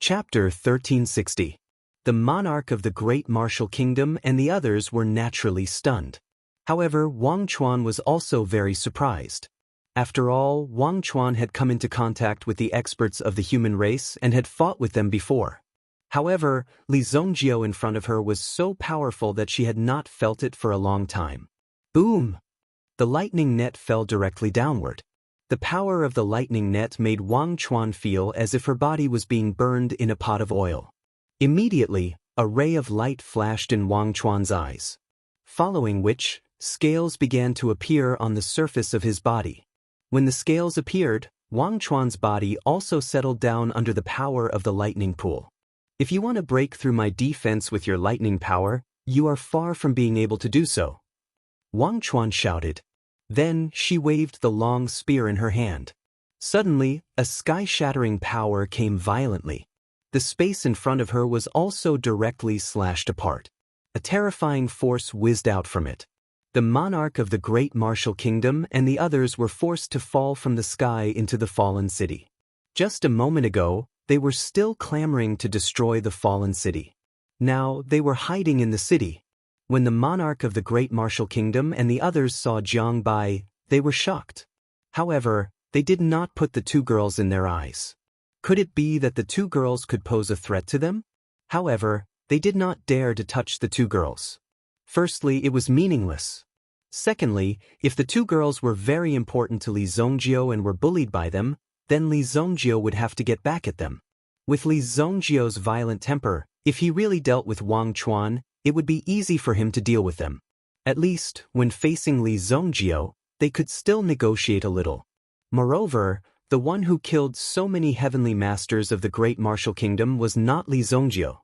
Chapter 1360. The monarch of the great martial kingdom and the others were naturally stunned. However, Wang Chuan was also very surprised. After all, Wang Chuan had come into contact with the experts of the human race and had fought with them before. However, Li Zhongjiao in front of her was so powerful that she had not felt it for a long time. Boom! The lightning net fell directly downward. The power of the lightning net made Wang Chuan feel as if her body was being burned in a pot of oil. Immediately, a ray of light flashed in Wang Chuan's eyes, following which, scales began to appear on the surface of his body. When the scales appeared, Wang Chuan's body also settled down under the power of the lightning pool. If you want to break through my defense with your lightning power, you are far from being able to do so. Wang Chuan shouted. Then she waved the long spear in her hand. Suddenly, a sky-shattering power came violently. The space in front of her was also directly slashed apart. A terrifying force whizzed out from it. The monarch of the great martial kingdom and the others were forced to fall from the sky into the fallen city. Just a moment ago, they were still clamoring to destroy the fallen city. Now, they were hiding in the city. When the monarch of the great martial kingdom and the others saw Jiang Bai, they were shocked. However, they did not put the two girls in their eyes. Could it be that the two girls could pose a threat to them? However, they did not dare to touch the two girls. Firstly, it was meaningless. Secondly, if the two girls were very important to Li Zhongjiao and were bullied by them, then Li Zhongjiao would have to get back at them. With Li Zhongjiao's violent temper, if he really dealt with Wang Chuan, it would be easy for him to deal with them. At least, when facing Li Zhongjiao, they could still negotiate a little. Moreover, the one who killed so many heavenly masters of the great martial kingdom was not Li Zhongjiao.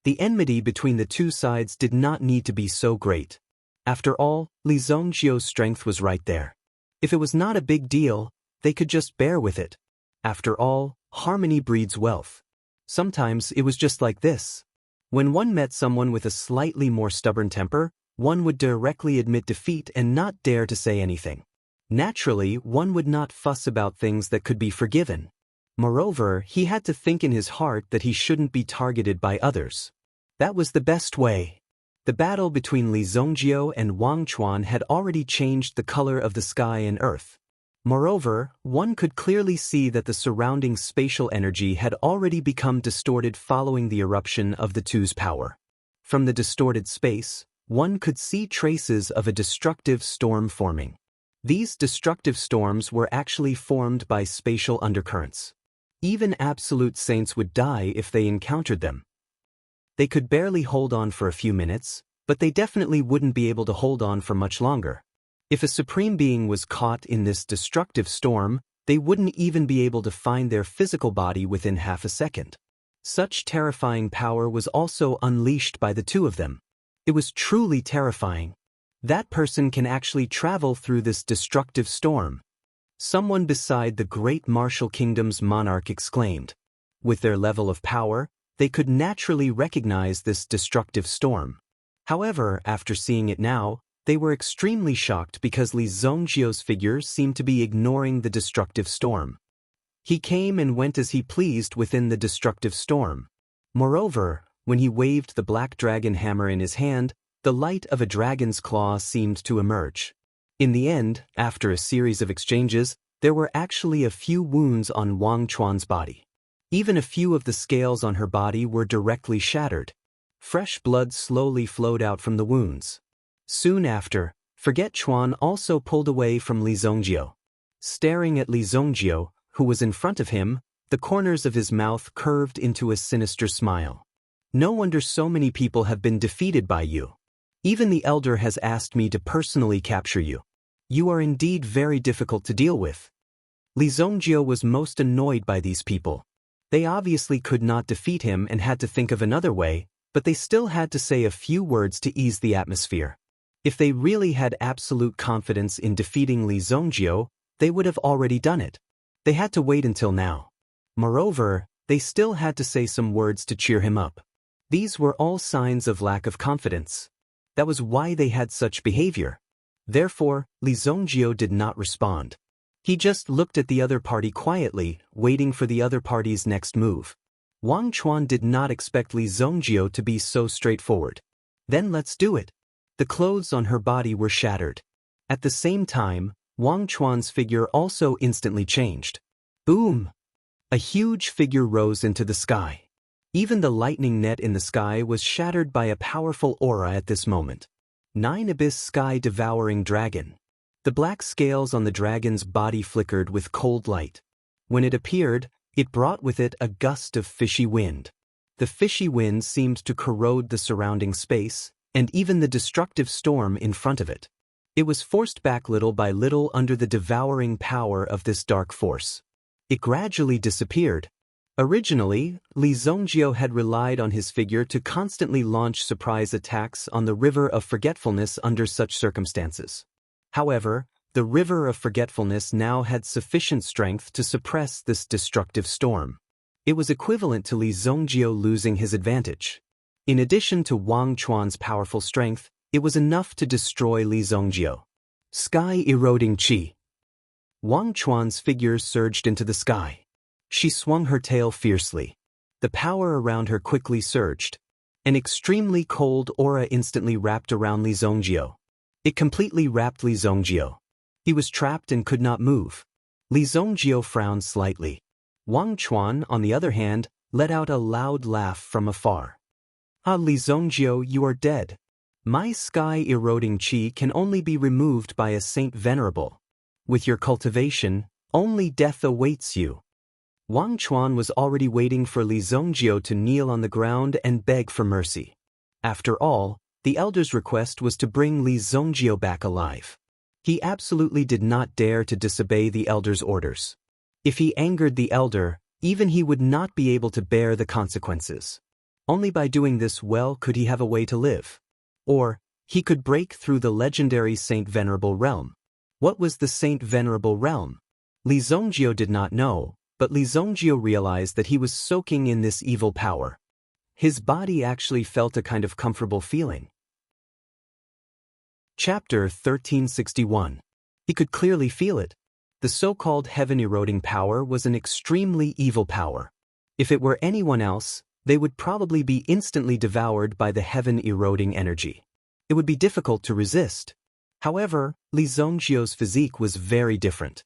The enmity between the two sides did not need to be so great. After all, Li Zhongjiao's strength was right there. If it was not a big deal, they could just bear with it. After all, harmony breeds wealth. Sometimes it was just like this. When one met someone with a slightly more stubborn temper, one would directly admit defeat and not dare to say anything. Naturally, one would not fuss about things that could be forgiven. Moreover, he had to think in his heart that he shouldn't be targeted by others. That was the best way. The battle between Li Zhongjiao and Wang Chuan had already changed the color of the sky and earth. Moreover, one could clearly see that the surrounding spatial energy had already become distorted following the eruption of the two's power. From the distorted space, one could see traces of a destructive storm forming. These destructive storms were actually formed by spatial undercurrents. Even absolute saints would die if they encountered them. They could barely hold on for a few minutes, but they definitely wouldn't be able to hold on for much longer. If a supreme being was caught in this destructive storm, they wouldn't even be able to find their physical body within half a second. Such terrifying power was also unleashed by the two of them. It was truly terrifying. That person can actually travel through this destructive storm. Someone beside the great martial kingdom's monarch exclaimed. With their level of power, they could naturally recognize this destructive storm. However, after seeing it now, they were extremely shocked because Li Zhongjiao's figure seemed to be ignoring the destructive storm. He came and went as he pleased within the destructive storm. Moreover, when he waved the black dragon hammer in his hand, the light of a dragon's claw seemed to emerge. In the end, after a series of exchanges, there were actually a few wounds on Wang Chuan's body. Even a few of the scales on her body were directly shattered. Fresh blood slowly flowed out from the wounds. Soon after, Forget Chuan also pulled away from Li Zhongjiao. Staring at Li Zhongjiao, who was in front of him, the corners of his mouth curved into a sinister smile. No wonder so many people have been defeated by you. Even the elder has asked me to personally capture you. You are indeed very difficult to deal with. Li Zhongjiao was most annoyed by these people. They obviously could not defeat him and had to think of another way, but they still had to say a few words to ease the atmosphere. If they really had absolute confidence in defeating Li Zhongjiao, they would have already done it. They had to wait until now. Moreover, they still had to say some words to cheer him up. These were all signs of lack of confidence. That was why they had such behavior. Therefore, Li Zhongjiao did not respond. He just looked at the other party quietly, waiting for the other party's next move. Wang Chuan did not expect Li Zongjio to be so straightforward. Then let's do it. The clothes on her body were shattered. At the same time, Wang Chuan's figure also instantly changed. Boom! A huge figure rose into the sky. Even the lightning net in the sky was shattered by a powerful aura at this moment. 9 Abyss Sky-Devouring Dragon. The black scales on the dragon's body flickered with cold light. When it appeared, it brought with it a gust of fishy wind. The fishy wind seemed to corrode the surrounding space, and even the destructive storm in front of it. It was forced back little by little under the devouring power of this dark force. It gradually disappeared. Originally, Li Zongjio had relied on his figure to constantly launch surprise attacks on the River of Forgetfulness under such circumstances. However, the River of Forgetfulness now had sufficient strength to suppress this destructive storm. It was equivalent to Li Zongjio losing his advantage. In addition to Wang Chuan's powerful strength, it was enough to destroy Li Zongjio. Sky-eroding Qi. Wang Chuan's figure surged into the sky. She swung her tail fiercely. The power around her quickly surged. An extremely cold aura instantly wrapped around Li Zongjio. It completely wrapped Li Zongjio. He was trapped and could not move. Li Zongjio frowned slightly. Wang Chuan, on the other hand, let out a loud laugh from afar. Ah, Li Zongjio, you are dead. My sky-eroding qi can only be removed by a saint venerable. With your cultivation, only death awaits you. Wang Chuan was already waiting for Li Zongjio to kneel on the ground and beg for mercy. After all, the elder's request was to bring Li Zongjio back alive. He absolutely did not dare to disobey the elder's orders. If he angered the elder, even he would not be able to bear the consequences. Only by doing this well could he have a way to live. Or, he could break through the legendary Saint Venerable realm. What was the Saint Venerable realm? Li Zongjio did not know, but Li Zongjio realized that he was soaking in this evil power. His body actually felt a kind of comfortable feeling. Chapter 1361. He could clearly feel it. The so-called heaven-eroding power was an extremely evil power. If it were anyone else, they would probably be instantly devoured by the heaven-eroding energy. It would be difficult to resist. However, Li Zongjio's physique was very different.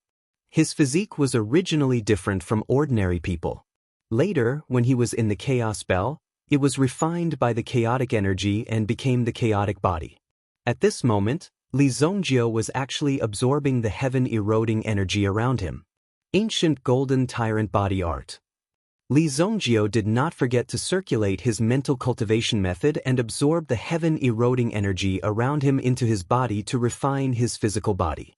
His physique was originally different from ordinary people. Later, when he was in the Chaos Bell, it was refined by the chaotic energy and became the chaotic body. At this moment, Li Zongjio was actually absorbing the heaven-eroding energy around him. Ancient Golden Tyrant Body Art. Li Zongjio did not forget to circulate his mental cultivation method and absorb the heaven-eroding energy around him into his body to refine his physical body.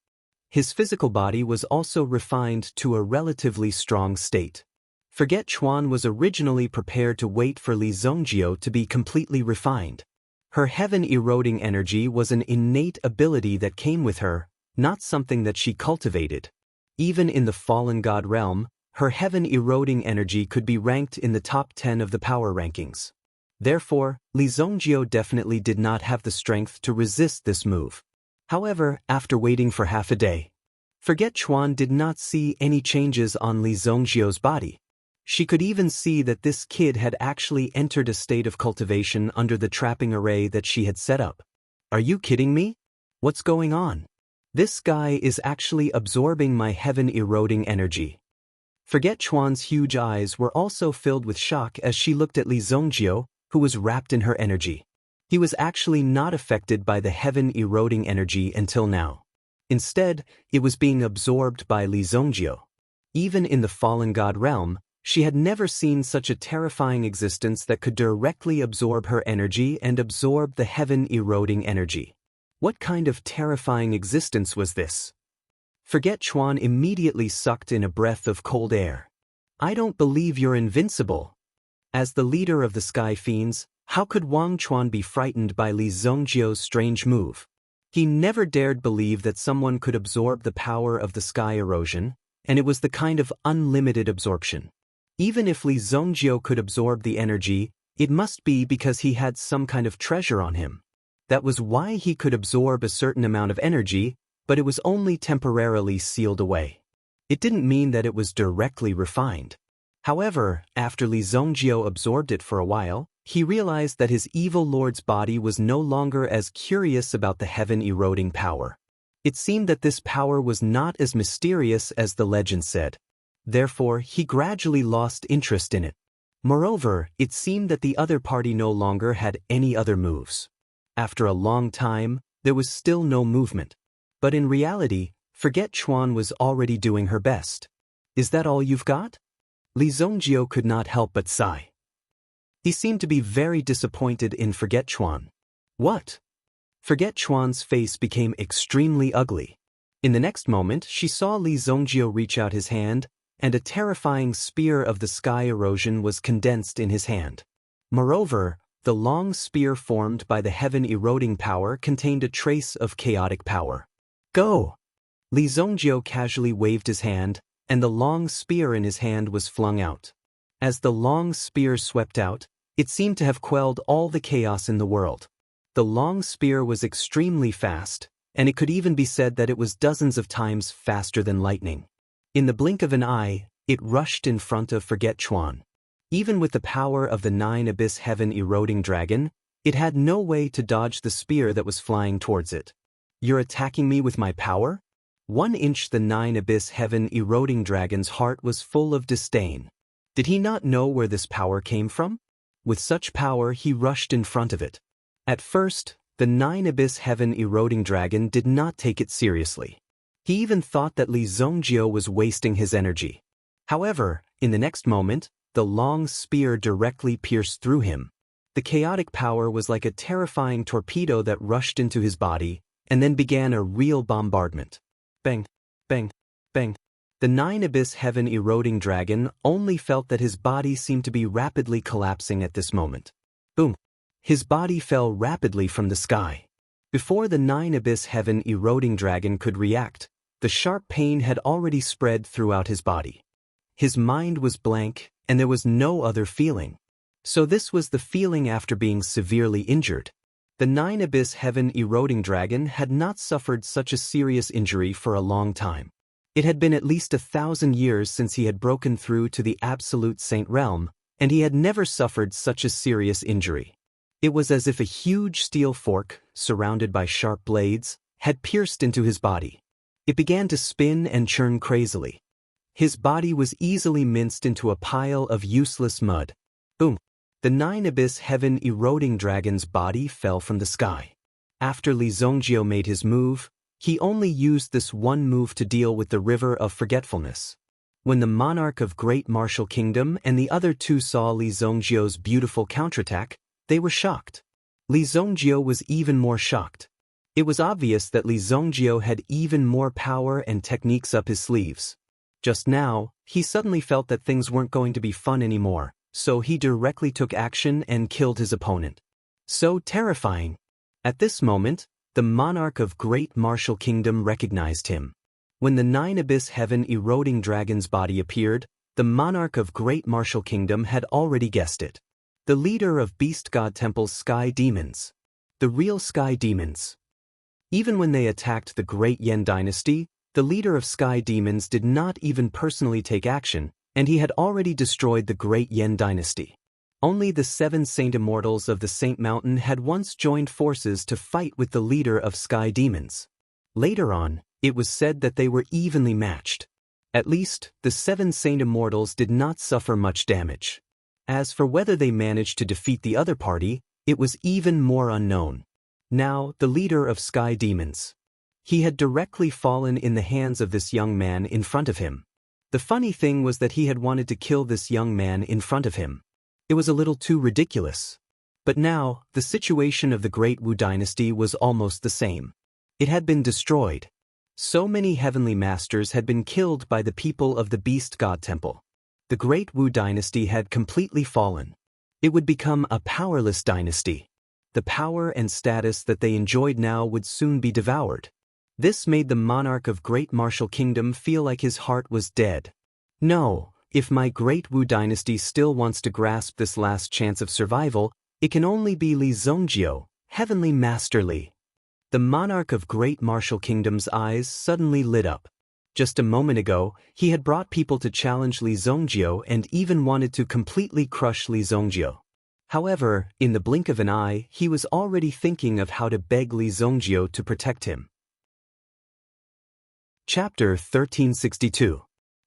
His physical body was also refined to a relatively strong state. Forget Chuan was originally prepared to wait for Li Zongjio to be completely refined. Her heaven-eroding energy was an innate ability that came with her, not something that she cultivated. Even in the fallen god realm, her heaven-eroding energy could be ranked in the top 10 of the power rankings. Therefore, Li Zongjio definitely did not have the strength to resist this move. However, after waiting for half a day, Forget Chuan did not see any changes on Li Zongjio's body. She could even see that this kid had actually entered a state of cultivation under the trapping array that she had set up. Are you kidding me? What's going on? This guy is actually absorbing my heaven-eroding energy. Forget Chuan's huge eyes were also filled with shock as she looked at Li Zongjio, who was wrapped in her energy. He was actually not affected by the heaven-eroding energy until now. Instead, it was being absorbed by Li Zongjio. Even in the fallen god realm, she had never seen such a terrifying existence that could directly absorb her energy and absorb the heaven-eroding energy. What kind of terrifying existence was this? Forget Chuan immediately sucked in a breath of cold air. I don't believe you're invincible. As the leader of the Sky Fiends, how could Wang Chuan be frightened by Li Zongjio's strange move? He never dared believe that someone could absorb the power of the sky erosion, and it was the kind of unlimited absorption. Even if Li Zongjio could absorb the energy, it must be because he had some kind of treasure on him. That was why he could absorb a certain amount of energy, but it was only temporarily sealed away. It didn't mean that it was directly refined. However, after Li Zhongjio absorbed it for a while, he realized that his evil lord's body was no longer as curious about the heaven-eroding power. It seemed that this power was not as mysterious as the legend said. Therefore, he gradually lost interest in it. Moreover, it seemed that the other party no longer had any other moves. After a long time, there was still no movement. But in reality, Forget Chuan was already doing her best. Is that all you've got? Li Zhongjio could not help but sigh. He seemed to be very disappointed in Forget Chuan. What? Forget Chuan's face became extremely ugly. In the next moment, she saw Li Zhongjio reach out his hand, and a terrifying spear of the sky erosion was condensed in his hand. Moreover, the long spear formed by the heaven-eroding power contained a trace of chaotic power. Go! Li Zhongjio casually waved his hand, and the long spear in his hand was flung out. As the long spear swept out, it seemed to have quelled all the chaos in the world. The long spear was extremely fast, and it could even be said that it was dozens of times faster than lightning. In the blink of an eye, it rushed in front of Forget Chuan. Even with the power of the 9-abyss heaven-eroding dragon, it had no way to dodge the spear that was flying towards it. You're attacking me with my power? 1 inch. The 9-abyss heaven-eroding dragon's heart was full of disdain. Did he not know where this power came from? With such power, he rushed in front of it. At first, the 9-abyss heaven-eroding dragon did not take it seriously. He even thought that Li Zhongjio was wasting his energy. However, in the next moment, the long spear directly pierced through him. The chaotic power was like a terrifying torpedo that rushed into his body, and then began a real bombardment. Bang, bang, bang. The 9-abyss heaven-eroding dragon only felt that his body seemed to be rapidly collapsing at this moment. Boom. His body fell rapidly from the sky. Before the 9-abyss heaven-eroding dragon could react, the sharp pain had already spread throughout his body. His mind was blank, and there was no other feeling. So this was the feeling after being severely injured. The 9-abyss heaven-eroding dragon had not suffered such a serious injury for a long time. It had been at least 1,000 years since he had broken through to the absolute saint realm, and he had never suffered such a serious injury. It was as if a huge steel fork, surrounded by sharp blades, had pierced into his body. It began to spin and churn crazily. His body was easily minced into a pile of useless mud. Boom! The 9-abyss heaven-eroding dragon's body fell from the sky. After Li Zhongjio made his move, he only used this one move to deal with the river of forgetfulness. When the monarch of Great Martial Kingdom and the other two saw Li Zhongjio's beautiful counterattack, they were shocked. Li Zhongjio was even more shocked. It was obvious that Li Zhongjio had even more power and techniques up his sleeves. Just now, he suddenly felt that things weren't going to be fun anymore, so he directly took action and killed his opponent. So terrifying. At this moment, the monarch of Great Martial Kingdom recognized him. When the 9-abyss heaven-eroding dragon's body appeared, the monarch of Great Martial Kingdom had already guessed it. The leader of Beast God Temple's Sky Demons. The real Sky Demons. Even when they attacked the Great Yen Dynasty, the leader of Sky Demons did not even personally take action, and he had already destroyed the Great Yen Dynasty. Only the 7 Saint Immortals of the Saint Mountain had once joined forces to fight with the leader of Sky Demons. Later on, it was said that they were evenly matched. At least, the 7 Saint Immortals did not suffer much damage. As for whether they managed to defeat the other party, it was even more unknown. Now, the leader of Sky Demons. He had directly fallen in the hands of this young man in front of him. The funny thing was that he had wanted to kill this young man in front of him. It was a little too ridiculous. But now, the situation of the Great Wu Dynasty was almost the same. It had been destroyed. So many heavenly masters had been killed by the people of the Beast God Temple. The Great Wu Dynasty had completely fallen. It would become a powerless dynasty. The power and status that they enjoyed now would soon be devoured. This made the monarch of Great Martial Kingdom feel like his heart was dead. No, if my Great Wu Dynasty still wants to grasp this last chance of survival, it can only be Li Zhongjio, Heavenly Master Li. The monarch of Great Martial Kingdom's eyes suddenly lit up. Just a moment ago, he had brought people to challenge Li Zongjio and even wanted to completely crush Li Zongjio. However, in the blink of an eye, he was already thinking of how to beg Li Zongjio to protect him. Chapter 1362.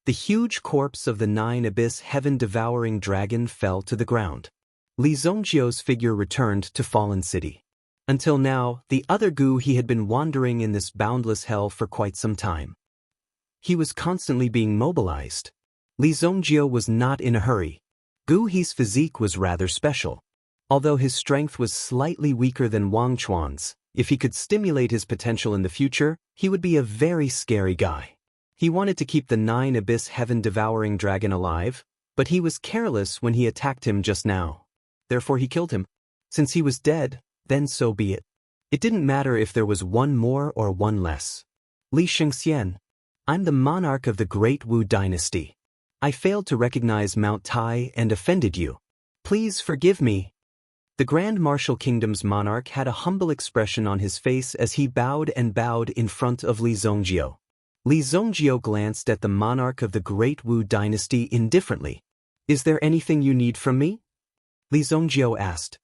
The huge corpse of the nine-abyss heaven-devouring dragon fell to the ground. Li Zongjio's figure returned to Fallen City. Until now, the other Gu he had been wandering in this boundless hell for quite some time. He was constantly being mobilized. Li Zongjio was not in a hurry. Gu He's physique was rather special. Although his strength was slightly weaker than Wang Chuan's, if he could stimulate his potential in the future, he would be a very scary guy. He wanted to keep the nine-abyss heaven-devouring dragon alive, but he was careless when he attacked him just now. Therefore he killed him. Since he was dead, then so be it. It didn't matter if there was one more or one less. Li Shengxian. I'm the monarch of the Great Wu Dynasty. I failed to recognize Mount Tai and offended you. Please forgive me. The Grand Martial Kingdom's monarch had a humble expression on his face as he bowed in front of Li Zongjio. Li Zongjio glanced at the monarch of the Great Wu Dynasty indifferently. Is there anything you need from me? Li Zongjio asked.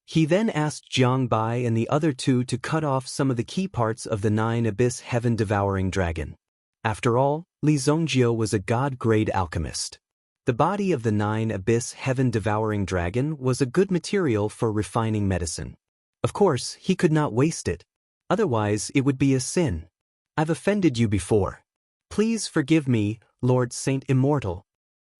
He then asked Jiang Bai and the other two to cut off some of the key parts of the nine-abyss heaven-devouring dragon. After all, Li Zongjio was a god-grade alchemist. The body of the nine-abyss heaven-devouring dragon was a good material for refining medicine. Of course, he could not waste it. Otherwise, it would be a sin. I've offended you before. Please forgive me, Lord Saint Immortal.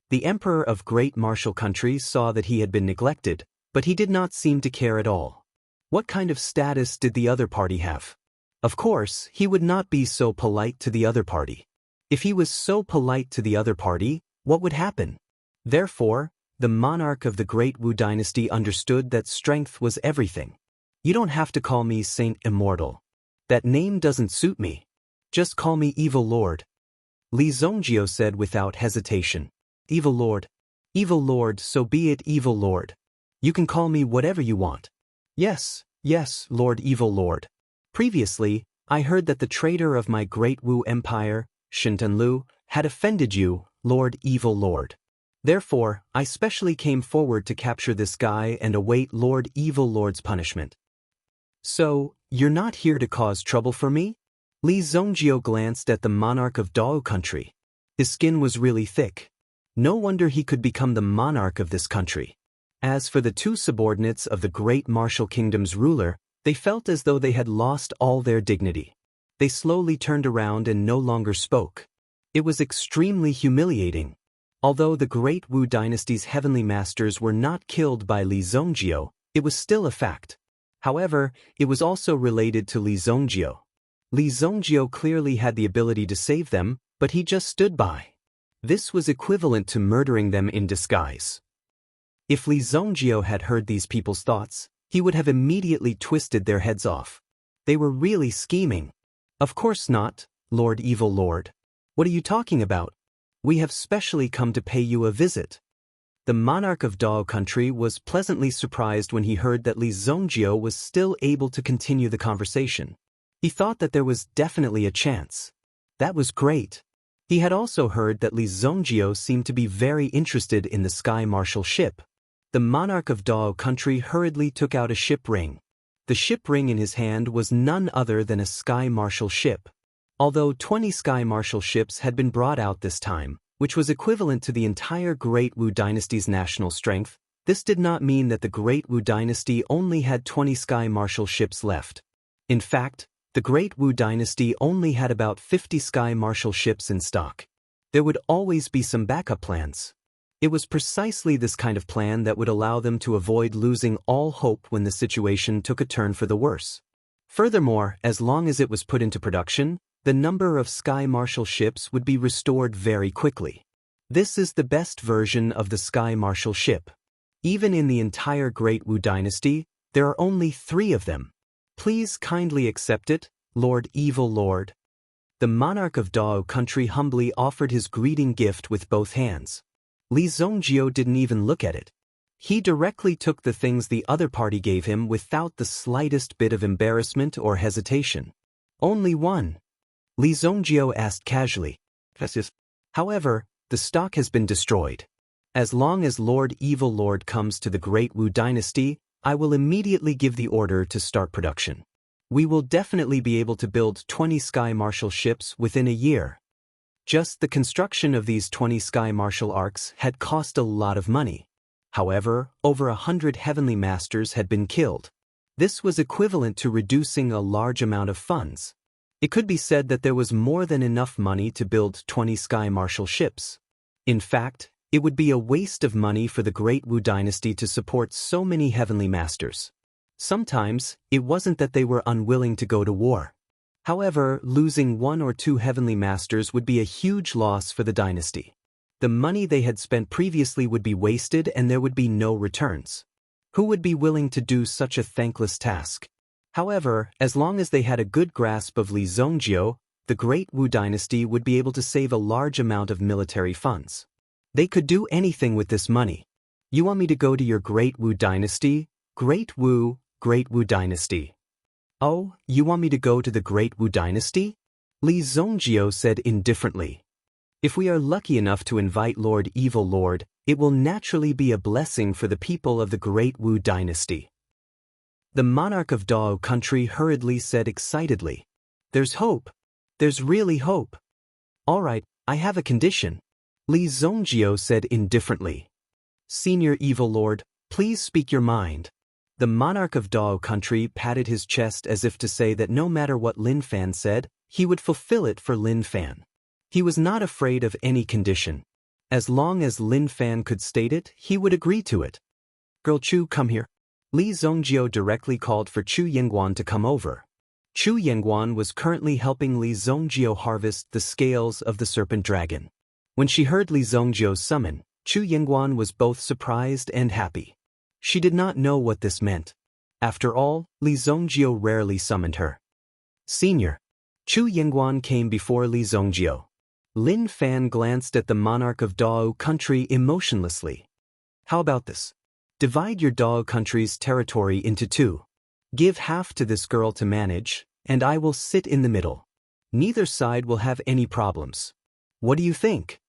The Emperor of Great Martial Country saw that he had been neglected, but he did not seem to care at all. What kind of status did the other party have? Of course, he would not be so polite to the other party. If he was so polite to the other party, what would happen? Therefore, the monarch of the Great Wu Dynasty understood that strength was everything. You don't have to call me Saint Immortal. That name doesn't suit me. Just call me Evil Lord. Li Zongjio said without hesitation. Evil Lord. Evil Lord, so be it, Evil Lord. You can call me whatever you want. Yes, Lord Evil Lord. Previously, I heard that the traitor of my Great Wu Empire, Shintanlu, had offended you, Lord Evil Lord. Therefore, I specially came forward to capture this guy and await Lord Evil Lord's punishment. So, you're not here to cause trouble for me? Li Zongjio glanced at the monarch of Dao country. His skin was really thick. No wonder he could become the monarch of this country. As for the two subordinates of the Great Martial Kingdom's ruler, they felt as though they had lost all their dignity. They slowly turned around and no longer spoke. It was extremely humiliating. Although the Great Wu Dynasty's heavenly masters were not killed by Li Zongjio, it was still a fact. However, it was also related to Li Zongjio. Li Zongjio clearly had the ability to save them, but he just stood by. This was equivalent to murdering them in disguise. If Li Zongjio had heard these people's thoughts, he would have immediately twisted their heads off. They were really scheming. Of course not, Lord Evil Lord. What are you talking about? We have specially come to pay you a visit. The monarch of Dao country was pleasantly surprised when he heard that Li Zongjio was still able to continue the conversation. He thought that there was definitely a chance. That was great. He had also heard that Li Zongjio seemed to be very interested in the Sky Martial ship. The monarch of Dao country hurriedly took out a ship ring. The ship ring in his hand was none other than a Sky Martial ship. Although 20 Sky Martial ships had been brought out this time, which was equivalent to the entire Great Wu Dynasty's national strength, this did not mean that the Great Wu Dynasty only had 20 Sky Martial ships left. In fact, the Great Wu Dynasty only had about 50 Sky Martial ships in stock. There would always be some backup plans. It was precisely this kind of plan that would allow them to avoid losing all hope when the situation took a turn for the worse. Furthermore, as long as it was put into production, the number of Sky Martial ships would be restored very quickly. This is the best version of the Sky Martial ship. Even in the entire Great Wu Dynasty, there are only 3 of them. Please kindly accept it, Lord Evil Lord. The monarch of Dao country humbly offered his greeting gift with both hands. Li Zongjio didn't even look at it. He directly took the things the other party gave him without the slightest bit of embarrassment or hesitation. Only one. Li Zongjio asked casually, However, the stock has been destroyed. As long as Lord Evil Lord comes to the Great Wu Dynasty, I will immediately give the order to start production. We will definitely be able to build 20 Sky Marshal ships within a year. Just the construction of these 20 Sky Marshal arcs had cost a lot of money. However, over 100 Heavenly Masters had been killed. This was equivalent to reducing a large amount of funds. It could be said that there was more than enough money to build 20 Sky Marshal ships. In fact, it would be a waste of money for the Great Wu Dynasty to support so many Heavenly Masters. Sometimes, it wasn't that they were unwilling to go to war. However, losing 1 or 2 Heavenly Masters would be a huge loss for the dynasty. The money they had spent previously would be wasted and there would be no returns. Who would be willing to do such a thankless task? However, as long as they had a good grasp of Li Zongjio, the Great Wu Dynasty would be able to save a large amount of military funds. They could do anything with this money. You want me to go to your Great Wu Dynasty? Great Wu Dynasty. Oh, you want me to go to the Great Wu Dynasty? Li Zongjio said indifferently. If we are lucky enough to invite Lord Evil Lord, it will naturally be a blessing for the people of the Great Wu Dynasty. The monarch of Dao country hurriedly said excitedly. There's hope. There's really hope. All right, I have a condition. Li Zongjio said indifferently. Senior Evil Lord, please speak your mind. The monarch of Dao country patted his chest as if to say that no matter what Lin Fan said, he would fulfill it for Lin Fan. He was not afraid of any condition. As long as Lin Fan could state it, he would agree to it. Girl Chu, come here. Li Zongjio directly called for Chu Yingguan to come over. Chu Yingguan was currently helping Li Zongjio harvest the scales of the serpent dragon. When she heard Li Zongjio's summon, Chu Yingguan was both surprised and happy. She did not know what this meant. After all, Li Zongjio rarely summoned her. Senior. Chu Yingguan came before Li Zongjio. Lin Fan glanced at the monarch of Dao country emotionlessly. How about this? Divide your Dao country's territory into 2. Give half to this girl to manage, and I will sit in the middle. Neither side will have any problems. What do you think?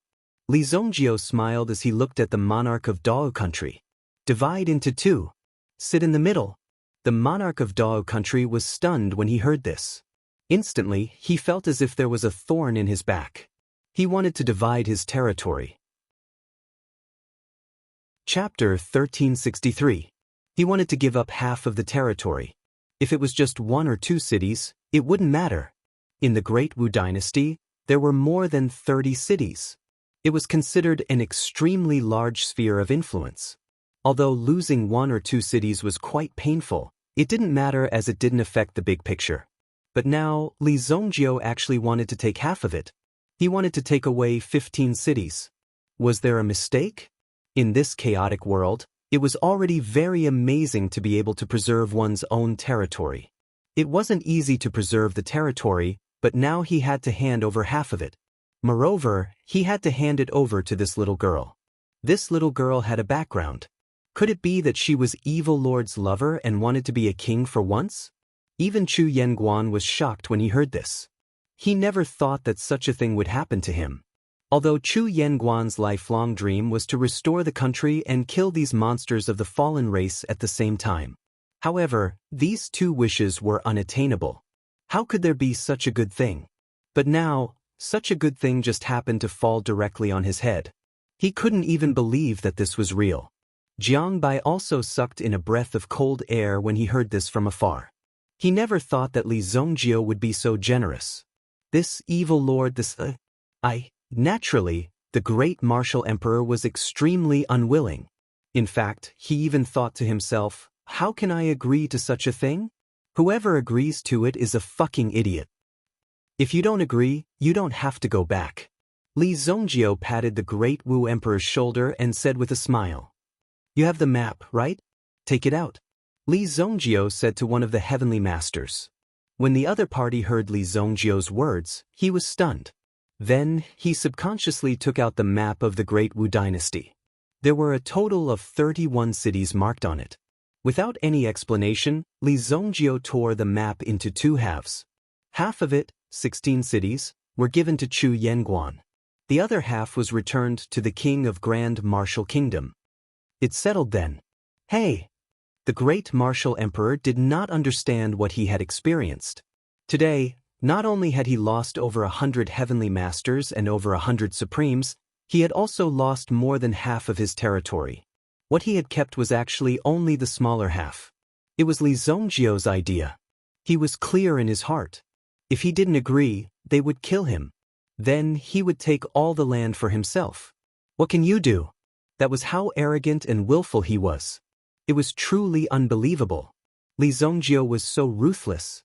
Li Zongjio smiled as he looked at the monarch of Dao country. Divide into 2. Sit in the middle. The monarch of Dao country was stunned when he heard this. Instantly, he felt as if there was a thorn in his back. He wanted to divide his territory. Chapter 1363. He wanted to give up half of the territory. If it was just 1 or 2 cities, it wouldn't matter. In the Great Wu Dynasty, there were more than 30 cities. It was considered an extremely large sphere of influence. Although losing 1 or 2 cities was quite painful, it didn't matter as it didn't affect the big picture. But now, Li Zongjio actually wanted to take half of it. He wanted to take away 15 cities. Was there a mistake? In this chaotic world, it was already very amazing to be able to preserve one's own territory. It wasn't easy to preserve the territory, but now he had to hand over half of it. Moreover, he had to hand it over to this little girl. This little girl had a background. Could it be that she was Evil Lord's lover and wanted to be a king for once? Even Chu Yingguan was shocked when he heard this. He never thought that such a thing would happen to him. Although Chu Yingguan's lifelong dream was to restore the country and kill these monsters of the fallen race at the same time. However, these 2 wishes were unattainable. How could there be such a good thing? But now, such a good thing just happened to fall directly on his head. He couldn't even believe that this was real. Jiang Bai also sucked in a breath of cold air when he heard this from afar. He never thought that Li Zongjio would be so generous. This evil lord, Naturally, the great martial emperor was extremely unwilling. In fact, he even thought to himself, how can I agree to such a thing? Whoever agrees to it is a fucking idiot. If you don't agree, you don't have to go back. Li Zongjio patted the great Wu emperor's shoulder and said with a smile. You have the map, right? Take it out. Li Zongjio said to one of the heavenly masters. When the other party heard Li Zongjio's words, he was stunned. Then, he subconsciously took out the map of the Great Wu Dynasty. There were a total of 31 cities marked on it. Without any explanation, Li Zongjio tore the map into 2 halves. Half of it, 16 cities, were given to Chu Yingguan. The other half was returned to the king of Grand Martial Kingdom. It settled then. Hey! The great martial emperor did not understand what he had experienced. Today, not only had he lost over 100 heavenly masters and over 100 supremes, he had also lost more than half of his territory. What he had kept was actually only the smaller half. It was Li Zongjiu's idea. He was clear in his heart. If he didn't agree, they would kill him. Then he would take all the land for himself. What can you do? That was how arrogant and willful he was. It was truly unbelievable. Li Zongjiu was so ruthless.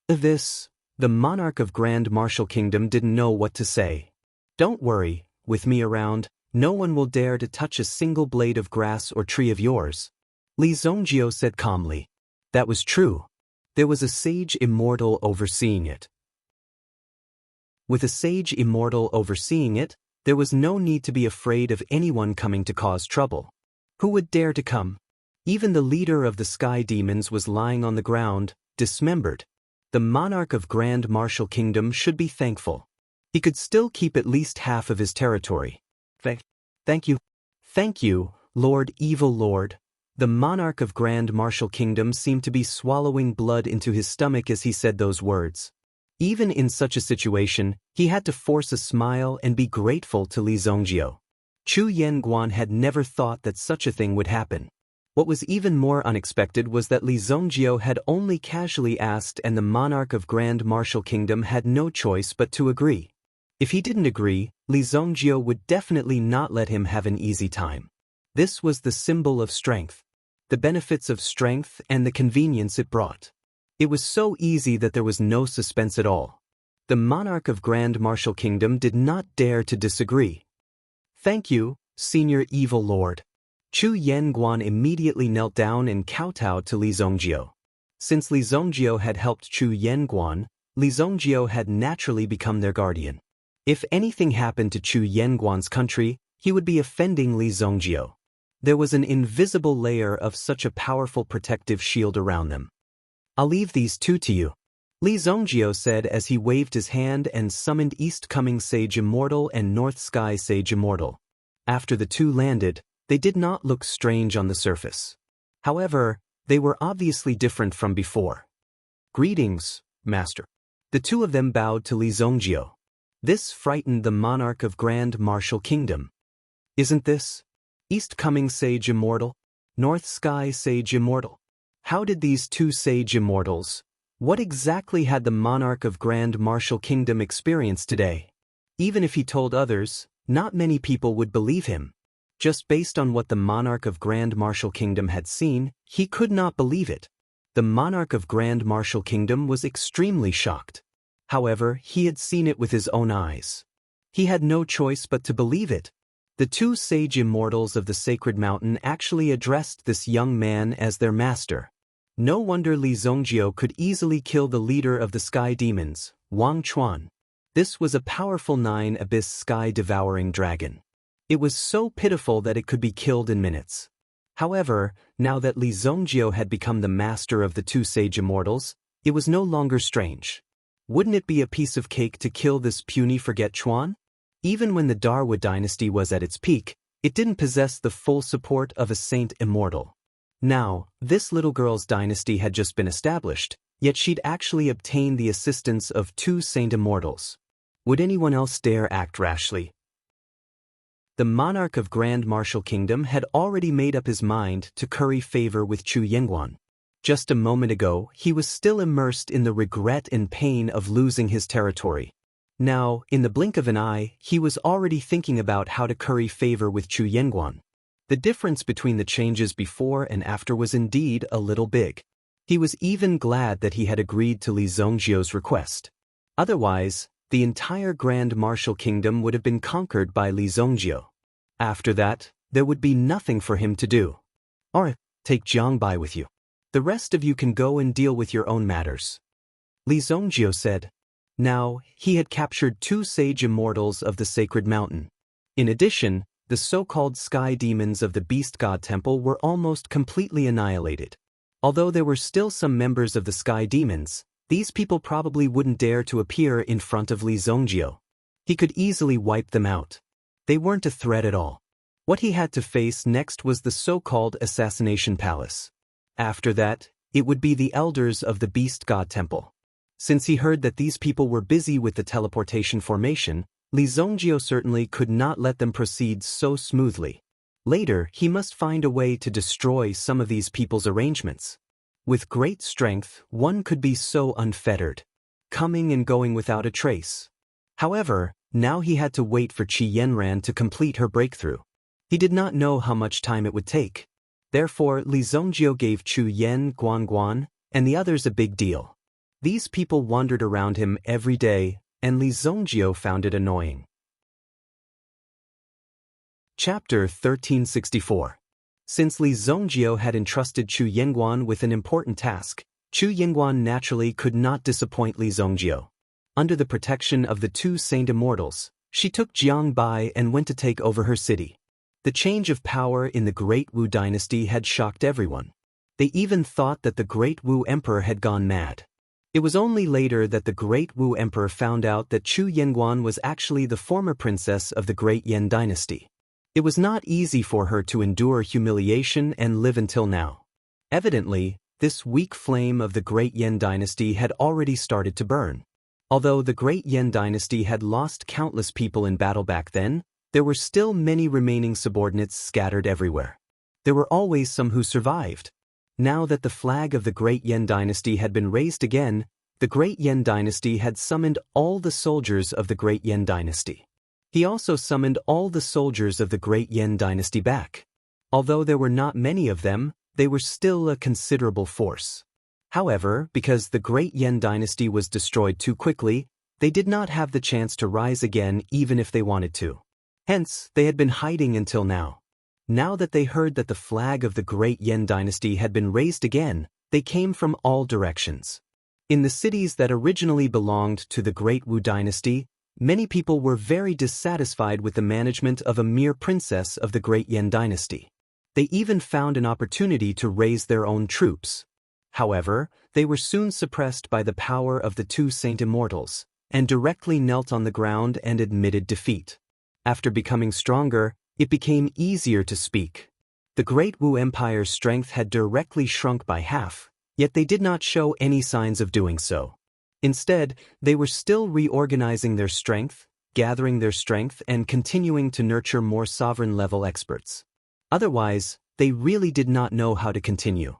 The monarch of Grand Martial Kingdom didn't know what to say. Don't worry, with me around, no one will dare to touch a single blade of grass or tree of yours. Li Zongjiu said calmly. That was true. There was a sage immortal overseeing it. With a sage immortal overseeing it, there was no need to be afraid of anyone coming to cause trouble. Who would dare to come? Even the leader of the sky demons was lying on the ground, dismembered. The monarch of Grand Martial Kingdom should be thankful. He could still keep at least half of his territory. Thank you. Thank you, Lord Evil Lord. The monarch of Grand Martial Kingdom seemed to be swallowing blood into his stomach as he said those words. Even in such a situation, he had to force a smile and be grateful to Li Zongjiu. Chu Yanguan had never thought that such a thing would happen. What was even more unexpected was that Li Zongjiu had only casually asked and the monarch of Grand Martial Kingdom had no choice but to agree. If he didn't agree, Li Zongjiu would definitely not let him have an easy time. This was the symbol of strength. The benefits of strength and the convenience it brought. It was so easy that there was no suspense at all. The monarch of Grand Martial Kingdom did not dare to disagree. Thank you, Senior Evil Lord. Chu Yanguan immediately knelt down and kowtowed to Li Zongjiu. Since Li Zongjiu had helped Chu Yanguan, Li Zongjiu had naturally become their guardian. If anything happened to Chu Yanguan's country, he would be offending Li Zongjiu. There was an invisible layer of such a powerful protective shield around them. I'll leave these two to you, Li Zongjiu said as he waved his hand and summoned East Coming Sage Immortal and North Sky Sage Immortal. After the two landed, they did not look strange on the surface. However, they were obviously different from before. Greetings, Master. The two of them bowed to Li Zongjiu. This frightened the monarch of Grand Martial Kingdom. Isn't this East Coming Sage Immortal, North Sky Sage Immortal? How did these two Sage Immortals, what exactly had the monarch of Grand Martial Kingdom experienced today? Even if he told others, not many people would believe him. Just based on what the monarch of Grand Martial Kingdom had seen, he could not believe it. The monarch of Grand Martial Kingdom was extremely shocked. However, he had seen it with his own eyes. He had no choice but to believe it. The two sage immortals of the sacred mountain actually addressed this young man as their master. No wonder Li Zongjiu could easily kill the leader of the sky demons, Wang Chuan. This was a powerful 9-abyss sky-devouring dragon. It was so pitiful that it could be killed in minutes. However, now that Li Zongjiu had become the master of the two sage immortals, it was no longer strange. Wouldn't it be a piece of cake to kill this puny forget Chuan? Even when the Darwa dynasty was at its peak, it didn't possess the full support of a saint immortal. Now, this little girl's dynasty had just been established, yet she'd actually obtained the assistance of two saint immortals. Would anyone else dare act rashly? The monarch of Grand Martial Kingdom had already made up his mind to curry favor with Chu Yanguan. Just a moment ago, he was still immersed in the regret and pain of losing his territory. Now, in the blink of an eye, he was already thinking about how to curry favor with Chu Yanguan. The difference between the changes before and after was indeed a little big. He was even glad that he had agreed to Li Zongjiu's request. Otherwise, the entire Grand Martial Kingdom would have been conquered by Li Zongjiu. After that, there would be nothing for him to do. Or, take Jiangbai with you. The rest of you can go and deal with your own matters. Li Zongjiu said. Now, he had captured two sage immortals of the sacred mountain. In addition, the so-called sky demons of the beast god temple were almost completely annihilated. Although there were still some members of the sky demons, these people probably wouldn't dare to appear in front of Li Zongjiu. He could easily wipe them out. They weren't a threat at all. What he had to face next was the so-called Assassination Palace. After that, it would be the elders of the Beast God Temple. Since he heard that these people were busy with the teleportation formation, Li Zongjio certainly could not let them proceed so smoothly. Later, he must find a way to destroy some of these people's arrangements. With great strength, one could be so unfettered, coming and going without a trace. However, now he had to wait for Qi Yanran to complete her breakthrough. He did not know how much time it would take. Therefore, Li Zongjio gave Chu Yen, Guan Guan, and the others a big deal. These people wandered around him every day, and Li Zongjio found it annoying. Chapter 1364. Since Li Zongjio had entrusted Chu Yingguan with an important task, Chu Yingguan naturally could not disappoint Li Zongjio. Under the protection of the two saint immortals, she took Jiang Bai and went to take over her city. The change of power in the Great Wu dynasty had shocked everyone. They even thought that the Great Wu Emperor had gone mad. It was only later that the Great Wu Emperor found out that Chu Yingguan was actually the former princess of the Great Yan dynasty. It was not easy for her to endure humiliation and live until now. Evidently, this weak flame of the Great Yan dynasty had already started to burn. Although the Great Yan dynasty had lost countless people in battle back then, there were still many remaining subordinates scattered everywhere. There were always some who survived. Now that the flag of the Great Yan dynasty had been raised again, the Great Yan dynasty had summoned all the soldiers of the Great Yan dynasty. He also summoned all the soldiers of the Great Yan dynasty back. Although there were not many of them, they were still a considerable force. However, because the Great Yan dynasty was destroyed too quickly, they did not have the chance to rise again even if they wanted to. Hence, they had been hiding until now. Now that they heard that the flag of the Great Yan dynasty had been raised again, they came from all directions. In the cities that originally belonged to the Great Wu dynasty, many people were very dissatisfied with the management of a mere princess of the Great Yan dynasty. They even found an opportunity to raise their own troops. However, they were soon suppressed by the power of the two saint immortals, and directly knelt on the ground and admitted defeat. After becoming stronger, it became easier to speak. The Great Wu Empire's strength had directly shrunk by half, yet they did not show any signs of doing so. Instead, they were still reorganizing their strength, gathering their strength, and continuing to nurture more sovereign-level experts. Otherwise, they really did not know how to continue.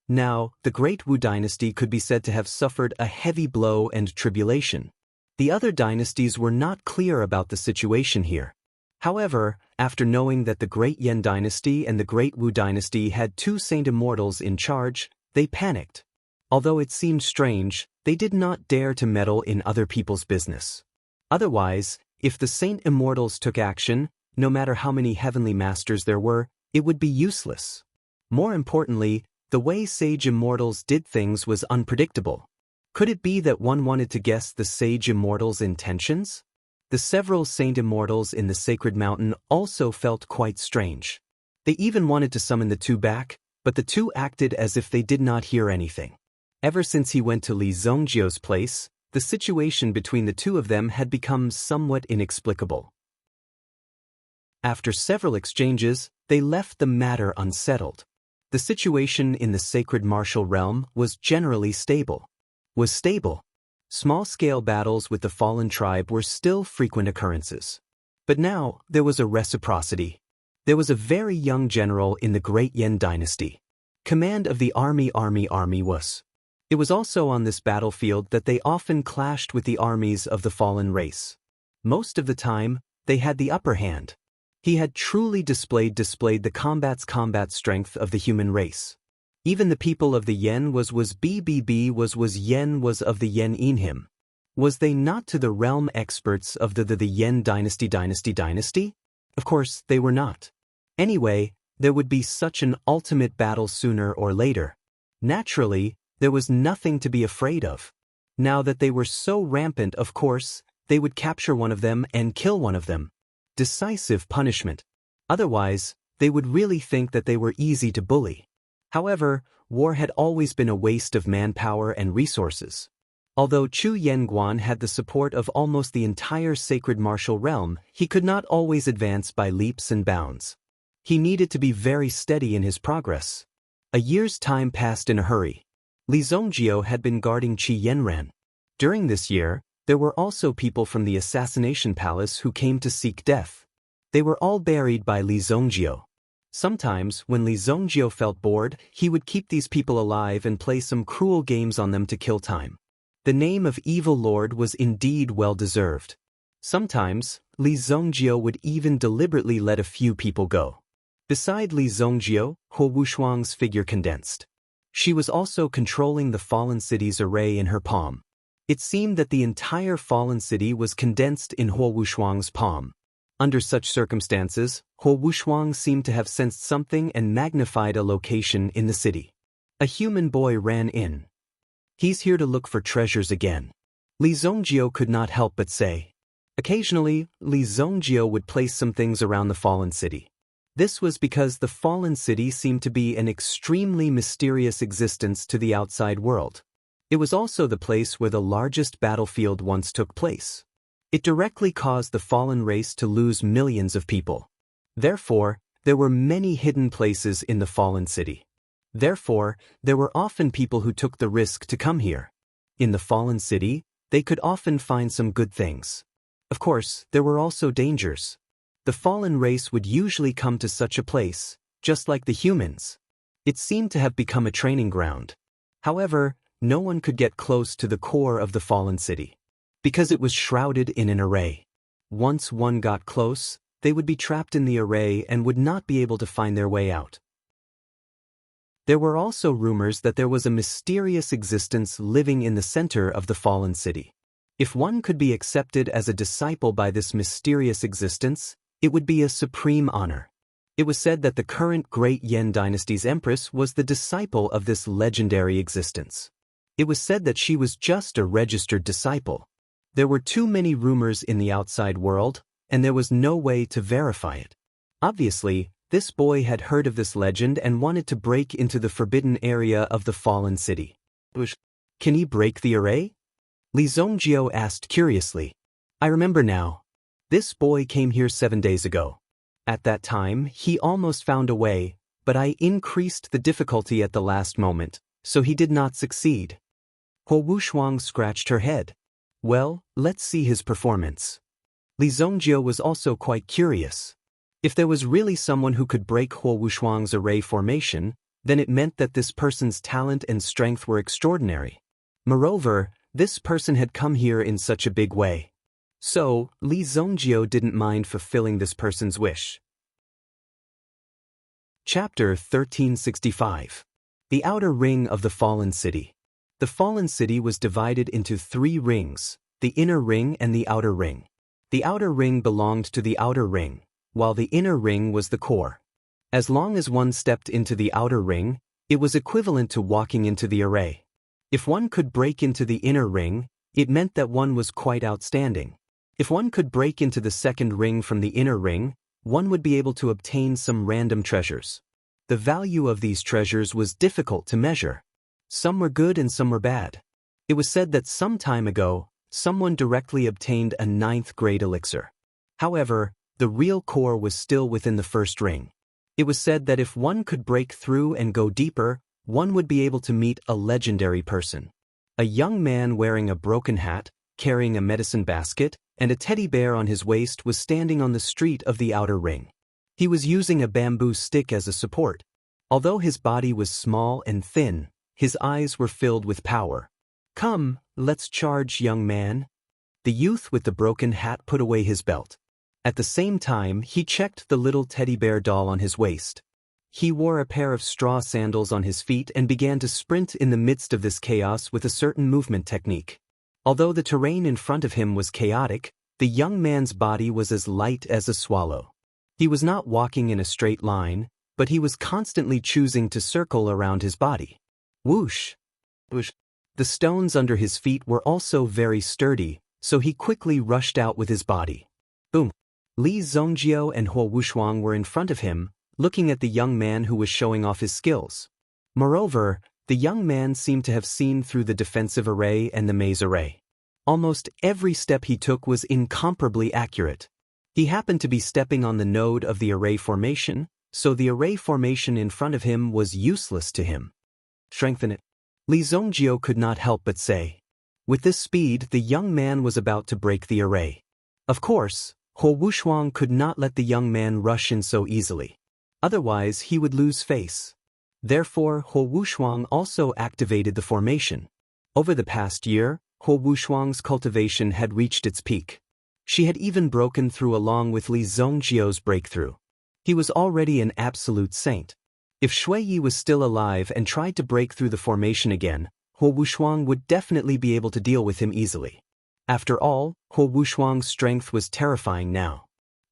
Now, the Great Wu dynasty could be said to have suffered a heavy blow and tribulation. The other dynasties were not clear about the situation here. However, after knowing that the Great Yan dynasty and the Great Wu dynasty had two saint immortals in charge, they panicked. Although it seemed strange, they did not dare to meddle in other people's business. Otherwise, if the saint immortals took action, no matter how many heavenly masters there were, it would be useless. More importantly, the way sage immortals did things was unpredictable. Could it be that one wanted to guess the sage immortals' intentions? The several saint immortals in the sacred mountain also felt quite strange. They even wanted to summon the two back, but the two acted as if they did not hear anything. Ever since he went to Li Zongjio's place, the situation between the two of them had become somewhat inexplicable. After several exchanges, they left the matter unsettled. The situation in the sacred martial realm was generally stable. Small-scale battles with the fallen tribe were still frequent occurrences. But now, there was a reciprocity. There was a very young general in the Great Yan dynasty. Command of the army was. It was also on this battlefield that they often clashed with the armies of the fallen race. Most of the time, they had the upper hand. He had truly displayed the combat strength of the human race. Even the people of the Yen was Yen was of the Yen in him. Was they not to the realm experts of the Yen dynasty? Of course, they were not. Anyway, there would be such an ultimate battle sooner or later. Naturally, there was nothing to be afraid of. Now that they were so rampant, of course, they would capture one of them and kill one of them. Decisive punishment. Otherwise, they would really think that they were easy to bully. However, war had always been a waste of manpower and resources. Although Chu Yenguan had the support of almost the entire sacred martial realm, he could not always advance by leaps and bounds. He needed to be very steady in his progress. A year's time passed in a hurry. Li Zongjio had been guarding Qi Yanran. During this year, there were also people from the assassination palace who came to seek death. They were all buried by Li Zongjio. Sometimes, when Li Zongjio felt bored, he would keep these people alive and play some cruel games on them to kill time. The name of Evil Lord was indeed well-deserved. Sometimes, Li Zongjio would even deliberately let a few people go. Beside Li Zongjio, Huo Wushuang's figure condensed. She was also controlling the fallen city's array in her palm. It seemed that the entire fallen city was condensed in Huo Wushuang's palm. Under such circumstances, Huo Wushuang seemed to have sensed something and magnified a location in the city. A human boy ran in. He's here to look for treasures again. Li Zongjio could not help but say. Occasionally, Li Zongjio would place some things around the fallen city. This was because the fallen city seemed to be an extremely mysterious existence to the outside world. It was also the place where the largest battlefield once took place. It directly caused the fallen race to lose millions of people. Therefore, there were many hidden places in the fallen city. Therefore, there were often people who took the risk to come here. In the fallen city, they could often find some good things. Of course, there were also dangers. The fallen race would usually come to such a place, just like the humans. It seemed to have become a training ground. However, no one could get close to the core of the fallen city, because it was shrouded in an array. Once one got close, they would be trapped in the array and would not be able to find their way out. There were also rumors that there was a mysterious existence living in the center of the fallen city. If one could be accepted as a disciple by this mysterious existence, it would be a supreme honor. It was said that the current Great Yen Dynasty's empress was the disciple of this legendary existence. It was said that she was just a registered disciple. There were too many rumors in the outside world, and there was no way to verify it. Obviously, this boy had heard of this legend and wanted to break into the forbidden area of the fallen city. Can he break the array? Li Zongjio asked curiously. I remember now. This boy came here 7 days ago. At that time, he almost found a way, but I increased the difficulty at the last moment, so he did not succeed. Huo Wushuang scratched her head. Well, let's see his performance. Li Zongjio was also quite curious. If there was really someone who could break Huo Wushuang's array formation, then it meant that this person's talent and strength were extraordinary. Moreover, this person had come here in such a big way. So, Li Zongjio didn't mind fulfilling this person's wish. Chapter 1365. The Outer Ring of the Fallen City. The Fallen City was divided into 3 rings, the inner ring and the outer ring. The outer ring belonged to the outer ring, while the inner ring was the core. As long as one stepped into the outer ring, it was equivalent to walking into the array. If one could break into the inner ring, it meant that one was quite outstanding. If one could break into the second ring from the inner ring, one would be able to obtain some random treasures. The value of these treasures was difficult to measure. Some were good and some were bad. It was said that some time ago, someone directly obtained a 9th grade elixir. However, the real core was still within the first ring. It was said that if one could break through and go deeper, one would be able to meet a legendary person. A young man wearing a broken hat, carrying a medicine basket, and a teddy bear on his waist was standing on the street of the outer ring. He was using a bamboo stick as a support. Although his body was small and thin, his eyes were filled with power. Come, let's charge, young man. The youth with the broken hat put away his belt. At the same time, he checked the little teddy bear doll on his waist. He wore a pair of straw sandals on his feet and began to sprint in the midst of this chaos with a certain movement technique. Although the terrain in front of him was chaotic, the young man's body was as light as a swallow. He was not walking in a straight line, but he was constantly choosing to circle around his body. Whoosh! Whoosh! The stones under his feet were also very sturdy, so he quickly rushed out with his body. Boom! Li Zongjio and Huo Wushuang were in front of him, looking at the young man who was showing off his skills. Moreover, The young man seemed to have seen through the defensive array and the maze array. Almost every step he took was incomparably accurate. He happened to be stepping on the node of the array formation, so the array formation in front of him was useless to him. Strengthen it. Li Zongjio could not help but say. With this speed, the young man was about to break the array. Of course, Huo Wushuang could not let the young man rush in so easily. Otherwise, he would lose face. Therefore, Huo Wushuang also activated the formation. Over the past year, Huo Wushuang's cultivation had reached its peak. She had even broken through along with Li Zongjio's breakthrough. He was already an absolute saint. If Shui Yi was still alive and tried to break through the formation again, Huo Wushuang would definitely be able to deal with him easily. After all, Huo Wushuang's strength was terrifying now.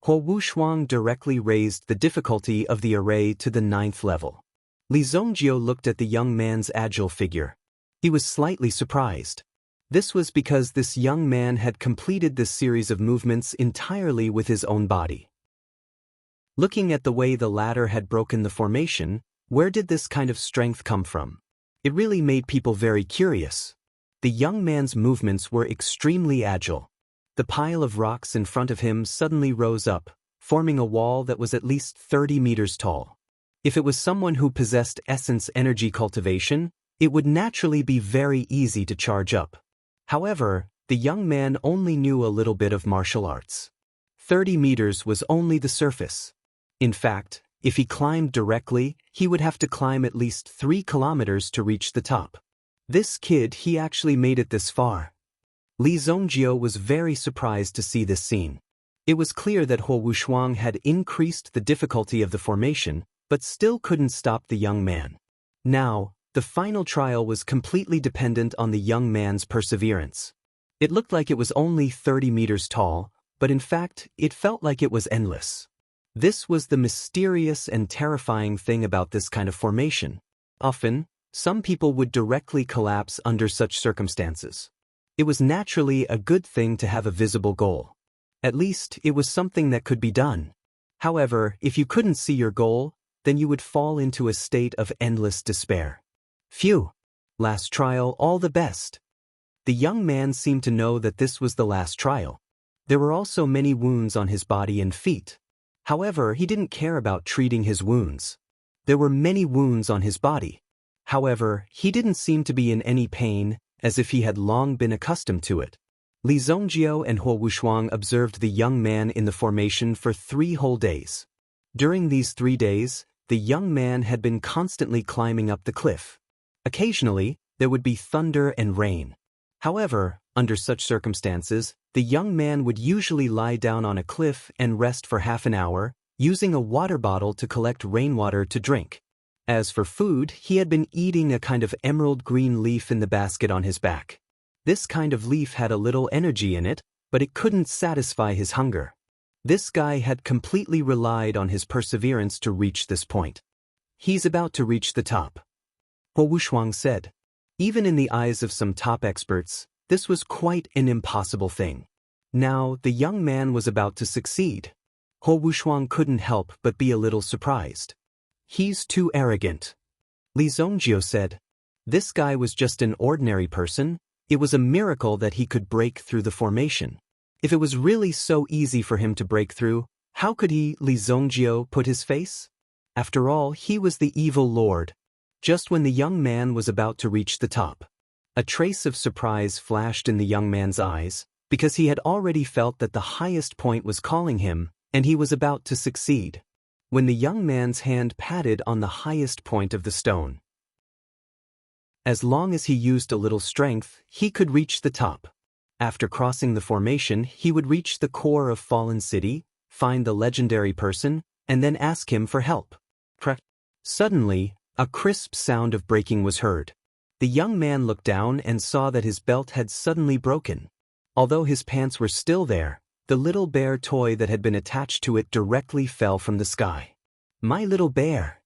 Huo Wushuang directly raised the difficulty of the array to the 9th level. Li Zongjio looked at the young man's agile figure. He was slightly surprised. This was because this young man had completed this series of movements entirely with his own body. Looking at the way the latter had broken the formation, where did this kind of strength come from? It really made people very curious. The young man's movements were extremely agile. The pile of rocks in front of him suddenly rose up, forming a wall that was at least 30 meters tall. If it was someone who possessed essence energy cultivation, it would naturally be very easy to charge up. However, the young man only knew a little bit of martial arts. 30 meters was only the surface. In fact, if he climbed directly, he would have to climb at least 3 kilometers to reach the top. This kid, he actually made it this far. Li Zongjio was very surprised to see this scene. It was clear that Huo Wushuang had increased the difficulty of the formation, but still couldn't stop the young man. Now, the final trial was completely dependent on the young man's perseverance. It looked like it was only 30 meters tall, but in fact, it felt like it was endless. This was the mysterious and terrifying thing about this kind of formation. Often, some people would directly collapse under such circumstances. It was naturally a good thing to have a visible goal. At least, it was something that could be done. However, if you couldn't see your goal, then you would fall into a state of endless despair. Phew! Last trial, all the best. The young man seemed to know that this was the last trial. There were also many wounds on his body and feet. However, he didn't care about treating his wounds. There were many wounds on his body. However, he didn't seem to be in any pain, as if he had long been accustomed to it. Li Zongjio and Huo Wushuang observed the young man in the formation for 3 whole days. During these 3 days, the young man had been constantly climbing up the cliff. Occasionally, there would be thunder and rain. However, under such circumstances, the young man would usually lie down on a cliff and rest for half an hour, using a water bottle to collect rainwater to drink. As for food, he had been eating a kind of emerald green leaf in the basket on his back. This kind of leaf had a little energy in it, but it couldn't satisfy his hunger. This guy had completely relied on his perseverance to reach this point. He's about to reach the top. Huo Wushuang said. Even in the eyes of some top experts, this was quite an impossible thing. Now, the young man was about to succeed. Huo Wushuang couldn't help but be a little surprised. He's too arrogant. Li Zongjio said. This guy was just an ordinary person. It was a miracle that he could break through the formation. If it was really so easy for him to break through, how could he, Li Zongjio, put his face? After all, he was the evil lord. Just when the young man was about to reach the top, a trace of surprise flashed in the young man's eyes, because he had already felt that the highest point was calling him, and he was about to succeed. When the young man's hand patted on the highest point of the stone. As long as he used a little strength, he could reach the top. After crossing the formation, he would reach the core of Fallen City, find the legendary person, and then ask him for help. Suddenly, a crisp sound of breaking was heard. The young man looked down and saw that his belt had suddenly broken. Although his pants were still there, the little bear toy that had been attached to it directly fell from the sky. My little bear!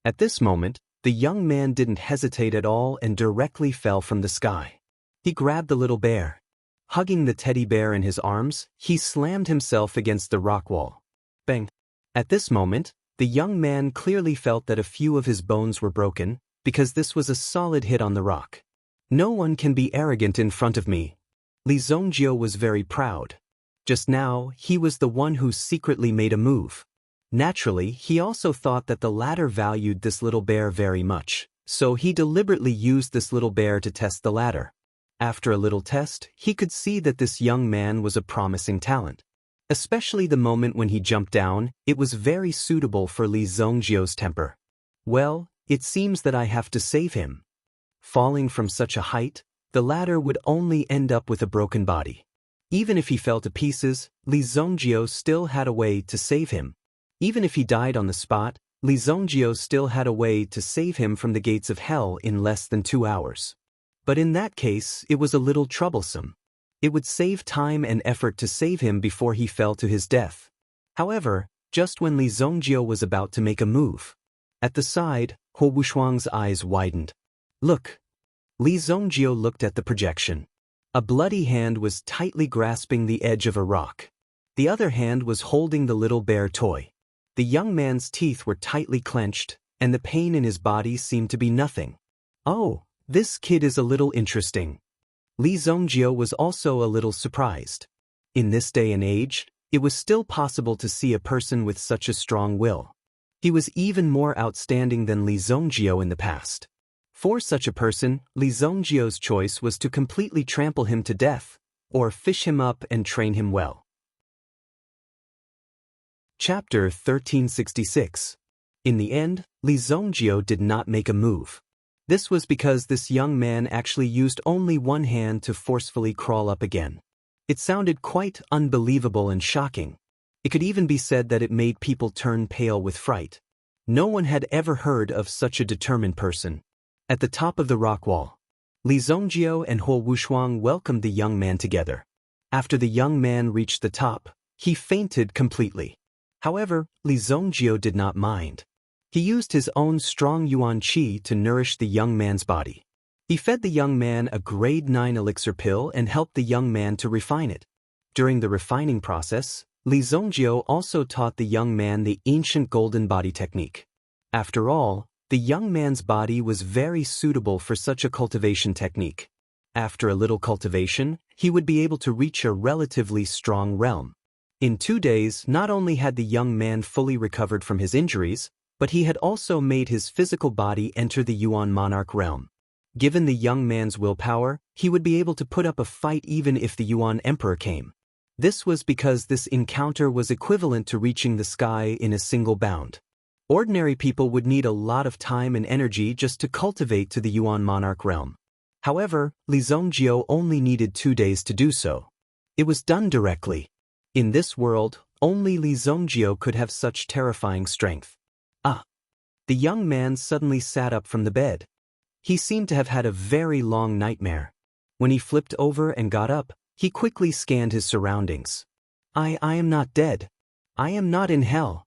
At this moment, the young man didn't hesitate at all and directly fell from the sky. He grabbed the little bear. Hugging the teddy bear in his arms, he slammed himself against the rock wall. Bang! At this moment, the young man clearly felt that a few of his bones were broken, because this was a solid hit on the rock. No one can be arrogant in front of me. Li Zongjio was very proud. Just now, he was the one who secretly made a move. Naturally, he also thought that the latter valued this little bear very much, so he deliberately used this little bear to test the latter. After a little test, he could see that this young man was a promising talent. Especially the moment when he jumped down, it was very suitable for Li Zongjio's temper. Well, it seems that I have to save him. Falling from such a height, the latter would only end up with a broken body. Even if he fell to pieces, Li Zongjio still had a way to save him. Even if he died on the spot, Li Zongjio still had a way to save him from the gates of hell in less than 2 hours. But in that case, it was a little troublesome. It would save time and effort to save him before he fell to his death. However, just when Li Zongjio was about to make a move, at the side, Ho Wushuang's eyes widened. Look! Li Zongjio looked at the projection. A bloody hand was tightly grasping the edge of a rock. The other hand was holding the little bear toy. The young man's teeth were tightly clenched, and the pain in his body seemed to be nothing. Oh, this kid is a little interesting. Li Zongjio was also a little surprised. In this day and age, it was still possible to see a person with such a strong will. He was even more outstanding than Li Zongjio in the past. For such a person, Li Zongjio's choice was to completely trample him to death, or fish him up and train him well. Chapter 1366. In the end, Li Zongjio did not make a move. This was because this young man actually used only one hand to forcefully crawl up again. It sounded quite unbelievable and shocking. It could even be said that it made people turn pale with fright. No one had ever heard of such a determined person. At the top of the rock wall, Li Zongjio and Ho Wushuang welcomed the young man together. After the young man reached the top, he fainted completely. However, Li Zongjio did not mind. He used his own strong yuan qi to nourish the young man's body. He fed the young man a grade 9 elixir pill and helped the young man to refine it. During the refining process, Li Zongjio also taught the young man the ancient golden body technique. After all, the young man's body was very suitable for such a cultivation technique. After a little cultivation, he would be able to reach a relatively strong realm. In 2 days, not only had the young man fully recovered from his injuries, but he had also made his physical body enter the Yuan monarch realm. Given the young man's willpower, he would be able to put up a fight even if the Yuan emperor came. This was because this encounter was equivalent to reaching the sky in a single bound. Ordinary people would need a lot of time and energy just to cultivate to the Yuan monarch realm. However, Li Zongjio only needed 2 days to do so. It was done directly. In this world, only Li Zongjio could have such terrifying strength. The young man suddenly sat up from the bed. He seemed to have had a very long nightmare. When he flipped over and got up, he quickly scanned his surroundings. I am not dead. I am not in hell.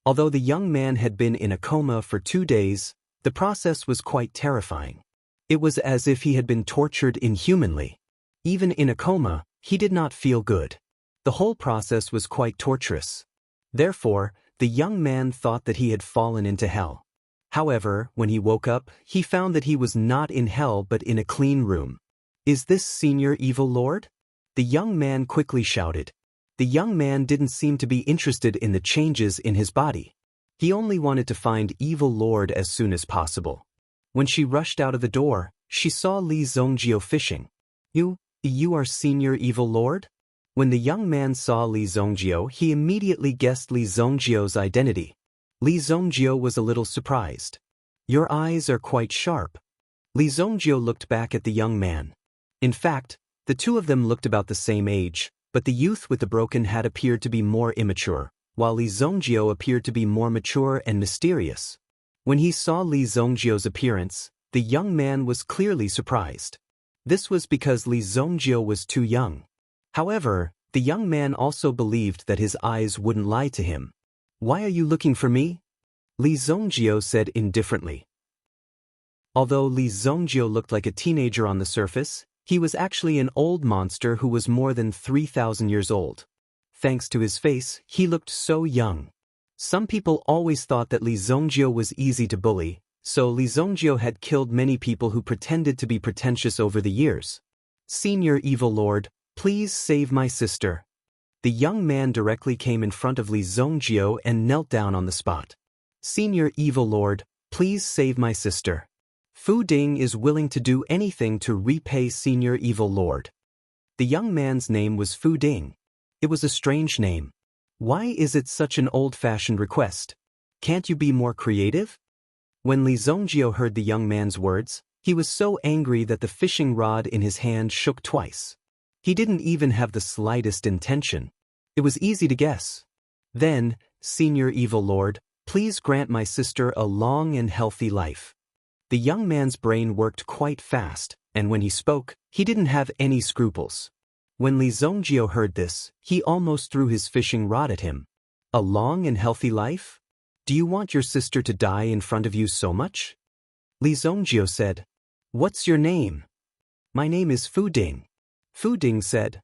Although the young man had been in a coma for 2 days, the process was quite terrifying. It was as if he had been tortured inhumanly. Even in a coma, he did not feel good. The whole process was quite torturous. Therefore, the young man thought that he had fallen into hell. However, when he woke up, he found that he was not in hell but in a clean room. Is this Senior Evil Lord? The young man quickly shouted. The young man didn't seem to be interested in the changes in his body. He only wanted to find Evil Lord as soon as possible. When she rushed out of the door, she saw Li Zongjio fishing. You are Senior Evil Lord? When the young man saw Li Zongjio, he immediately guessed Li Zongjio's identity. Li Zongjio was a little surprised. Your eyes are quite sharp. Li Zongjio looked back at the young man. In fact, the two of them looked about the same age, but the youth with the broken hat appeared to be more immature, while Li Zongjio appeared to be more mature and mysterious. When he saw Li Zongjio's appearance, the young man was clearly surprised. This was because Li Zongjio was too young. However, the young man also believed that his eyes wouldn't lie to him. Why are you looking for me? Li Zongjio said indifferently. Although Li Zongjio looked like a teenager on the surface, he was actually an old monster who was more than 3,000 years old. Thanks to his face, he looked so young. Some people always thought that Li Zongjio was easy to bully, So Li Zongjio had killed many people who pretended to be pretentious over the years. "Senior Evil Lord, please save my sister." The young man directly came in front of Li Zongjio and knelt down on the spot. "Senior Evil Lord, please save my sister. Fu Ding is willing to do anything to repay Senior Evil Lord." The young man's name was Fu Ding. It was a strange name. Why is it such an old-fashioned request? Can't you be more creative? When Li Zongjio heard the young man's words, he was so angry that the fishing rod in his hand shook twice. He didn't even have the slightest intention. It was easy to guess. Then, "Senior Evil Lord, please grant my sister a long and healthy life." The young man's brain worked quite fast, and when he spoke, he didn't have any scruples. When Li Zongjio heard this, he almost threw his fishing rod at him. "A long and healthy life? Do you want your sister to die in front of you so much?" Li Zongjio said, "What's your name?" "My name is Fu Ding." Fu Ding said,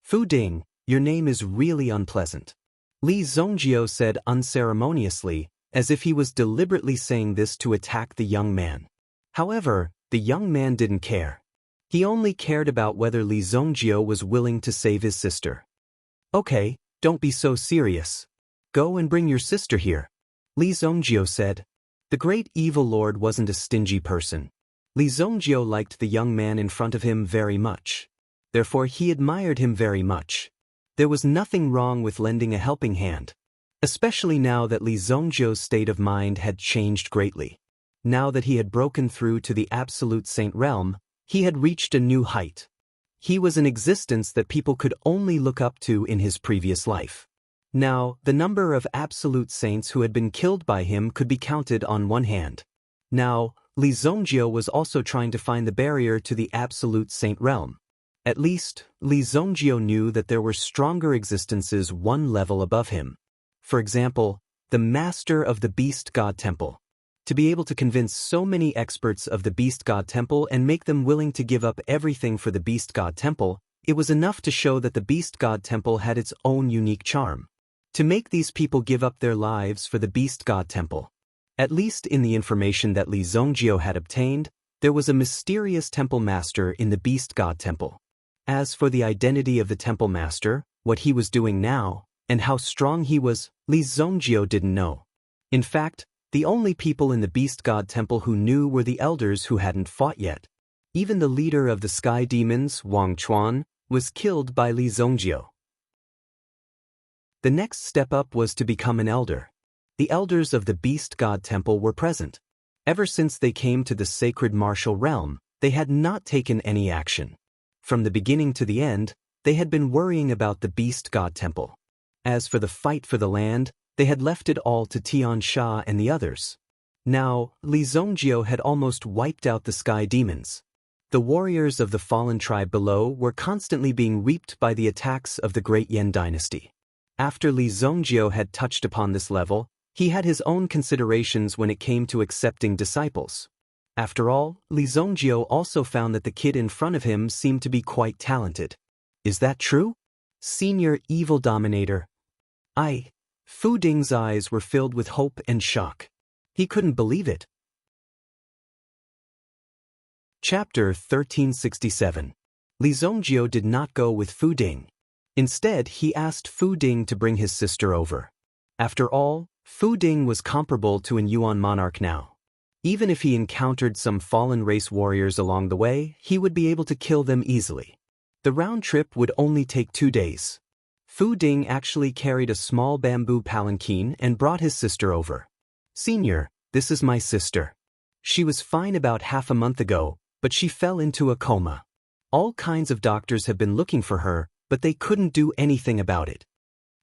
"Fu Ding, your name is really unpleasant." Li Zongjio said unceremoniously, as if he was deliberately saying this to attack the young man. However, the young man didn't care. He only cared about whether Li Zongjio was willing to save his sister. "Okay, don't be so serious. Go and bring your sister here," Li Zongjio said. The great evil lord wasn't a stingy person. Li Zongjio liked the young man in front of him very much. Therefore he admired him very much. There was nothing wrong with lending a helping hand. Especially now that Li Zongjio's state of mind had changed greatly. Now that he had broken through to the absolute saint realm, he had reached a new height. He was an existence that people could only look up to in his previous life. Now, the number of absolute saints who had been killed by him could be counted on one hand. Now, Li Zongjio was also trying to find the barrier to the absolute saint realm. At least, Li Zongjio knew that there were stronger existences one level above him. For example, the master of the Beast God Temple. To be able to convince so many experts of the Beast God Temple and make them willing to give up everything for the Beast God Temple, it was enough to show that the Beast God Temple had its own unique charm. To make these people give up their lives for the Beast God Temple. At least in the information that Li Zongjio had obtained, there was a mysterious temple master in the Beast God Temple. As for the identity of the temple master, what he was doing now, and how strong he was, Li Zongjio didn't know. In fact, the only people in the Beast God Temple who knew were the elders who hadn't fought yet. Even the leader of the sky demons, Wang Chuan, was killed by Li Zongjio. The next step up was to become an elder. The elders of the Beast God Temple were present. Ever since they came to the sacred martial realm, they had not taken any action. From the beginning to the end, they had been worrying about the Beast God Temple. As for the fight for the land, they had left it all to Tian Sha and the others. Now, Li Zongjio had almost wiped out the sky demons. The warriors of the fallen tribe below were constantly being reaped by the attacks of the great Yan dynasty. After Li Zongjio had touched upon this level, he had his own considerations when it came to accepting disciples. After all, Li Zongjio also found that the kid in front of him seemed to be quite talented. Is that true? Senior Evil Dominator. Fu Ding's eyes were filled with hope and shock. He couldn't believe it. Chapter 1367. Li Zongjio did not go with Fu Ding. Instead, he asked Fu Ding to bring his sister over. After all, Fu Ding was comparable to an Yuan monarch now. Even if he encountered some fallen race warriors along the way, he would be able to kill them easily. The round trip would only take 2 days. Fu Ding actually carried a small bamboo palanquin and brought his sister over. "Senior, this is my sister. She was fine about half a month ago, but she fell into a coma. All kinds of doctors have been looking for her, but they couldn't do anything about it."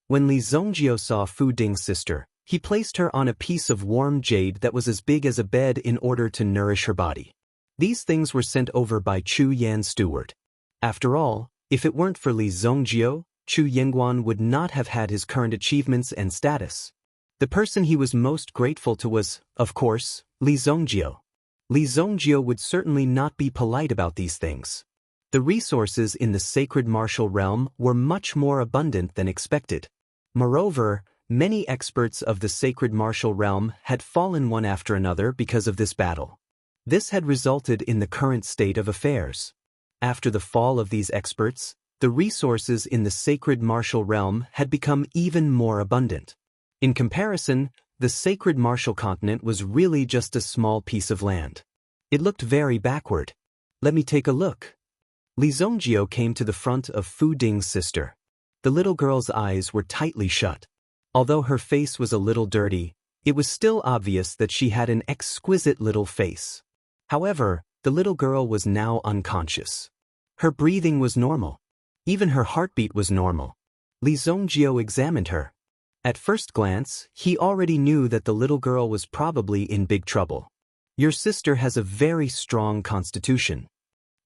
When Li Zongjio saw Fu Ding's sister, he placed her on a piece of warm jade that was as big as a bed in order to nourish her body. These things were sent over by Chu Yan's steward. After all, if it weren't for Li Zongjio, Chu Yingguan would not have had his current achievements and status. The person he was most grateful to was, of course, Li Zongjio. Li Zongjio would certainly not be polite about these things. The resources in the sacred martial realm were much more abundant than expected. Moreover, Many experts of the sacred martial realm had fallen one after another because of this battle. This had resulted in the current state of affairs. After the fall of these experts, the resources in the sacred martial realm had become even more abundant. In comparison, the sacred martial continent was really just a small piece of land. It looked very backward. Let me take a look. Li Zongjio came to the front of Fu Ding's sister. The little girl's eyes were tightly shut. Although her face was a little dirty, it was still obvious that she had an exquisite little face. However, the little girl was now unconscious. Her breathing was normal. Even her heartbeat was normal. Li Zongjio examined her. At first glance, he already knew that the little girl was probably in big trouble. Your sister has a very strong constitution,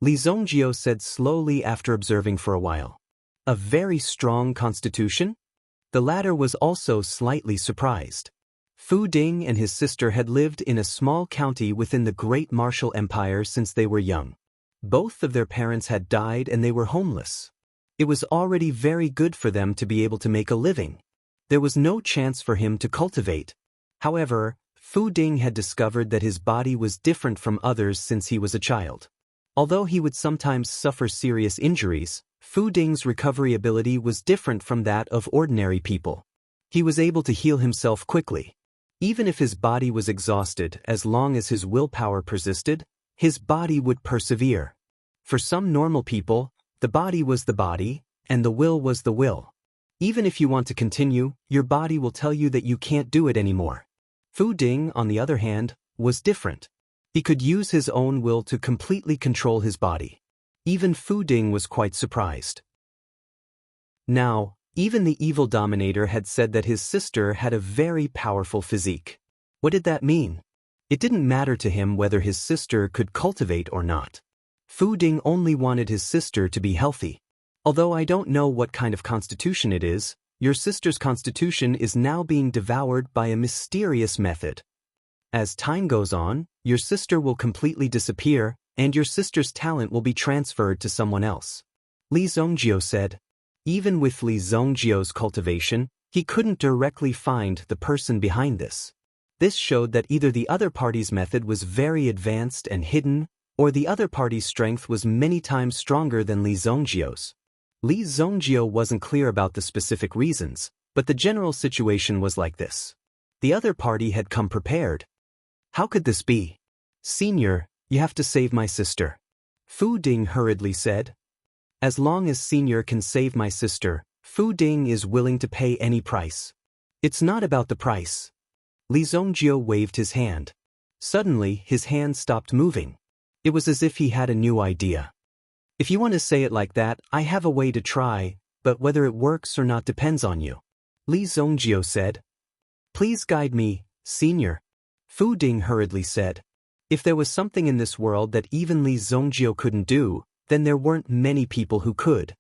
Li Zongjio said slowly after observing for a while. A very strong constitution? The latter was also slightly surprised. Fu Ding and his sister had lived in a small county within the Great Martial Empire since they were young. Both of their parents had died and they were homeless. It was already very good for them to be able to make a living. There was no chance for him to cultivate. However, Fu Ding had discovered that his body was different from others since he was a child. Although he would sometimes suffer serious injuries, Fu Ding's recovery ability was different from that of ordinary people. He was able to heal himself quickly. Even if his body was exhausted, as long as his willpower persisted, his body would persevere. For some normal people, the body was the body, and the will was the will. Even if you want to continue, your body will tell you that you can't do it anymore. Fu Ding, on the other hand, was different. He could use his own will to completely control his body. Even Fu Ding was quite surprised. Now, even the evil dominator had said that his sister had a very powerful physique. What did that mean? It didn't matter to him whether his sister could cultivate or not. Fu Ding only wanted his sister to be healthy. Although I don't know what kind of constitution it is, your sister's constitution is now being devoured by a mysterious method. As time goes on, your sister will completely disappear, and your sister's talent will be transferred to someone else. Li Zongjio said. Even with Li Zongjio's cultivation, he couldn't directly find the person behind this. This showed that either the other party's method was very advanced and hidden, or the other party's strength was many times stronger than Li Zongjio's. Li Zongjio wasn't clear about the specific reasons, but the general situation was like this. The other party had come prepared. How could this be? Senior, you have to save my sister. Fu Ding hurriedly said. As long as Senior can save my sister, Fu Ding is willing to pay any price. It's not about the price. Li Zongjio waved his hand. Suddenly, his hand stopped moving. It was as if he had a new idea. If you want to say it like that, I have a way to try, but whether it works or not depends on you. Li Zongjio said. Please guide me, Senior. Fu Ding hurriedly said. If there was something in this world that even Li Zongjio couldn't do, then there weren't many people who could.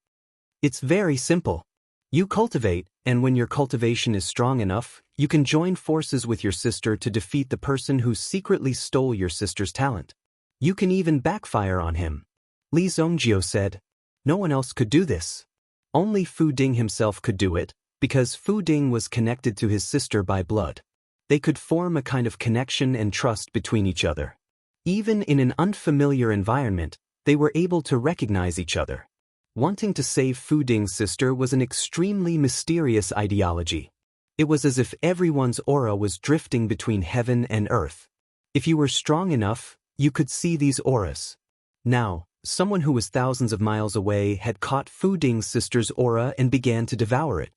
It's very simple. You cultivate, and when your cultivation is strong enough, you can join forces with your sister to defeat the person who secretly stole your sister's talent. You can even backfire on him. Li Zongjio said. No one else could do this. Only Fu Ding himself could do it, because Fu Ding was connected to his sister by blood. They could form a kind of connection and trust between each other. Even in an unfamiliar environment, they were able to recognize each other. Wanting to save Fu Ding's sister was an extremely mysterious ideology. It was as if everyone's aura was drifting between heaven and earth. If you were strong enough, you could see these auras. Now, someone who was thousands of miles away had caught Fu Ding's sister's aura and began to devour it.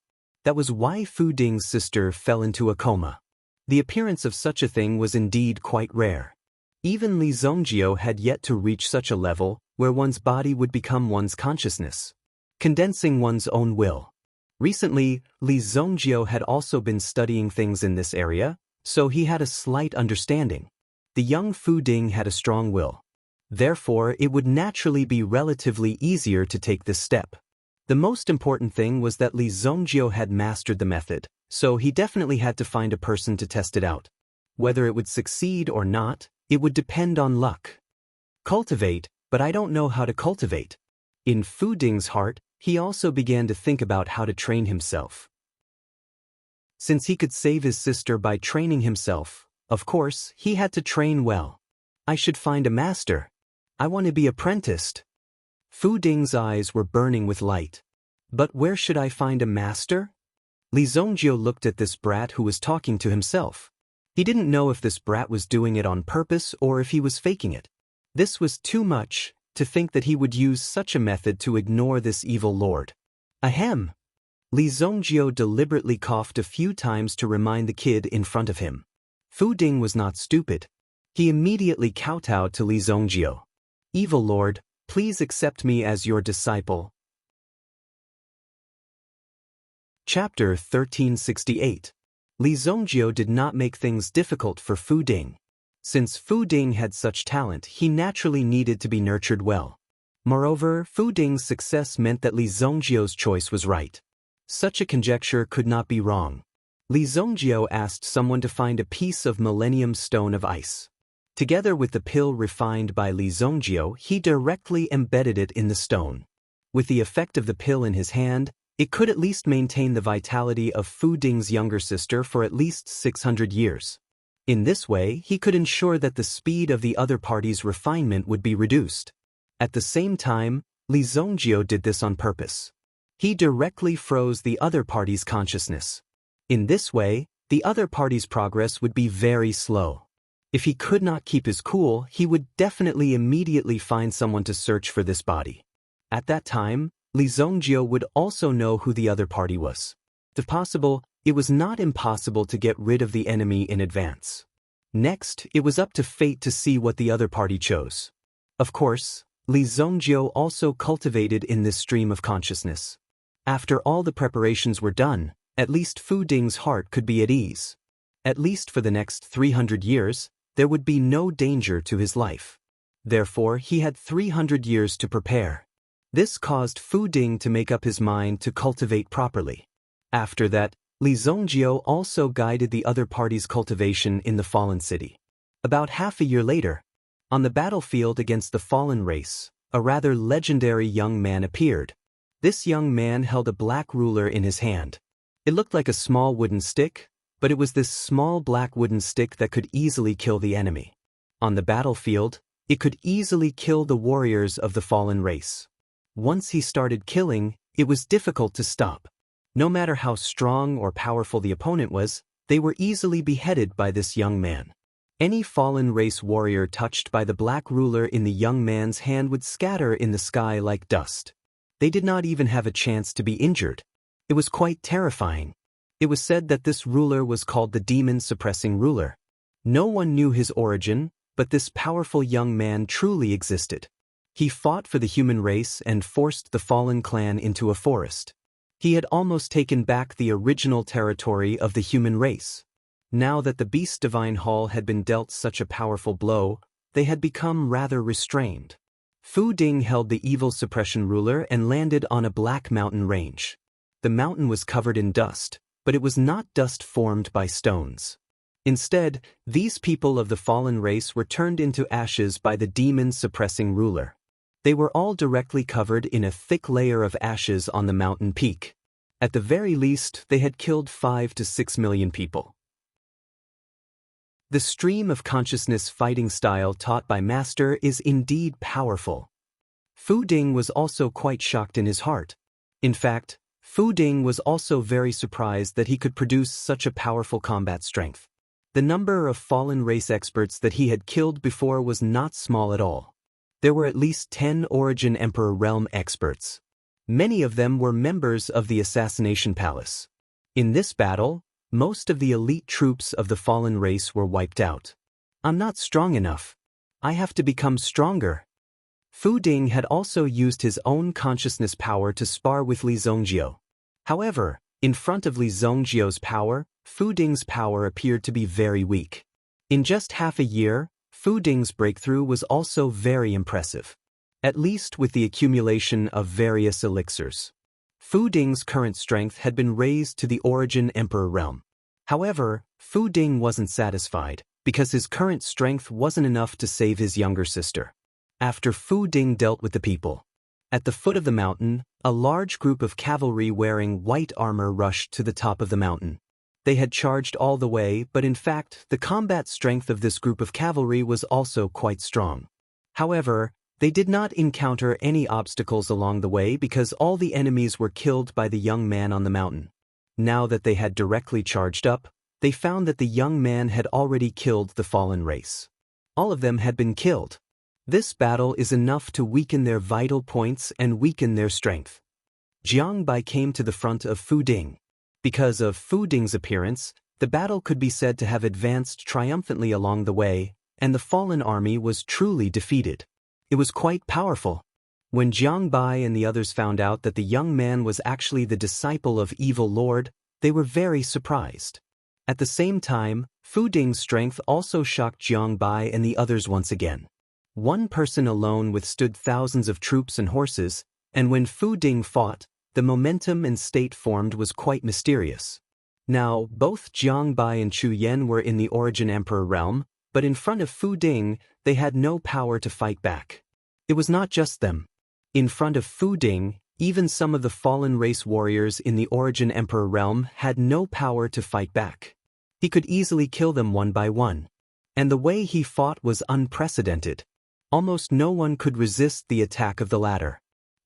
That was why Fu Ding's sister fell into a coma. The appearance of such a thing was indeed quite rare. Even Li Zongjio had yet to reach such a level where one's body would become one's consciousness, condensing one's own will. Recently, Li Zongjio had also been studying things in this area, so he had a slight understanding. The young Fu Ding had a strong will. Therefore, it would naturally be relatively easier to take this step. The most important thing was that Li Zongjio had mastered the method, so he definitely had to find a person to test it out. Whether it would succeed or not, it would depend on luck. Cultivate, but I don't know how to cultivate. In Fu Ding's heart, he also began to think about how to train himself. Since he could save his sister by training himself, of course, he had to train well. I should find a master. I want to be apprenticed. Fu Ding's eyes were burning with light. But where should I find a master? Li Zongjio looked at this brat who was talking to himself. He didn't know if this brat was doing it on purpose or if he was faking it. This was too much, to think that he would use such a method to ignore this evil lord. Ahem! Li Zongjio deliberately coughed a few times to remind the kid in front of him. Fu Ding was not stupid. He immediately kowtowed to Li Zongjio. Evil lord, please accept me as your disciple. Chapter 1368. Li Zongjio did not make things difficult for Fu Ding. Since Fu Ding had such talent, he naturally needed to be nurtured well. Moreover, Fu Ding's success meant that Li Zongjio's choice was right. Such a conjecture could not be wrong. Li Zongjio asked someone to find a piece of Millennium Stone of Ice. Together with the pill refined by Li Zongjio, he directly embedded it in the stone. With the effect of the pill in his hand, it could at least maintain the vitality of Fu Ding's younger sister for at least 600 years. In this way, he could ensure that the speed of the other party's refinement would be reduced. At the same time, Li Zongjio did this on purpose. He directly froze the other party's consciousness. In this way, the other party's progress would be very slow. If he could not keep his cool, he would definitely immediately find someone to search for this body. At that time, Li Zongjio would also know who the other party was. If possible, it was not impossible to get rid of the enemy in advance. Next, it was up to fate to see what the other party chose. Of course, Li Zongjio also cultivated in this stream of consciousness. After all the preparations were done, at least Fu Ding's heart could be at ease. At least for the next 300 years, there would be no danger to his life. Therefore, he had 300 years to prepare. This caused Fu Ding to make up his mind to cultivate properly. After that, Li Zongjio also guided the other party's cultivation in the fallen city. About half a year later, on the battlefield against the fallen race, a rather legendary young man appeared. This young man held a black ruler in his hand. It looked like a small wooden stick, but it was this small black wooden stick that could easily kill the enemy. On the battlefield, it could easily kill the warriors of the fallen race. Once he started killing, it was difficult to stop. No matter how strong or powerful the opponent was, they were easily beheaded by this young man. Any fallen race warrior touched by the black ruler in the young man's hand would scatter in the sky like dust. They did not even have a chance to be injured. It was quite terrifying. It was said that this ruler was called the demon-suppressing ruler. No one knew his origin, but this powerful young man truly existed. He fought for the human race and forced the fallen clan into a forest. He had almost taken back the original territory of the human race. Now that the Beast Divine Hall had been dealt such a powerful blow, they had become rather restrained. Fu Ding held the evil suppression ruler and landed on a black mountain range. The mountain was covered in dust, but it was not dust formed by stones. Instead, these people of the fallen race were turned into ashes by the demon-suppressing ruler. They were all directly covered in a thick layer of ashes on the mountain peak. At the very least, they had killed 5 to 6 million people. The stream of consciousness fighting style taught by Master is indeed powerful. Fu Ding was also quite shocked in his heart. In fact, Fu Ding was also very surprised that he could produce such a powerful combat strength. The number of fallen race experts that he had killed before was not small at all. There were at least 10 Origin Emperor Realm experts. Many of them were members of the Assassination Palace. In this battle, most of the elite troops of the fallen race were wiped out. I'm not strong enough. I have to become stronger. Fu Ding had also used his own consciousness power to spar with Li Zongjio. However, in front of Li Zongjio's power, Fu Ding's power appeared to be very weak. In just half a year, Fu Ding's breakthrough was also very impressive. At least with the accumulation of various elixirs. Fu Ding's current strength had been raised to the Origin Emperor realm. However, Fu Ding wasn't satisfied, because his current strength wasn't enough to save his younger sister. After Fu Ding dealt with the people, at the foot of the mountain, a large group of cavalry wearing white armor rushed to the top of the mountain. they had charged all the way, but in fact, the combat strength of this group of cavalry was also quite strong. However, they did not encounter any obstacles along the way because all the enemies were killed by the young man on the mountain. Now that they had directly charged up, they found that the young man had already killed the fallen race. All of them had been killed. This battle is enough to weaken their vital points and weaken their strength. Jiang Bai came to the front of Fu Ding. Because of Fu Ding's appearance, the battle could be said to have advanced triumphantly along the way, and the fallen army was truly defeated. It was quite powerful. When Jiang Bai and the others found out that the young man was actually the disciple of Evil Lord, they were very surprised. At the same time, Fu Ding's strength also shocked Jiang Bai and the others once again. One person alone withstood thousands of troops and horses, and when Fu Ding fought, the momentum and state formed was quite mysterious. Now, both Jiang Bai and Chu Yan were in the Origin Emperor realm, but in front of Fu Ding, they had no power to fight back. It was not just them. In front of Fu Ding, even some of the fallen race warriors in the Origin Emperor realm had no power to fight back. He could easily kill them one by one. And the way he fought was unprecedented. Almost no one could resist the attack of the latter.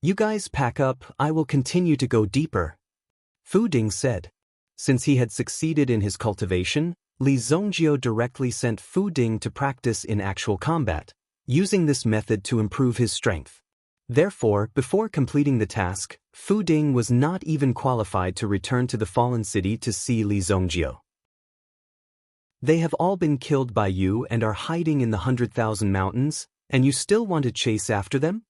"You guys pack up, I will continue to go deeper," Fu Ding said. Since he had succeeded in his cultivation, Li Zhongjiu directly sent Fu Ding to practice in actual combat, using this method to improve his strength. Therefore, before completing the task, Fu Ding was not even qualified to return to the fallen city to see Li Zhongjiu. "They have all been killed by you and are hiding in the 100,000 mountains, and you still want to chase after them?"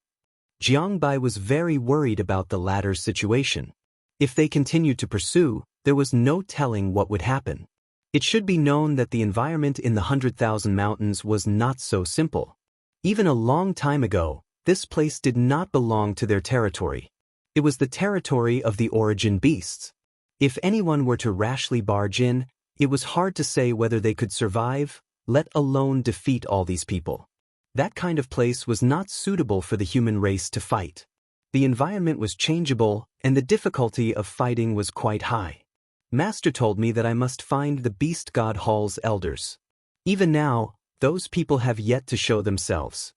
Jiang Bai was very worried about the latter's situation. If they continued to pursue, there was no telling what would happen. It should be known that the environment in the 100,000 mountains was not so simple. Even a long time ago, this place did not belong to their territory. It was the territory of the Origin beasts. If anyone were to rashly barge in, it was hard to say whether they could survive, let alone defeat all these people. That kind of place was not suitable for the human race to fight. The environment was changeable, and the difficulty of fighting was quite high. Master told me that I must find the Beast God Hall's elders. Even now, those people have yet to show themselves.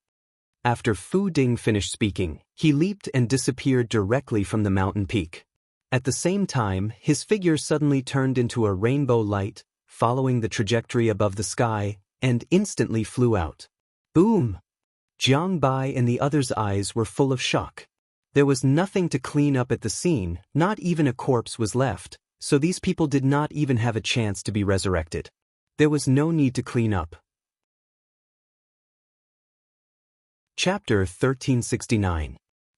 After Fu Ding finished speaking, he leaped and disappeared directly from the mountain peak. At the same time, his figure suddenly turned into a rainbow light, following the trajectory above the sky, and instantly flew out. Boom! Jiang Bai and the others' eyes were full of shock. There was nothing to clean up at the scene, not even a corpse was left, so these people did not even have a chance to be resurrected. There was no need to clean up. Chapter 1369.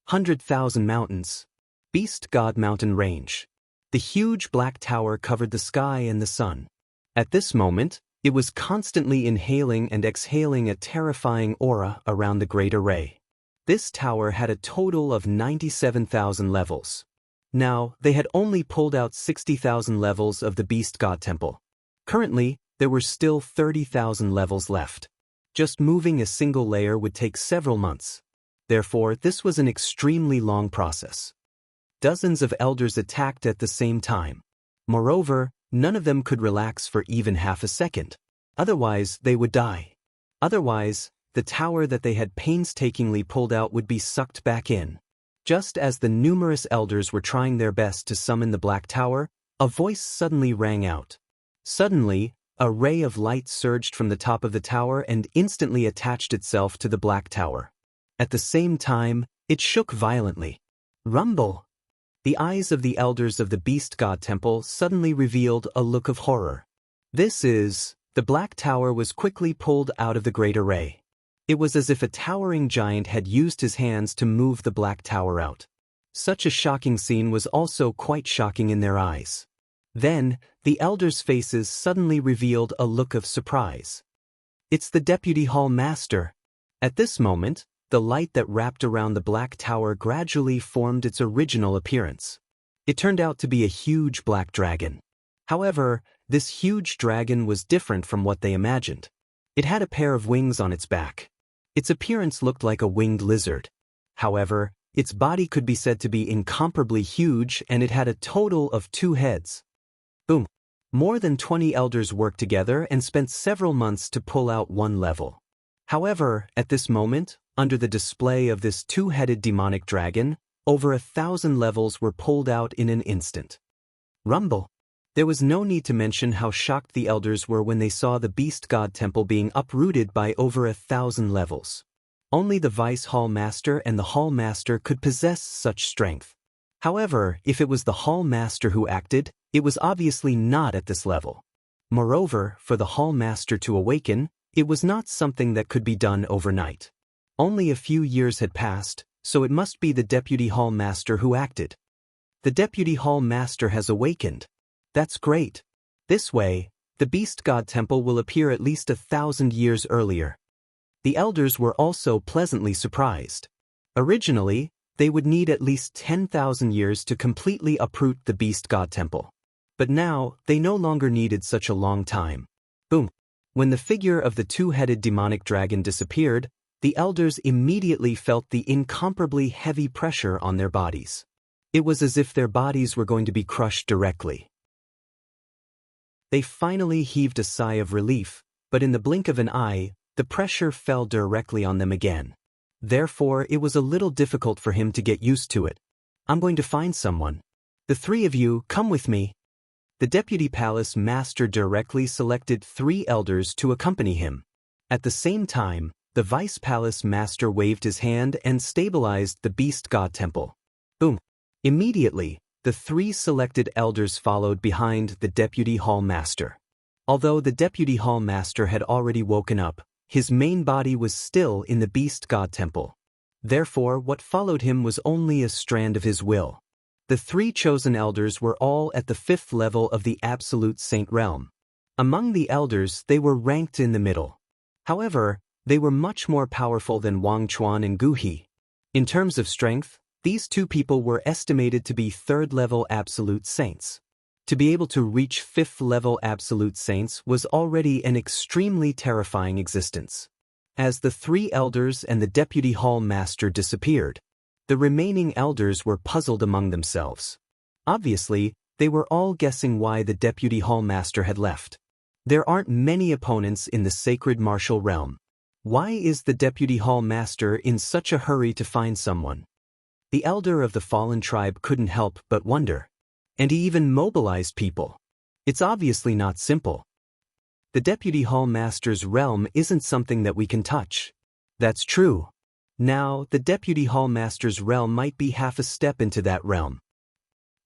100,000 Mountains. Beast God Mountain Range. The huge black tower covered the sky and the sun. At this moment, it was constantly inhaling and exhaling a terrifying aura around the Great Array. This tower had a total of 97,000 levels. Now, they had only pulled out 60,000 levels of the Beast God Temple. Currently, there were still 30,000 levels left. Just moving a single layer would take several months. Therefore, this was an extremely long process. Dozens of elders attacked at the same time. Moreover, none of them could relax for even half a second. Otherwise, they would die. Otherwise, the tower that they had painstakingly pulled out would be sucked back in. Just as the numerous elders were trying their best to summon the Black Tower, a voice suddenly rang out. Suddenly, a ray of light surged from the top of the tower and instantly attached itself to the Black Tower. At the same time, it shook violently. Rumble! The eyes of the elders of the Beast God Temple suddenly revealed a look of horror. The Black Tower was quickly pulled out of the Great Array. It was as if a towering giant had used his hands to move the Black Tower out. Such a shocking scene was also quite shocking in their eyes. Then, the elders' faces suddenly revealed a look of surprise. It's the Deputy Hall Master. At this moment, the light that wrapped around the Black Tower gradually formed its original appearance. It turned out to be a huge black dragon. However, this huge dragon was different from what they imagined. It had a pair of wings on its back. Its appearance looked like a winged lizard. However, its body could be said to be incomparably huge, and it had a total of 2 heads. Boom! More than 20 elders worked together and spent several months to pull out one level. However, at this moment, under the display of this two-headed demonic dragon, over 1,000 levels were pulled out in an instant. Rumble. There was no need to mention how shocked the elders were when they saw the beast god temple being uprooted by over 1,000 levels. Only the vice hall master and the hall master could possess such strength. However, if it was the hall master who acted, it was obviously not at this level. Moreover, for the hall master to awaken, it was not something that could be done overnight. Only a few years had passed, so it must be the deputy hall master who acted. The deputy hall master has awakened. That's great. This way, the beast god temple will appear at least 1,000 years earlier. The elders were also pleasantly surprised. Originally, they would need at least 10,000 years to completely uproot the beast god temple. But now, they no longer needed such a long time. Boom. When the figure of the two-headed demonic dragon disappeared, the elders immediately felt the incomparably heavy pressure on their bodies. It was as if their bodies were going to be crushed directly. They finally heaved a sigh of relief, but in the blink of an eye, the pressure fell directly on them again. Therefore, it was a little difficult for him to get used to it. I'm going to find someone. The three of you, come with me. The deputy palace master directly selected 3 elders to accompany him. At the same time, the vice palace master waved his hand and stabilized the beast god temple. Boom. Immediately, the 3 selected elders followed behind the deputy hall master. Although the deputy hall master had already woken up, his main body was still in the beast god temple. Therefore, what followed him was only a strand of his will. The 3 chosen elders were all at the 5th level of the absolute saint realm. Among the elders, they were ranked in the middle. However, they were much more powerful than Wang Chuan and Gu He. In terms of strength, these 2 people were estimated to be 3rd-level absolute saints. To be able to reach 5th-level absolute saints was already an extremely terrifying existence. As the 3 elders and the deputy hall master disappeared, the remaining elders were puzzled among themselves. Obviously, they were all guessing why the deputy hall master had left. There aren't many opponents in the sacred martial realm. Why is the deputy hall master in such a hurry to find someone? The elder of the fallen tribe couldn't help but wonder. And he even mobilized people. It's obviously not simple. The deputy hall master's realm isn't something that we can touch. That's true. Now, the deputy hall master's realm might be half a step into that realm.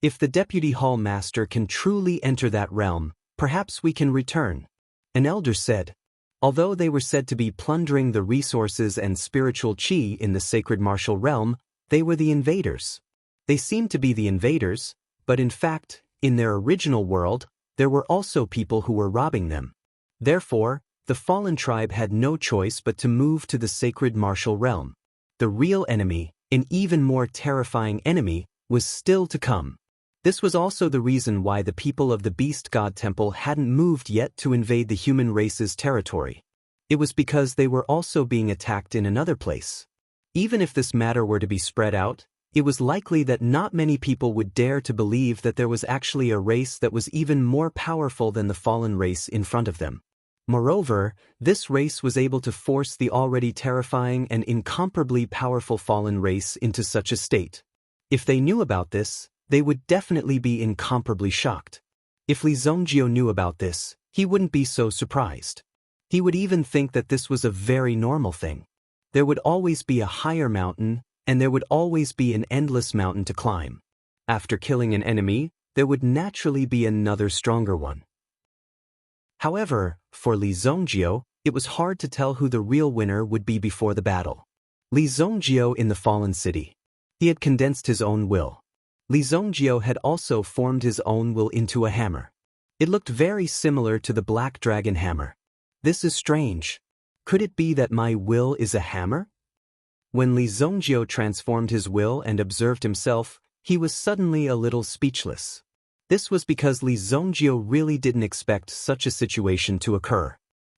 If the deputy hall master can truly enter that realm, perhaps we can return. An elder said. Although they were said to be plundering the resources and spiritual chi in the sacred martial realm, they were the invaders. They seemed to be the invaders, but in fact, in their original world, there were also people who were robbing them. Therefore, the fallen tribe had no choice but to move to the sacred martial realm. The real enemy, an even more terrifying enemy, was still to come. This was also the reason why the people of the Beast God Temple hadn't moved yet to invade the human race's territory. It was because they were also being attacked in another place. Even if this matter were to be spread out, it was likely that not many people would dare to believe that there was actually a race that was even more powerful than the fallen race in front of them. Moreover, this race was able to force the already terrifying and incomparably powerful fallen race into such a state. If they knew about this, they would definitely be incomparably shocked. If Li Zongjio knew about this, he wouldn't be so surprised. He would even think that this was a very normal thing. There would always be a higher mountain, and there would always be an endless mountain to climb. After killing an enemy, there would naturally be another stronger one. However, for Li Zongjio, it was hard to tell who the real winner would be before the battle. Li Zongjio in the fallen city. He had condensed his own will. Li Zongjio had also formed his own will into a hammer. It looked very similar to the Black Dragon hammer. This is strange. Could it be that my will is a hammer? When Li Zongjio transformed his will and observed himself, he was suddenly a little speechless. This was because Li Zongjio really didn't expect such a situation to occur.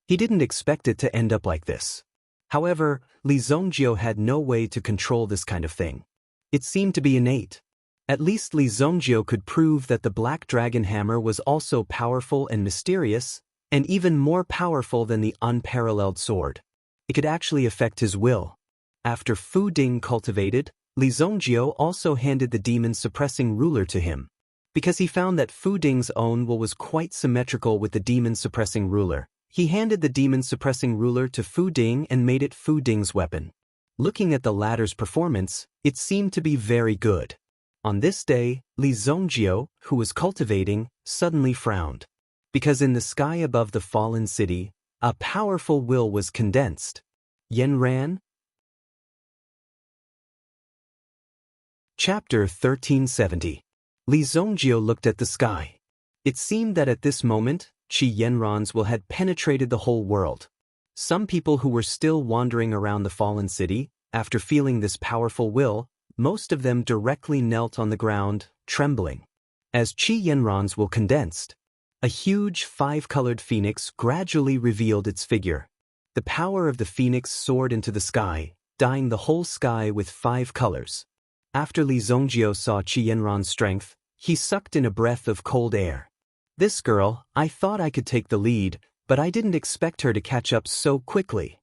He didn't expect it to end up like this. However, Li Zongjio had no way to control this kind of thing. It seemed to be innate. At least Li Zongjio could prove that the Black Dragon Hammer was also powerful and mysterious, and even more powerful than the unparalleled sword. It could actually affect his will. After Fu Ding cultivated, Li Zongjio also handed the demon-suppressing ruler to him. Because he found that Fu Ding's own will was quite symmetrical with the demon-suppressing ruler, he handed the demon-suppressing ruler to Fu Ding and made it Fu Ding's weapon. Looking at the latter's performance, it seemed to be very good. On this day, Li Zongjio, who was cultivating, suddenly frowned. Because in the sky above the fallen city, a powerful will was condensed. Yanran? Chapter 1370. Li Zongjio looked at the sky. It seemed that at this moment, Qi Yanran's will had penetrated the whole world. Some people who were still wandering around the fallen city, after feeling this powerful will, most of them directly knelt on the ground, trembling. As Qi Yanran's will condensed, a huge five-colored phoenix gradually revealed its figure. The power of the phoenix soared into the sky, dyeing the whole sky with 5 colors. After Li Zongjio saw Qi Yanran's strength, he sucked in a breath of cold air. This girl, I thought I could take the lead, but I didn't expect her to catch up so quickly.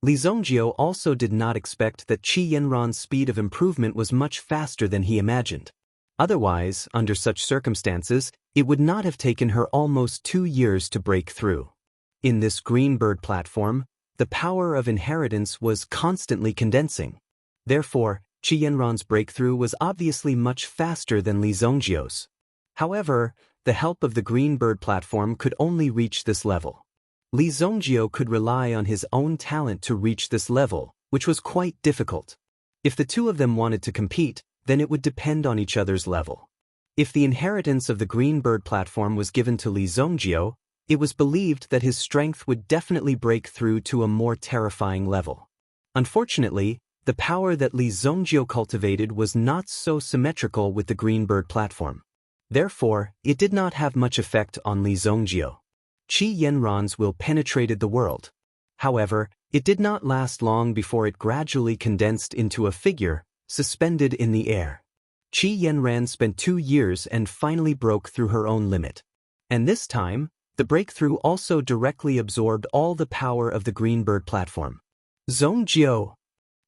Li Zongjio also did not expect that Qi Yanran's speed of improvement was much faster than he imagined. Otherwise, under such circumstances, it would not have taken her almost 2 years to break through. In this green bird platform, the power of inheritance was constantly condensing. Therefore, Qi Yanran's breakthrough was obviously much faster than Li Zongjio's. However, the help of the green bird platform could only reach this level. Li Zongjio could rely on his own talent to reach this level, which was quite difficult. If the two of them wanted to compete, then it would depend on each other's level. If the inheritance of the green bird platform was given to Li Zongjio, it was believed that his strength would definitely break through to a more terrifying level. Unfortunately, the power that Li Zongjio cultivated was not so symmetrical with the green bird platform. Therefore, it did not have much effect on Li Zongjio. Qi Yanran's will penetrated the world. However, it did not last long before it gradually condensed into a figure, suspended in the air. Qi Yanran spent 2 years and finally broke through her own limit. And this time, the breakthrough also directly absorbed all the power of the green bird platform. Zongjio.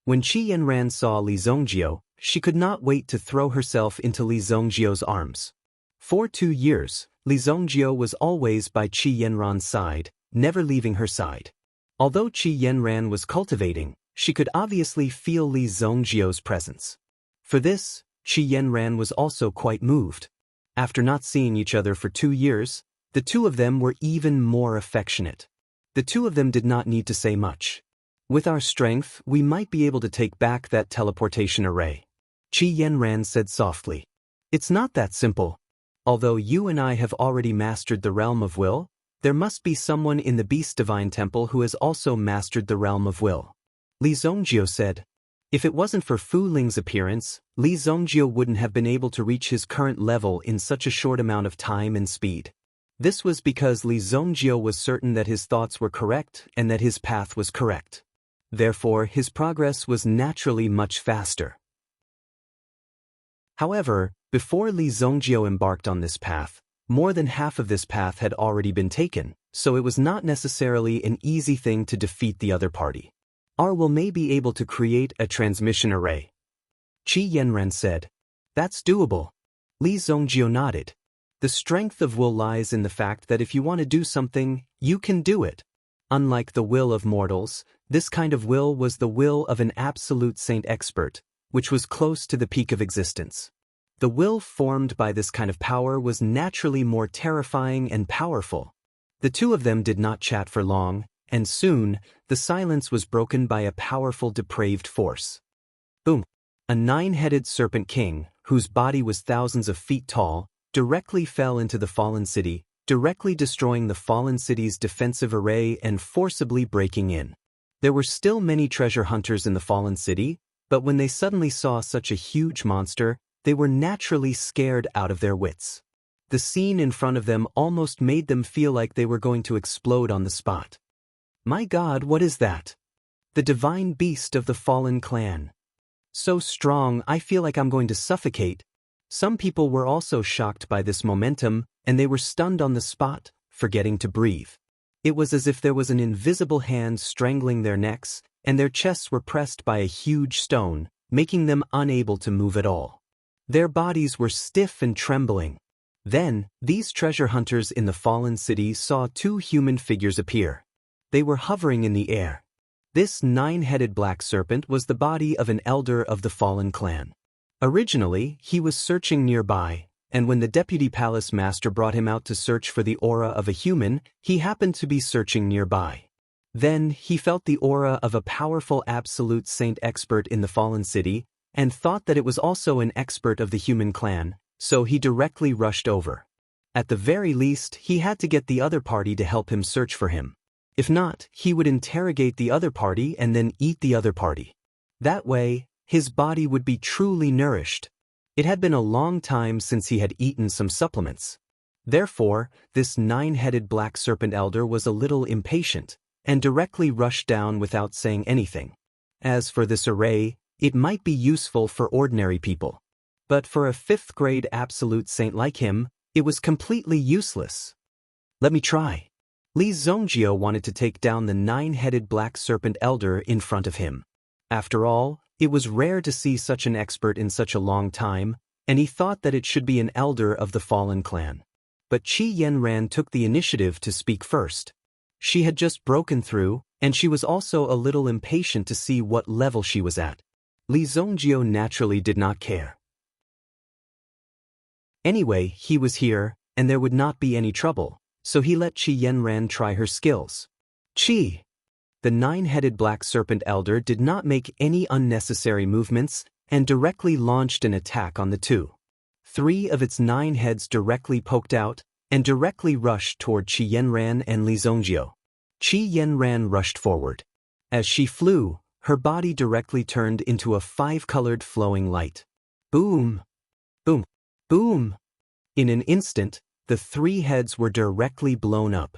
When Qi Yanran saw Li Zongjio, she could not wait to throw herself into Li Zongjio's arms. For 2 years, Li Zongjio was always by Qi Yanran's side, never leaving her side. Although Qi Yanran was cultivating, she could obviously feel Li Zongjio's presence. For this, Qi Yanran was also quite moved. After not seeing each other for 2 years, the two of them were even more affectionate. The two of them did not need to say much. With our strength, we might be able to take back that teleportation array. Qi Yanran said softly. It's not that simple. Although you and I have already mastered the realm of will, there must be someone in the Beast Divine Temple who has also mastered the realm of will. Li Zongjio said. If it wasn't for Fu Ling's appearance, Li Zongjio wouldn't have been able to reach his current level in such a short amount of time and speed. This was because Li Zongjio was certain that his thoughts were correct and that his path was correct. Therefore, his progress was naturally much faster. However, before Li Zongjio embarked on this path, more than half of this path had already been taken, so it was not necessarily an easy thing to defeat the other party. Our will may be able to create a transmission array. Qi Yanran said. That's doable. Li Zongjio nodded. The strength of will lies in the fact that if you want to do something, you can do it. Unlike the will of mortals, this kind of will was the will of an absolute saint expert, which was close to the peak of existence. The will formed by this kind of power was naturally more terrifying and powerful. The two of them did not chat for long, and soon, the silence was broken by a powerful depraved force. Boom! A 9-headed serpent king, whose body was thousands of feet tall, directly fell into the fallen city, directly destroying the fallen city's defensive array and forcibly breaking in. There were still many treasure hunters in the fallen city, but when they suddenly saw such a huge monster, they were naturally scared out of their wits. The scene in front of them almost made them feel like they were going to explode on the spot. My God, what is that? The divine beast of the fallen clan. So strong, I feel like I'm going to suffocate. Some people were also shocked by this momentum, and they were stunned on the spot, forgetting to breathe. It was as if there was an invisible hand strangling their necks, and their chests were pressed by a huge stone, making them unable to move at all. Their bodies were stiff and trembling. Then, these treasure hunters in the fallen city saw two human figures appear. They were hovering in the air. This 9-headed black serpent was the body of an elder of the fallen clan. Originally, he was searching nearby, and when the deputy palace master brought him out to search for the aura of a human, he happened to be searching nearby. Then, he felt the aura of a powerful absolute saint expert in the fallen city, and thought that it was also an expert of the human clan, so he directly rushed over. At the very least, he had to get the other party to help him search for him. If not, he would interrogate the other party and then eat the other party. That way, his body would be truly nourished. It had been a long time since he had eaten some supplements. Therefore, this 9-headed black serpent elder was a little impatient, and directly rushed down without saying anything. As for this array, it might be useful for ordinary people. But for a 5th-grade absolute saint like him, it was completely useless. Let me try. Li Zongjio wanted to take down the 9-headed black serpent elder in front of him. After all, it was rare to see such an expert in such a long time, and he thought that it should be an elder of the fallen clan. But Qi Yanran took the initiative to speak first. She had just broken through, and she was also a little impatient to see what level she was at. Li Zongjio naturally did not care. Anyway, he was here, and there would not be any trouble, so he let Qi Yanran try her skills. Qi! The 9-headed black serpent elder did not make any unnecessary movements, and directly launched an attack on the two. 3 of its 9 heads directly poked out, and directly rushed toward Qi Yanran and Li Zongjio. Qi Yanran rushed forward. As she flew, her body directly turned into a 5-colored flowing light. Boom! Boom! Boom! In an instant, the 3 heads were directly blown up.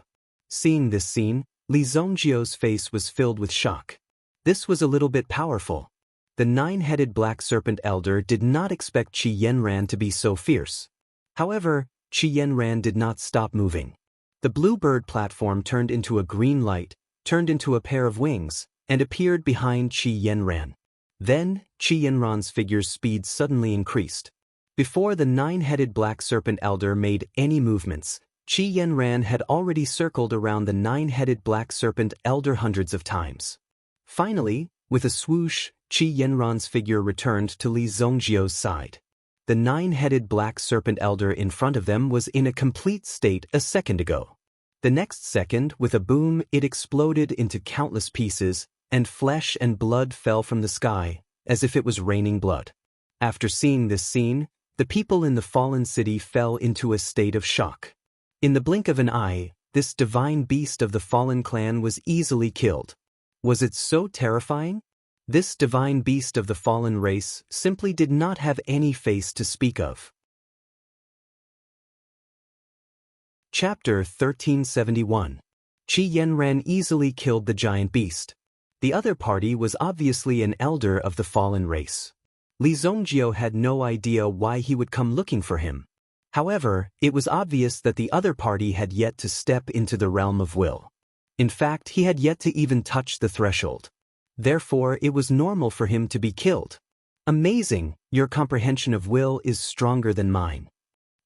Seeing this scene, Li Zongjio's face was filled with shock. This was a little bit powerful. The 9-headed black serpent elder did not expect Qi Yanran to be so fierce. However, Qi Yanran did not stop moving. The bluebird platform turned into a green light, turned into a pair of wings, and appeared behind Qi Yanran. Then, Qi Yanran's figure's speed suddenly increased. Before the 9-headed black serpent elder made any movements, Qi Yanran had already circled around the 9-headed black serpent elder hundreds of times. Finally, with a swoosh, Qi Yanran's figure returned to Li Zongjio's side. The 9-headed black serpent elder in front of them was in a complete state a second ago. The next second, with a boom, it exploded into countless pieces, and flesh and blood fell from the sky, as if it was raining blood. After seeing this scene, the people in the fallen city fell into a state of shock. In the blink of an eye, this divine beast of the fallen clan was easily killed. Was it so terrifying? This divine beast of the fallen race simply did not have any face to speak of. Chapter 1371. Qi Yanran easily killed the giant beast. The other party was obviously an elder of the fallen race. Li Zongjio had no idea why he would come looking for him. However, it was obvious that the other party had yet to step into the realm of will. In fact, he had yet to even touch the threshold. Therefore, it was normal for him to be killed. Amazing, your comprehension of will is stronger than mine.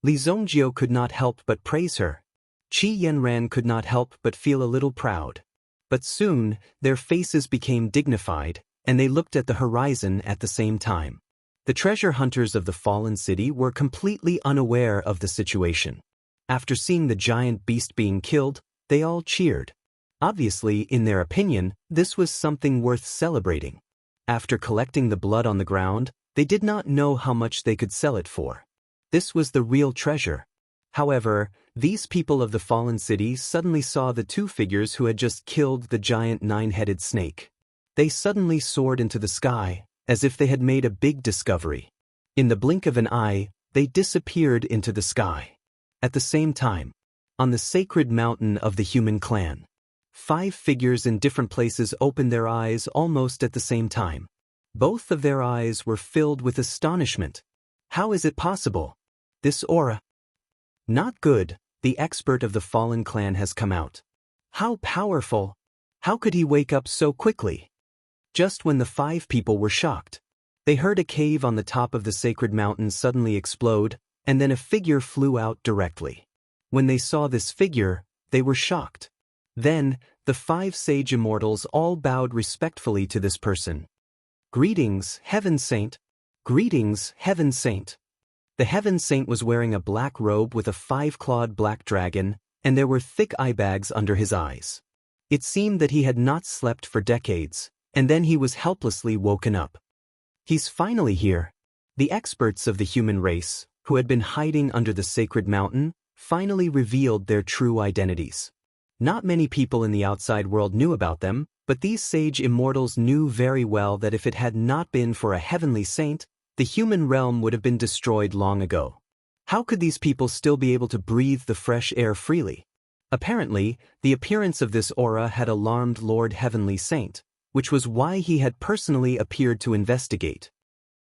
Li Zongjio could not help but praise her. Qi Yanran could not help but feel a little proud. But soon, their faces became dignified, and they looked at the horizon at the same time. The treasure hunters of the fallen city were completely unaware of the situation. After seeing the giant beast being killed, they all cheered. Obviously, in their opinion, this was something worth celebrating. After collecting the blood on the ground, they did not know how much they could sell it for. This was the real treasure. However, these people of the fallen city suddenly saw the 2 figures who had just killed the giant 9-headed snake. They suddenly soared into the sky, as if they had made a big discovery. In the blink of an eye, they disappeared into the sky. At the same time, on the sacred mountain of the human clan, 5 figures in different places opened their eyes almost at the same time. Both of their eyes were filled with astonishment. How is it possible? This aura. Not good, the expert of the fallen clan has come out. How powerful! How could he wake up so quickly? Just when the 5 people were shocked, they heard a cave on the top of the sacred mountain suddenly explode, and then a figure flew out directly. When they saw this figure, they were shocked. Then, the 5 sage immortals all bowed respectfully to this person. Greetings, Heaven Saint. Greetings, Heaven Saint. The Heaven Saint was wearing a black robe with a 5-clawed black dragon, and there were thick eye bags under his eyes. It seemed that he had not slept for decades, and then he was helplessly woken up. He's finally here. The experts of the human race, who had been hiding under the sacred mountain, finally revealed their true identities. Not many people in the outside world knew about them, but these sage immortals knew very well that if it had not been for a heavenly saint, the human realm would have been destroyed long ago. How could these people still be able to breathe the fresh air freely? Apparently, the appearance of this aura had alarmed Lord Heavenly Saint, which was why he had personally appeared to investigate.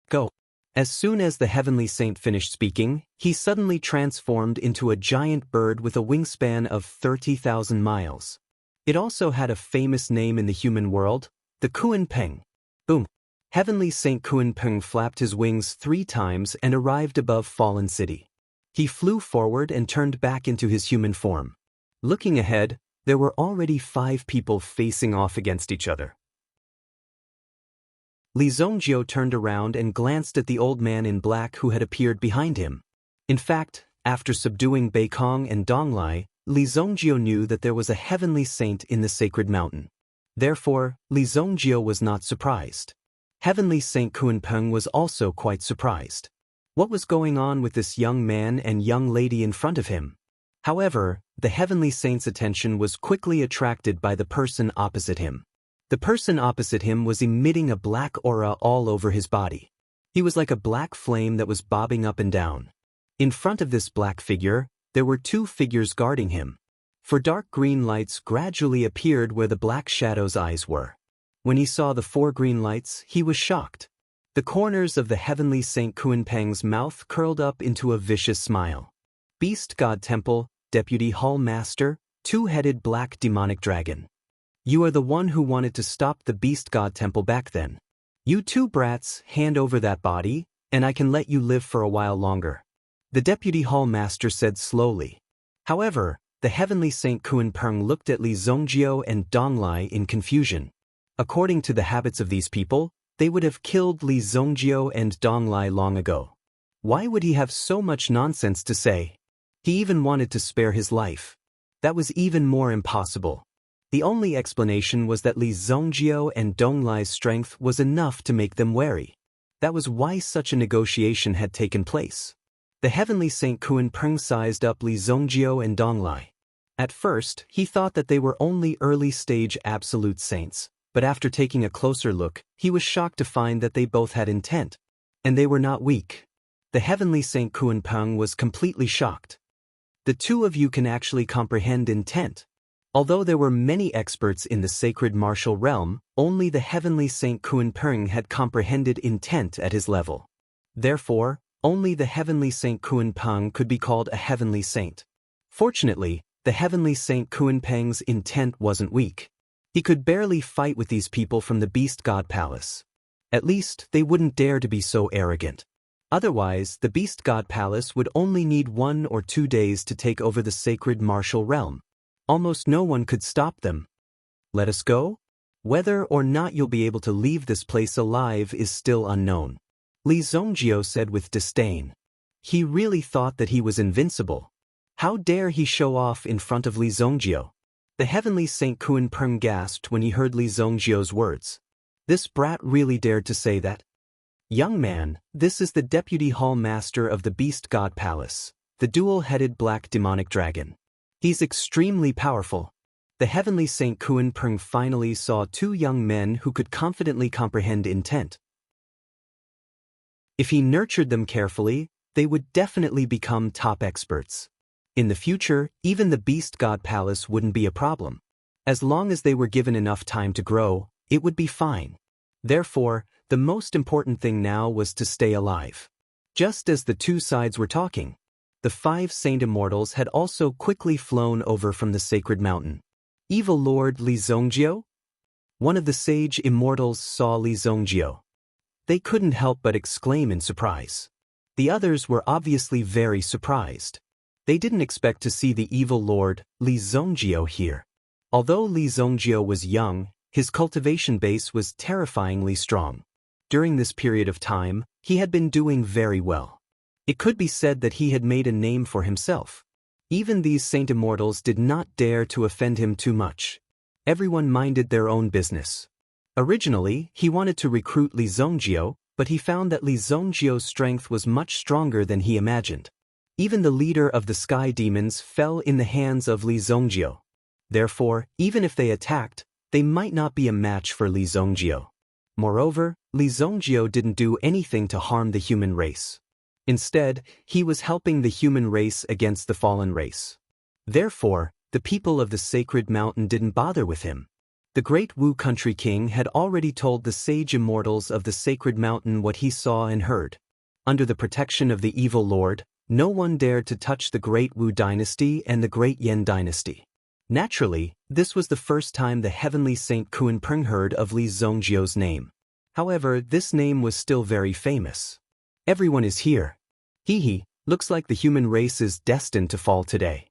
Go. As soon as the Heavenly Saint finished speaking, he suddenly transformed into a giant bird with a wingspan of 30,000 miles. It also had a famous name in the human world, the Kuan Peng. Boom. Heavenly Saint Kuan Peng flapped his wings 3 times and arrived above Fallen City. He flew forward and turned back into his human form. Looking ahead, there were already 5 people facing off against each other. Li Zongjio turned around and glanced at the old man in black who had appeared behind him. In fact, after subduing Beikong and Donglai, Li Zongjio knew that there was a heavenly saint in the sacred mountain. Therefore, Li Zongjio was not surprised. Heavenly Saint Kuan Peng was also quite surprised. What was going on with this young man and young lady in front of him? However, the heavenly saint's attention was quickly attracted by the person opposite him. The person opposite him was emitting a black aura all over his body. He was like a black flame that was bobbing up and down. In front of this black figure, there were 2 figures guarding him. For dark green lights gradually appeared where the black shadow's eyes were. When he saw the 4 green lights, he was shocked. The corners of the heavenly Saint Kuan Peng's mouth curled up into a vicious smile. Beast God Temple, Deputy Hall Master, 2-headed black demonic dragon. You are the one who wanted to stop the Beast God Temple back then. You 2 brats, hand over that body, and I can let you live for a while longer. The Deputy Hall Master said slowly. However, the heavenly Saint Kuan Peng looked at Li Zongjio and Donglai in confusion. According to the habits of these people, they would have killed Li Zongjio and Donglai long ago. Why would he have so much nonsense to say? He even wanted to spare his life. That was even more impossible. The only explanation was that Li Zongjio and Donglai's strength was enough to make them wary. That was why such a negotiation had taken place. The heavenly Saint Kuan Peng sized up Li Zongjio and Donglai. At first, he thought that they were only early-stage absolute saints, but after taking a closer look, he was shocked to find that they both had intent. And they were not weak. The heavenly Saint Kuan Peng was completely shocked. The 2 of you can actually comprehend intent. Although there were many experts in the sacred martial realm, only the heavenly Saint Kuan Peng had comprehended intent at his level. Therefore, only the heavenly Saint Kuan Peng could be called a heavenly saint. Fortunately, the heavenly Saint Kuan Peng's intent wasn't weak. He could barely fight with these people from the Beast God Palace. At least, they wouldn't dare to be so arrogant. Otherwise, the Beast God Palace would only need 1 or 2 days to take over the sacred martial realm. Almost no one could stop them. Let us go? Whether or not you'll be able to leave this place alive is still unknown. Li Zongjio said with disdain. He really thought that he was invincible. How dare he show off in front of Li Zongjio? The heavenly Saint Kuan Peng gasped when he heard Li Zongjio's words. This brat really dared to say that? Young man, this is the Deputy Hall Master of the Beast God Palace, the dual-headed black demonic dragon. He's extremely powerful. The heavenly Saint Kuan Peng finally saw 2 young men who could confidently comprehend intent. If he nurtured them carefully, they would definitely become top experts. In the future, even the Beast God Palace wouldn't be a problem. As long as they were given enough time to grow, it would be fine. Therefore, the most important thing now was to stay alive. Just as the two sides were talking, the 5 saint immortals had also quickly flown over from the sacred mountain. Evil Lord Li Zongjio? One of the sage immortals saw Li Zongjio. They couldn't help but exclaim in surprise. The others were obviously very surprised. They didn't expect to see the evil lord, Li Zongjio, here. Although Li Zongjio was young, his cultivation base was terrifyingly strong. During this period of time, he had been doing very well. It could be said that he had made a name for himself. Even these saint immortals did not dare to offend him too much. Everyone minded their own business. Originally, he wanted to recruit Li Zongjio, but he found that Li Zongjio's strength was much stronger than he imagined. Even the leader of the sky demons fell in the hands of Li Zongjio. Therefore, even if they attacked, they might not be a match for Li Zongjio. Moreover, Li Zongjio didn't do anything to harm the human race. Instead, he was helping the human race against the fallen race. Therefore, the people of the sacred mountain didn't bother with him. The great Wu country king had already told the sage immortals of the sacred mountain what he saw and heard. Under the protection of the evil lord, no one dared to touch the great Wu dynasty and the great Yan dynasty. Naturally, this was the first time the heavenly Saint Kunpeng heard of Li Zongjio's name. However, this name was still very famous. Everyone is here. Hee, looks like the human race is destined to fall today.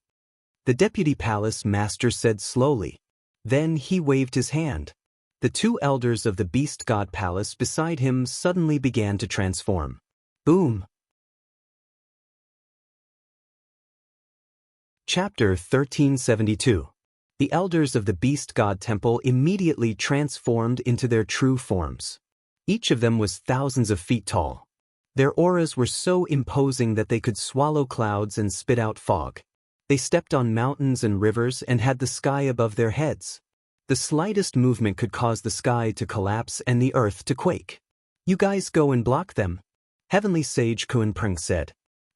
The deputy palace master said slowly. Then he waved his hand. The 2 elders of the beast god palace beside him suddenly began to transform. Boom! Chapter 1372. The elders of the beast god temple immediately transformed into their true forms. Each of them was thousands of feet tall. Their auras were so imposing that they could swallow clouds and spit out fog. They stepped on mountains and rivers and had the sky above their heads. The slightest movement could cause the sky to collapse and the earth to quake. You guys go and block them, Heavenly Sage Kunpeng said.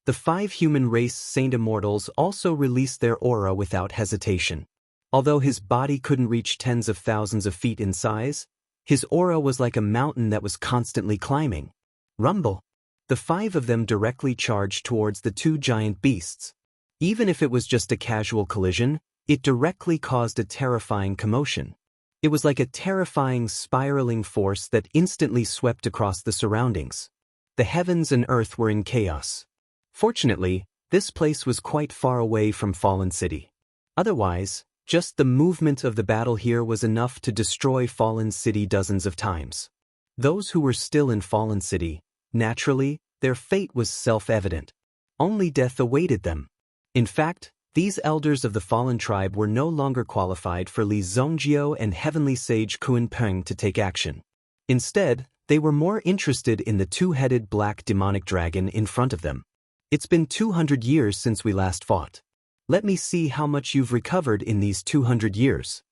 The 5 human race saint immortals also released their aura without hesitation. Although his body couldn't reach tens of thousands of feet in size, his aura was like a mountain that was constantly climbing. Rumble! The 5 of them directly charged towards the 2 giant beasts. Even if it was just a casual collision, it directly caused a terrifying commotion. It was like a terrifying spiraling force that instantly swept across the surroundings. The heavens and earth were in chaos. Fortunately, this place was quite far away from Fallen City. Otherwise, just the movement of the battle here was enough to destroy Fallen City dozens of times. Those who were still in Fallen City, naturally, their fate was self-evident. Only death awaited them. In fact, these elders of the fallen tribe were no longer qualified for Li Zongjio and Heavenly Sage Kunpeng to take action. Instead, they were more interested in the 2-headed black demonic dragon in front of them. It's been 200 years since we last fought. Let me see how much you've recovered in these 200 years.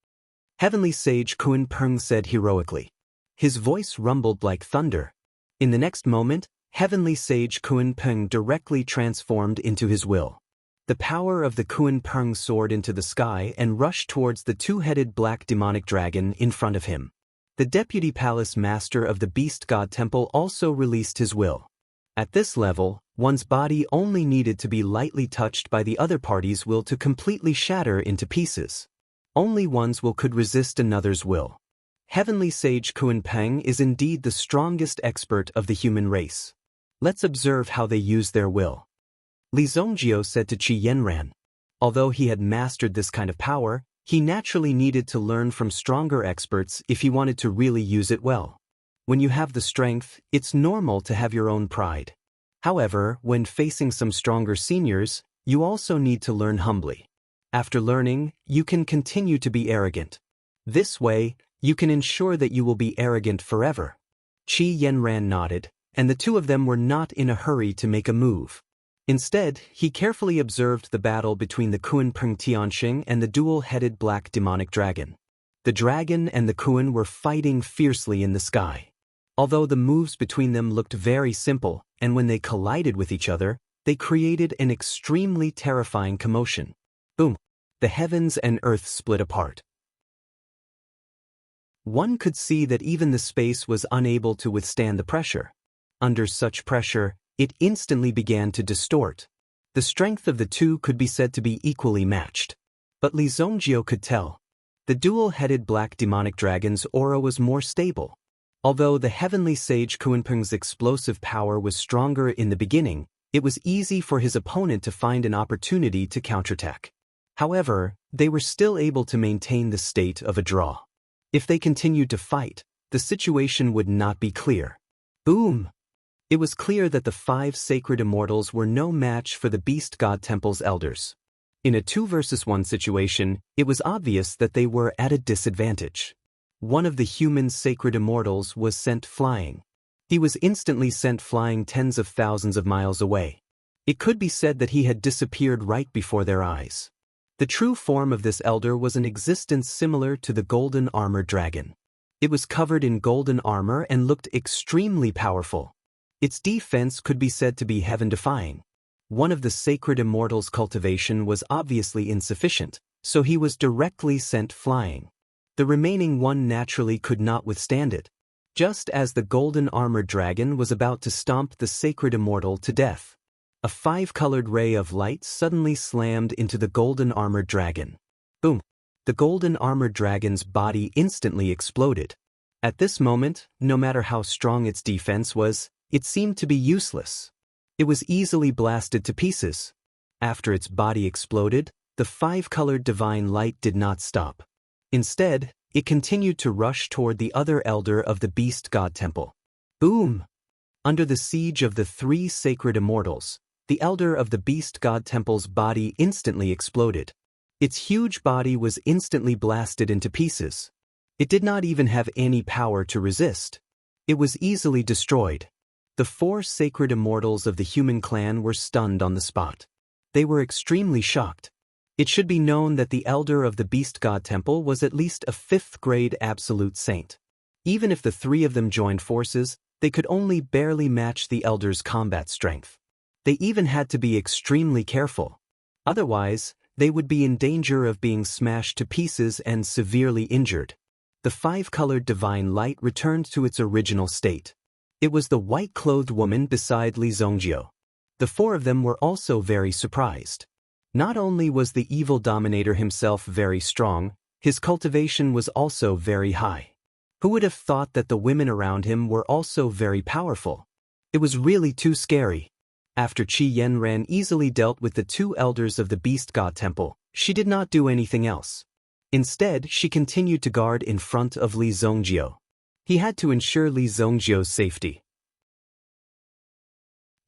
Heavenly Sage Kunpeng said heroically. His voice rumbled like thunder. In the next moment, Heavenly Sage Kunpeng directly transformed into his will. The power of the Kunpeng soared into the sky and rushed towards the 2-headed black demonic dragon in front of him. The deputy palace master of the beast god temple also released his will. At this level, one's body only needed to be lightly touched by the other party's will to completely shatter into pieces. Only one's will could resist another's will. Heavenly Sage Kunpeng is indeed the strongest expert of the human race. Let's observe how they use their will. Li Zongjio said to Qi Yanran. Although he had mastered this kind of power, he naturally needed to learn from stronger experts if he wanted to really use it well. When you have the strength, it's normal to have your own pride. However, when facing some stronger seniors, you also need to learn humbly. After learning, you can continue to be arrogant. This way, you can ensure that you will be arrogant forever. Qi Yanran nodded, and the 2 of them were not in a hurry to make a move. Instead, he carefully observed the battle between the Kunpeng Tianxing and the dual-headed black demonic dragon. The dragon and the Kun were fighting fiercely in the sky. Although the moves between them looked very simple, and when they collided with each other, they created an extremely terrifying commotion. Boom! The heavens and earth split apart. One could see that even the space was unable to withstand the pressure. Under such pressure, it instantly began to distort. The strength of the two could be said to be equally matched. But Li Zongjio could tell. The dual-headed black demonic dragon's aura was more stable. Although the heavenly sage Kunpeng's explosive power was stronger in the beginning, it was easy for his opponent to find an opportunity to counterattack. However, they were still able to maintain the state of a draw. If they continued to fight, the situation would not be clear. Boom! It was clear that the 5 sacred immortals were no match for the Beast God Temple's elders. In a 2 versus 1 situation, it was obvious that they were at a disadvantage. One of the human sacred immortals was sent flying. He was instantly sent flying tens of thousands of miles away. It could be said that he had disappeared right before their eyes. The true form of this elder was an existence similar to the golden armored dragon. It was covered in golden armor and looked extremely powerful. Its defense could be said to be heaven-defying. One of the sacred immortals' cultivation was obviously insufficient, so he was directly sent flying. The remaining one naturally could not withstand it. Just as the golden armored dragon was about to stomp the sacred immortal to death, a 5-colored ray of light suddenly slammed into the golden armored dragon. Boom! The golden armored dragon's body instantly exploded. At this moment, no matter how strong its defense was, it seemed to be useless. It was easily blasted to pieces. After its body exploded, the 5-colored divine light did not stop. Instead, it continued to rush toward the other elder of the Beast God Temple. Boom! Under the siege of the 3 sacred immortals, the elder of the Beast God Temple's body instantly exploded. Its huge body was instantly blasted into pieces. It did not even have any power to resist. It was easily destroyed. The 4 sacred immortals of the human clan were stunned on the spot. They were extremely shocked. It should be known that the elder of the Beast God Temple was at least a 5th-grade absolute saint. Even if the 3 of them joined forces, they could only barely match the elder's combat strength. They even had to be extremely careful. Otherwise, they would be in danger of being smashed to pieces and severely injured. The 5-colored divine light returned to its original state. It was the white-clothed woman beside Li Zongjio. The 4 of them were also very surprised. Not only was the evil dominator himself very strong, his cultivation was also very high. Who would have thought that the women around him were also very powerful? It was really too scary. After Qi Yanran easily dealt with the 2 elders of the Beast God Temple, she did not do anything else. Instead, she continued to guard in front of Li Zongjio. He had to ensure Li Zongjio's safety.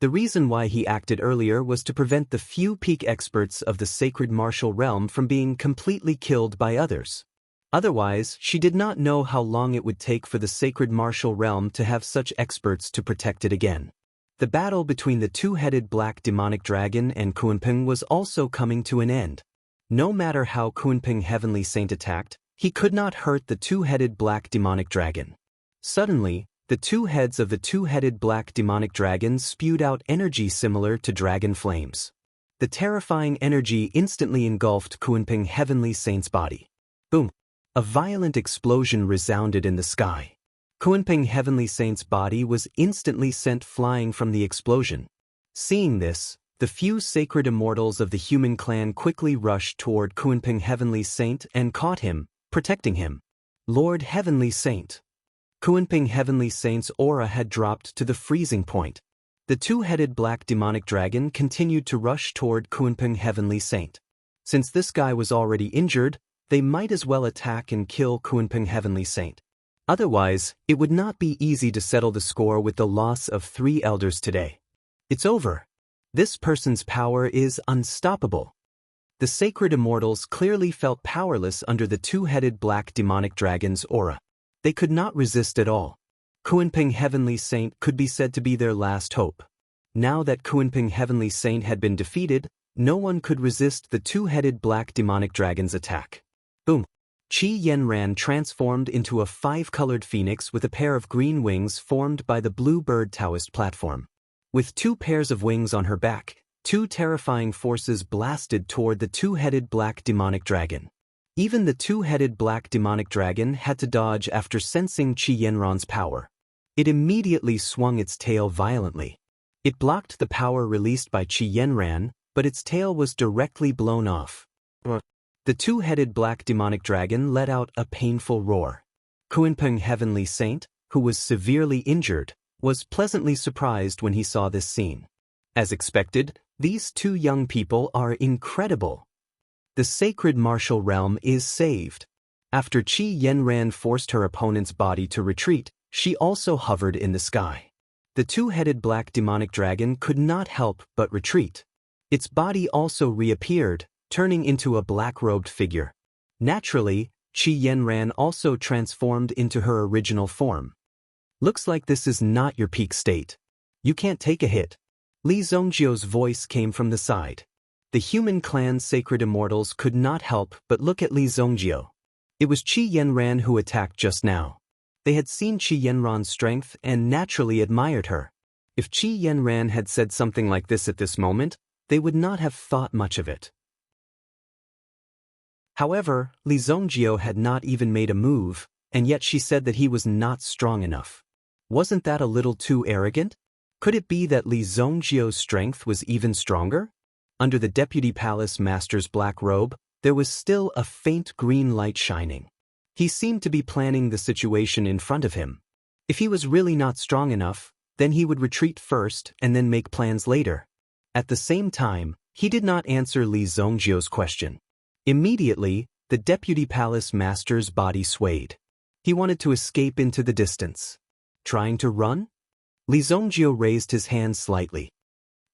The reason why he acted earlier was to prevent the few peak experts of the sacred martial realm from being completely killed by others. Otherwise, she did not know how long it would take for the sacred martial realm to have such experts to protect it again. The battle between the 2-headed black demonic dragon and Kunpeng was also coming to an end. No matter how Kunpeng Heavenly Saint attacked, he could not hurt the 2-headed black demonic dragon. Suddenly, the 2 heads of the 2-headed black demonic dragon spewed out energy similar to dragon flames. The terrifying energy instantly engulfed Kunpeng Heavenly Saint's body. Boom! A violent explosion resounded in the sky. Kunpeng Heavenly Saint's body was instantly sent flying from the explosion. Seeing this, the few sacred immortals of the human clan quickly rushed toward Kunpeng Heavenly Saint and caught him, protecting him. Lord Heavenly Saint. Kunpeng Heavenly Saint's aura had dropped to the freezing point. The 2-headed black demonic dragon continued to rush toward Kunpeng Heavenly Saint. Since this guy was already injured, they might as well attack and kill Kunpeng Heavenly Saint. Otherwise, it would not be easy to settle the score with the loss of 3 elders today. It's over. This person's power is unstoppable. The sacred immortals clearly felt powerless under the 2-headed black demonic dragon's aura. They could not resist at all. Kunpeng Heavenly Saint could be said to be their last hope. Now that Kunpeng Heavenly Saint had been defeated, no one could resist the 2-headed black demonic dragon's attack. Boom! Qi Yanran transformed into a 5-colored phoenix with a pair of green wings formed by the blue bird Taoist platform. With 2 pairs of wings on her back, 2 terrifying forces blasted toward the 2-headed black demonic dragon. Even the 2-headed black demonic dragon had to dodge after sensing Qi Yanran's power. It immediately swung its tail violently. It blocked the power released by Qi Yanran, but its tail was directly blown off. The two-headed black demonic dragon let out a painful roar. Kunpeng Heavenly Saint, who was severely injured, was pleasantly surprised when he saw this scene. As expected, these two young people are incredible. The sacred martial realm is saved. After Qi Yanran forced her opponent's body to retreat, she also hovered in the sky. The two-headed black demonic dragon could not help but retreat. Its body also reappeared, turning into a black-robed figure. Naturally, Qi Yanran also transformed into her original form. Looks like this is not your peak state. You can't take a hit. Li Zhongjio's voice came from the side. The human clan's sacred immortals could not help but look at Li Zhongjio. It was Qi Yanran who attacked just now. They had seen Qi Yanran's strength and naturally admired her. If Qi Yanran had said something like this at this moment, they would not have thought much of it. However, Li Zhongjio had not even made a move, and yet she said that he was not strong enough. Wasn't that a little too arrogant? Could it be that Li Zhongjio's strength was even stronger? Under the Deputy Palace Master's black robe, there was still a faint green light shining. He seemed to be planning the situation in front of him. If he was really not strong enough, then he would retreat first and then make plans later. At the same time, he did not answer Li Zhongjio's question. Immediately, the Deputy Palace Master's body swayed. He wanted to escape into the distance. Trying to run? Li Zhongjio raised his hand slightly.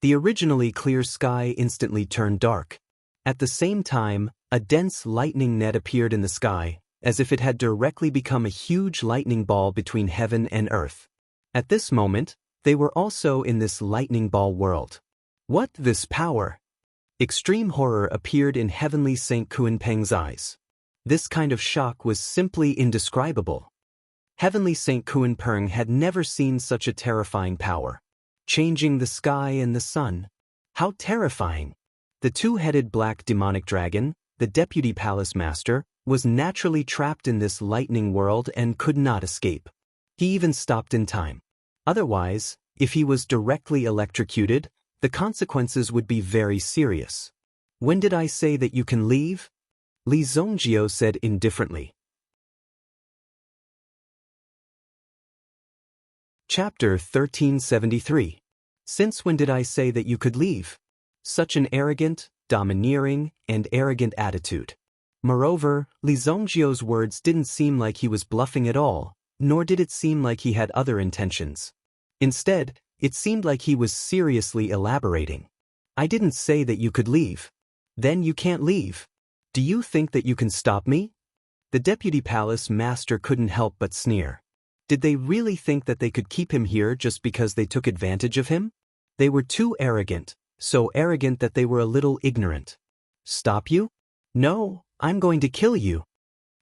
The originally clear sky instantly turned dark. At the same time, a dense lightning net appeared in the sky, as if it had directly become a huge lightning ball between heaven and earth. At this moment, they were also in this lightning ball world. What this power? Extreme horror appeared in Heavenly Saint Kunpeng's eyes. This kind of shock was simply indescribable. Heavenly Saint Kunpeng had never seen such a terrifying power. Changing the sky and the sun. How terrifying! The two-headed black demonic dragon, the Deputy Palace Master, was naturally trapped in this lightning world and could not escape. He even stopped in time. Otherwise, if he was directly electrocuted, the consequences would be very serious. When did I say that you can leave? Li Zhongjio said indifferently. Chapter 1373. Since when did I say that you could leave? Such an arrogant, domineering, and arrogant attitude. Moreover, Li Zhongjio's words didn't seem like he was bluffing at all, nor did it seem like he had other intentions. Instead, it seemed like he was seriously elaborating. I didn't say that you could leave. Then you can't leave. Do you think that you can stop me? The Deputy Palace Master couldn't help but sneer. Did they really think that they could keep him here just because they took advantage of him? They were too arrogant, so arrogant that they were a little ignorant. Stop you? No, I'm going to kill you.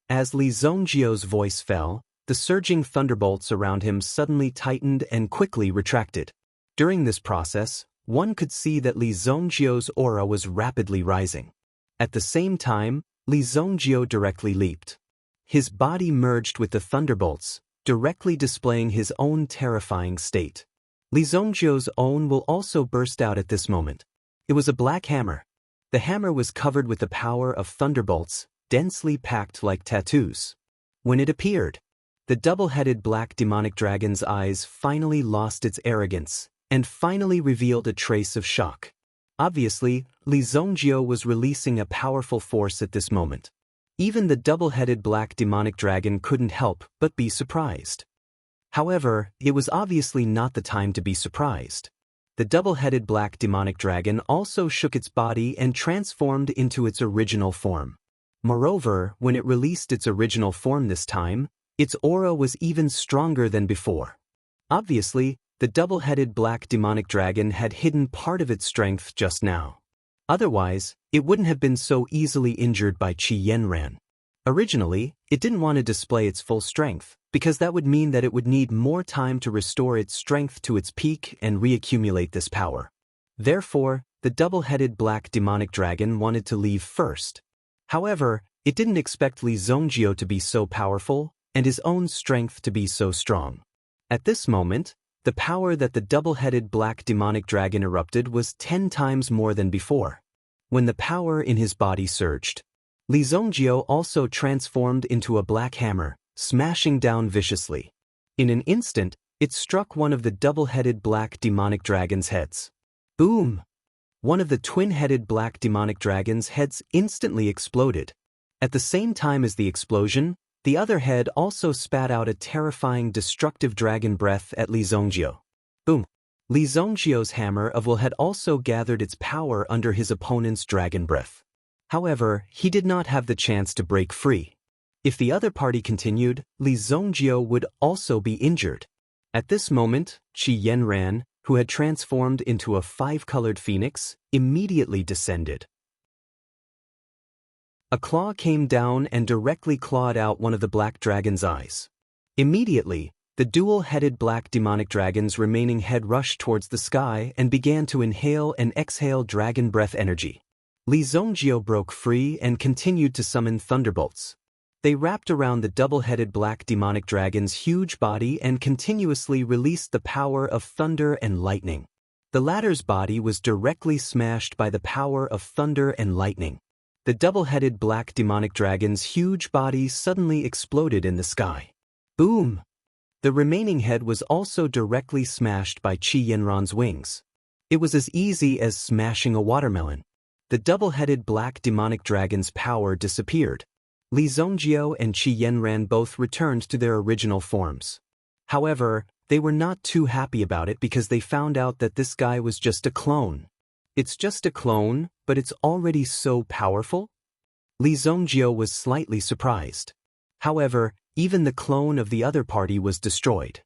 As Li Zhongjio's voice fell, the surging thunderbolts around him suddenly tightened and quickly retracted. During this process, one could see that Li Zhongjio's aura was rapidly rising. At the same time, Li Zhongjio directly leaped. His body merged with the thunderbolts, directly displaying his own terrifying state. Li Zhongjio's own will also burst out at this moment. It was a black hammer. The hammer was covered with the power of thunderbolts, densely packed like tattoos. When it appeared, the double-headed black demonic dragon's eyes finally lost its arrogance, and finally revealed a trace of shock. Obviously, Li Zhongjio was releasing a powerful force at this moment. Even the double-headed black demonic dragon couldn't help but be surprised. However, it was obviously not the time to be surprised. The double-headed black demonic dragon also shook its body and transformed into its original form. Moreover, when it released its original form this time, its aura was even stronger than before. Obviously, the double-headed black demonic dragon had hidden part of its strength just now. Otherwise, it wouldn't have been so easily injured by Qi Yanran. Originally, it didn't want to display its full strength, because that would mean that it would need more time to restore its strength to its peak and reaccumulate this power. Therefore, the double-headed black demonic dragon wanted to leave first. However, it didn't expect Li Zhongjio to be so powerful, and his own strength to be so strong. At this moment, The power that the double-headed black demonic dragon erupted was 10 times more than before. When the power in his body surged, Li Zhongjio also transformed into a black hammer, smashing down viciously. In an instant, it struck one of the double-headed black demonic dragon's heads. Boom! One of the twin-headed black demonic dragon's heads instantly exploded. At the same time as the explosion, the other head also spat out a terrifying destructive dragon breath at Li Zhongjio. Boom! Li Zhongjio's hammer of will had also gathered its power under his opponent's dragon breath. However, he did not have the chance to break free. If the other party continued, Li Zhongjio would also be injured. At this moment, Qi Yanran, who had transformed into a 5-colored phoenix, immediately descended. A claw came down and directly clawed out one of the black dragon's eyes. Immediately, the dual-headed black demonic dragon's remaining head rushed towards the sky and began to inhale and exhale dragon breath energy. Li Zhongjio broke free and continued to summon thunderbolts. They wrapped around the double-headed black demonic dragon's huge body and continuously released the power of thunder and lightning. The latter's body was directly smashed by the power of thunder and lightning. The double-headed black demonic dragon's huge body suddenly exploded in the sky. Boom! The remaining head was also directly smashed by Qi Yanran's wings. It was as easy as smashing a watermelon. The double-headed black demonic dragon's power disappeared. Li Zhongjio and Qi Yanran both returned to their original forms. However, they were not too happy about it because they found out that this guy was just a clone. It's just a clone, but it's already so powerful? Li Zhongjio was slightly surprised. However, even the clone of the other party was destroyed.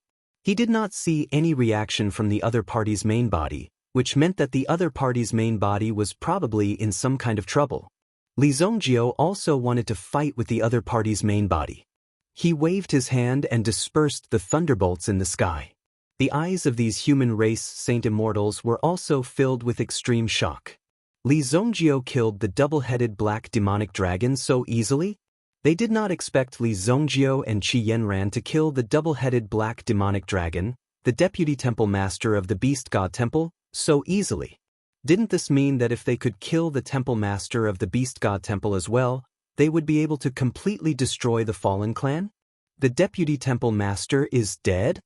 He did not see any reaction from the other party's main body, which meant that the other party's main body was probably in some kind of trouble. Li Zhongjio also wanted to fight with the other party's main body. He waved his hand and dispersed the thunderbolts in the sky. The eyes of these human race saint immortals were also filled with extreme shock. Li Zhongjio killed the double-headed black demonic dragon so easily? They did not expect Li Zhongjio and Qi Yanran to kill the double-headed black demonic dragon, the deputy temple master of the beast god temple, so easily. Didn't this mean that if they could kill the temple master of the beast god temple as well, they would be able to completely destroy the fallen clan? The deputy temple master is dead?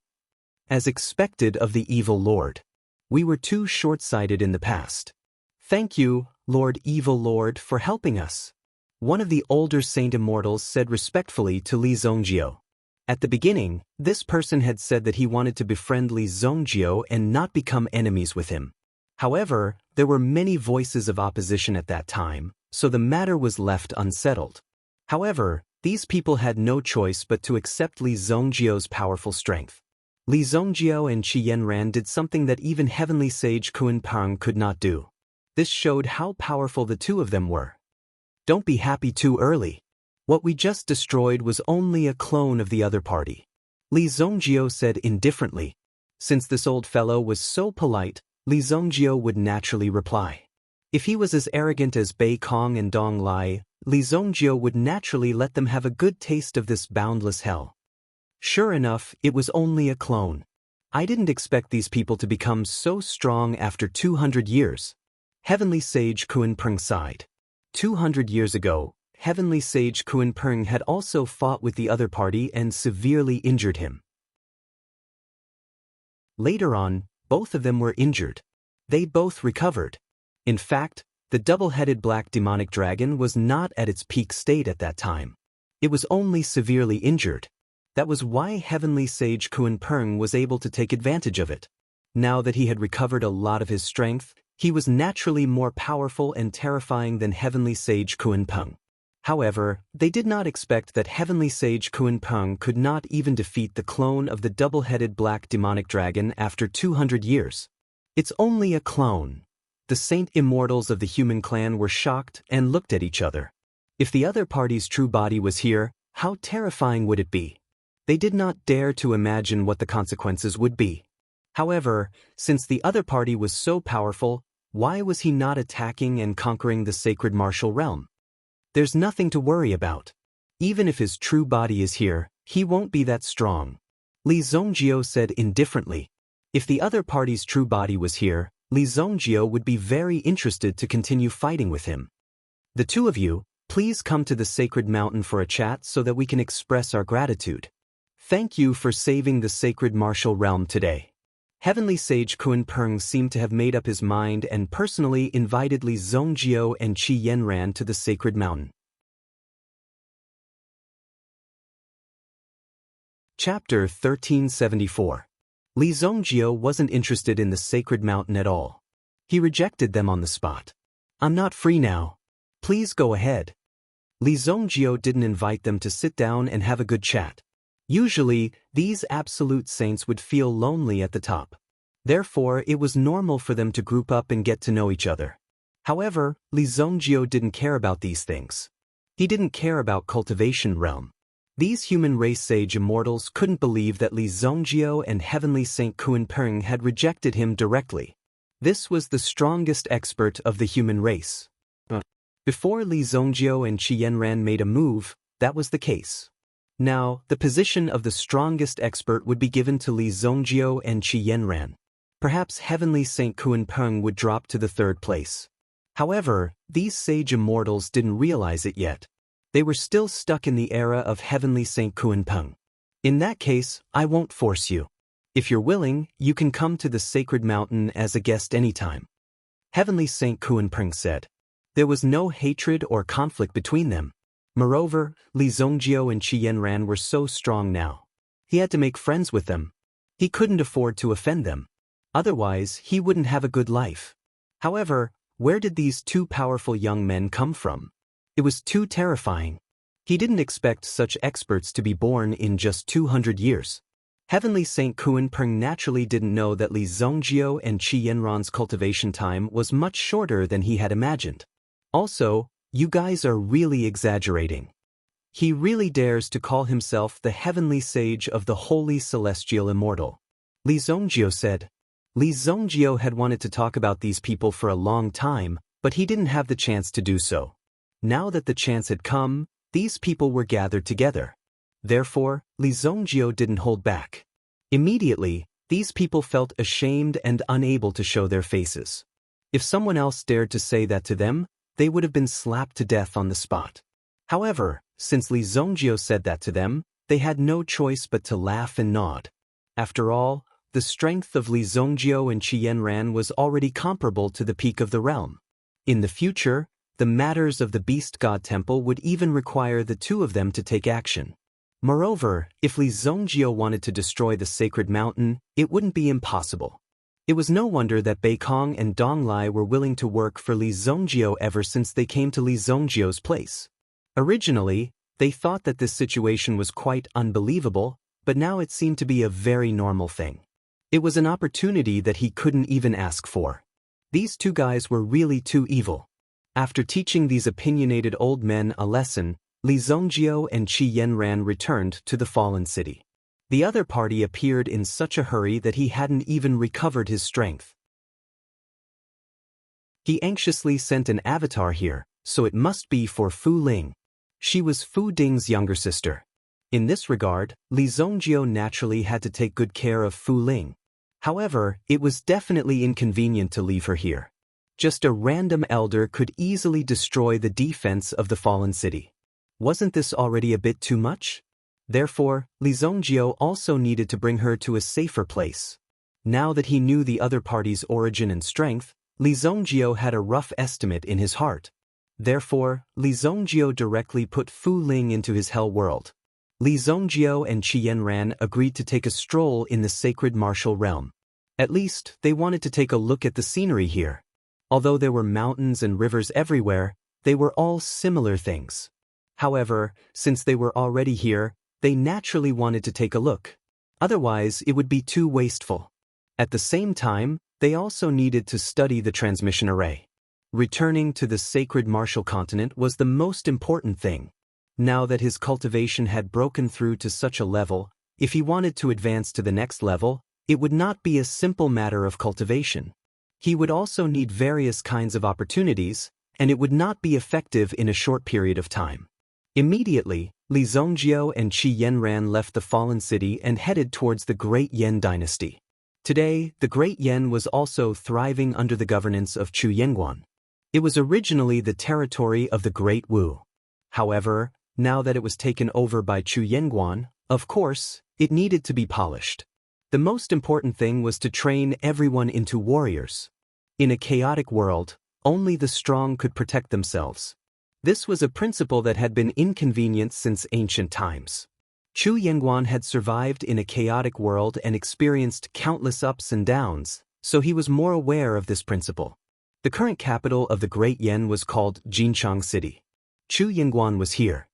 As expected of the evil lord. We were too short-sighted in the past. Thank you, Lord Evil Lord, for helping us. One of the older saint immortals said respectfully to Li Zhongjio. At the beginning, this person had said that he wanted to befriend Li Zhongjio and not become enemies with him. However, there were many voices of opposition at that time, so the matter was left unsettled. However, these people had no choice but to accept Li Zhongjio's powerful strength. Li Zhongjio and Qi Yanran did something that even Heavenly Sage Kunpeng could not do. This showed how powerful the two of them were. Don't be happy too early. What we just destroyed was only a clone of the other party. Li Zhongjio said indifferently. Since this old fellow was so polite, Li Zhongjio would naturally reply. If he was as arrogant as Bei Kong and Dong Lai, Li Zhongjio would naturally let them have a good taste of this boundless hell. Sure enough, it was only a clone. I didn't expect these people to become so strong after 200 years. Heavenly Sage Kunpeng sighed. 200 years ago, Heavenly Sage Kunpeng had also fought with the other party and severely injured him. Later on, both of them were injured. They both recovered. In fact, the double-headed black demonic dragon was not at its peak state at that time. It was only severely injured. That was why Heavenly Sage Kunpeng was able to take advantage of it. Now that he had recovered a lot of his strength, he was naturally more powerful and terrifying than Heavenly Sage Kunpeng. However, they did not expect that Heavenly Sage Kunpeng could not even defeat the clone of the double-headed black demonic dragon after 200 years. It's only a clone. The saint immortals of the human clan were shocked and looked at each other. If the other party's true body was here, how terrifying would it be? They did not dare to imagine what the consequences would be. However, since the other party was so powerful, why was he not attacking and conquering the sacred martial realm? There's nothing to worry about. Even if his true body is here, he won't be that strong. Li Zhongjio said indifferently. If the other party's true body was here, Li Zongjio would be very interested to continue fighting with him. The two of you, please come to the sacred mountain for a chat so that we can express our gratitude. Thank you for saving the sacred martial realm today. Heavenly Sage Kunpeng seemed to have made up his mind and personally invited Li Zongjio and Qi Yanran to the sacred mountain. Chapter 1374. Li Zongjio wasn't interested in the sacred mountain at all. He rejected them on the spot. I'm not free now. Please go ahead. Li Zongjio didn't invite them to sit down and have a good chat. Usually, these absolute saints would feel lonely at the top. Therefore, it was normal for them to group up and get to know each other. However, Li Zongjio didn't care about these things. He didn't care about cultivation realm. These human race sage immortals couldn't believe that Li Zongjio and Heavenly Saint Kunpeng had rejected him directly. This was the strongest expert of the human race. Before Li Zongjio and Qi Yanran made a move, that was the case. Now, the position of the strongest expert would be given to Li Zongjio and Qi Yanran. Perhaps Heavenly Saint Kunpeng would drop to the third place. However, these sage immortals didn't realize it yet. They were still stuck in the era of Heavenly Saint Kunpeng. In that case, I won't force you. If you're willing, you can come to the sacred mountain as a guest anytime. Heavenly Saint Kunpeng said. There was no hatred or conflict between them. Moreover, Li Zongjio and Qi Yanran were so strong now. He had to make friends with them. He couldn't afford to offend them. Otherwise, he wouldn't have a good life. However, where did these two powerful young men come from? It was too terrifying. He didn't expect such experts to be born in just 200 years. Heavenly Saint Kunpeng naturally didn't know that Li Zongjio and Qi Yanran's cultivation time was much shorter than he had imagined. Also, you guys are really exaggerating. He really dares to call himself the heavenly sage of the holy celestial immortal. Li Zongjio said. Li Zongjio had wanted to talk about these people for a long time, but he didn't have the chance to do so. Now that the chance had come, these people were gathered together. Therefore, Li Zongjio didn't hold back. Immediately, these people felt ashamed and unable to show their faces. If someone else dared to say that to them, they would have been slapped to death on the spot. However, since Li Zongjio said that to them, they had no choice but to laugh and nod. After all, the strength of Li Zongjio and Qi Yanran was already comparable to the peak of the realm. In the future, the matters of the Beast God Temple would even require the two of them to take action. Moreover, if Li Zongjio wanted to destroy the sacred mountain, it wouldn't be impossible. It was no wonder that Beikong and Donglai were willing to work for Li Zongjio ever since they came to Li Zongjio's place. Originally, they thought that this situation was quite unbelievable, but now it seemed to be a very normal thing. It was an opportunity that he couldn't even ask for. These two guys were really too evil. After teaching these opinionated old men a lesson, Li Zongjio and Qi Yanran returned to the fallen city. The other party appeared in such a hurry that he hadn't even recovered his strength. He anxiously sent an avatar here, so it must be for Fu Ling. She was Fu Ding's younger sister. In this regard, Li Zongjio naturally had to take good care of Fu Ling. However, it was definitely inconvenient to leave her here. Just a random elder could easily destroy the defense of the fallen city. Wasn't this already a bit too much? Therefore, Li Zongjio also needed to bring her to a safer place. Now that he knew the other party's origin and strength, Li Zongjio had a rough estimate in his heart. Therefore, Li Zongjio directly put Fu Ling into his hell world. Li Zongjio and Qi Yanran agreed to take a stroll in the sacred martial realm. At least, they wanted to take a look at the scenery here. Although there were mountains and rivers everywhere, they were all similar things. However, since they were already here, they naturally wanted to take a look. Otherwise, it would be too wasteful. At the same time, they also needed to study the transmission array. Returning to the sacred martial continent was the most important thing. Now that his cultivation had broken through to such a level, if he wanted to advance to the next level, it would not be a simple matter of cultivation. He would also need various kinds of opportunities, and it would not be effective in a short period of time. Immediately, Li Zongjio and Qi Yanran left the fallen city and headed towards the great Yan dynasty. Today, the Great Yen was also thriving under the governance of Chu Yengguan. It was originally the territory of the Great Wu. However, now that it was taken over by Chu Yengguan, of course, it needed to be polished. The most important thing was to train everyone into warriors. In a chaotic world, only the strong could protect themselves. This was a principle that had been inconvenient since ancient times. Chu Yengguan had survived in a chaotic world and experienced countless ups and downs, so he was more aware of this principle. The current capital of the Great Yen was called Jinchang City. Chu Yengguan was here.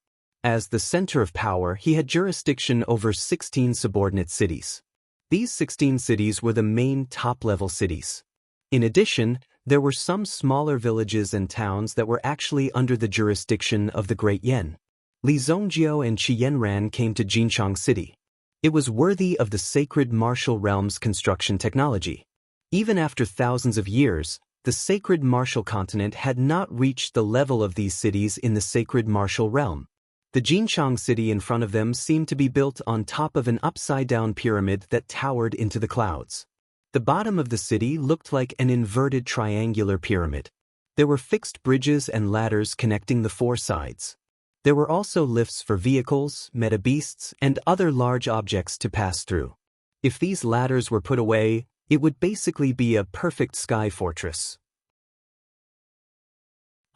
As the center of power, he had jurisdiction over 16 subordinate cities. These 16 cities were the main top-level cities. In addition, there were some smaller villages and towns that were actually under the jurisdiction of the Great Yen. Li Zongjiu and Qi Yanran came to Jinchang City. It was worthy of the sacred martial realm's construction technology. Even after thousands of years, the sacred martial continent had not reached the level of these cities in the sacred martial realm. The Jinchang city in front of them seemed to be built on top of an upside-down pyramid that towered into the clouds. The bottom of the city looked like an inverted triangular pyramid. There were fixed bridges and ladders connecting the four sides. There were also lifts for vehicles, metabeasts, and other large objects to pass through. If these ladders were put away, it would basically be a perfect sky fortress.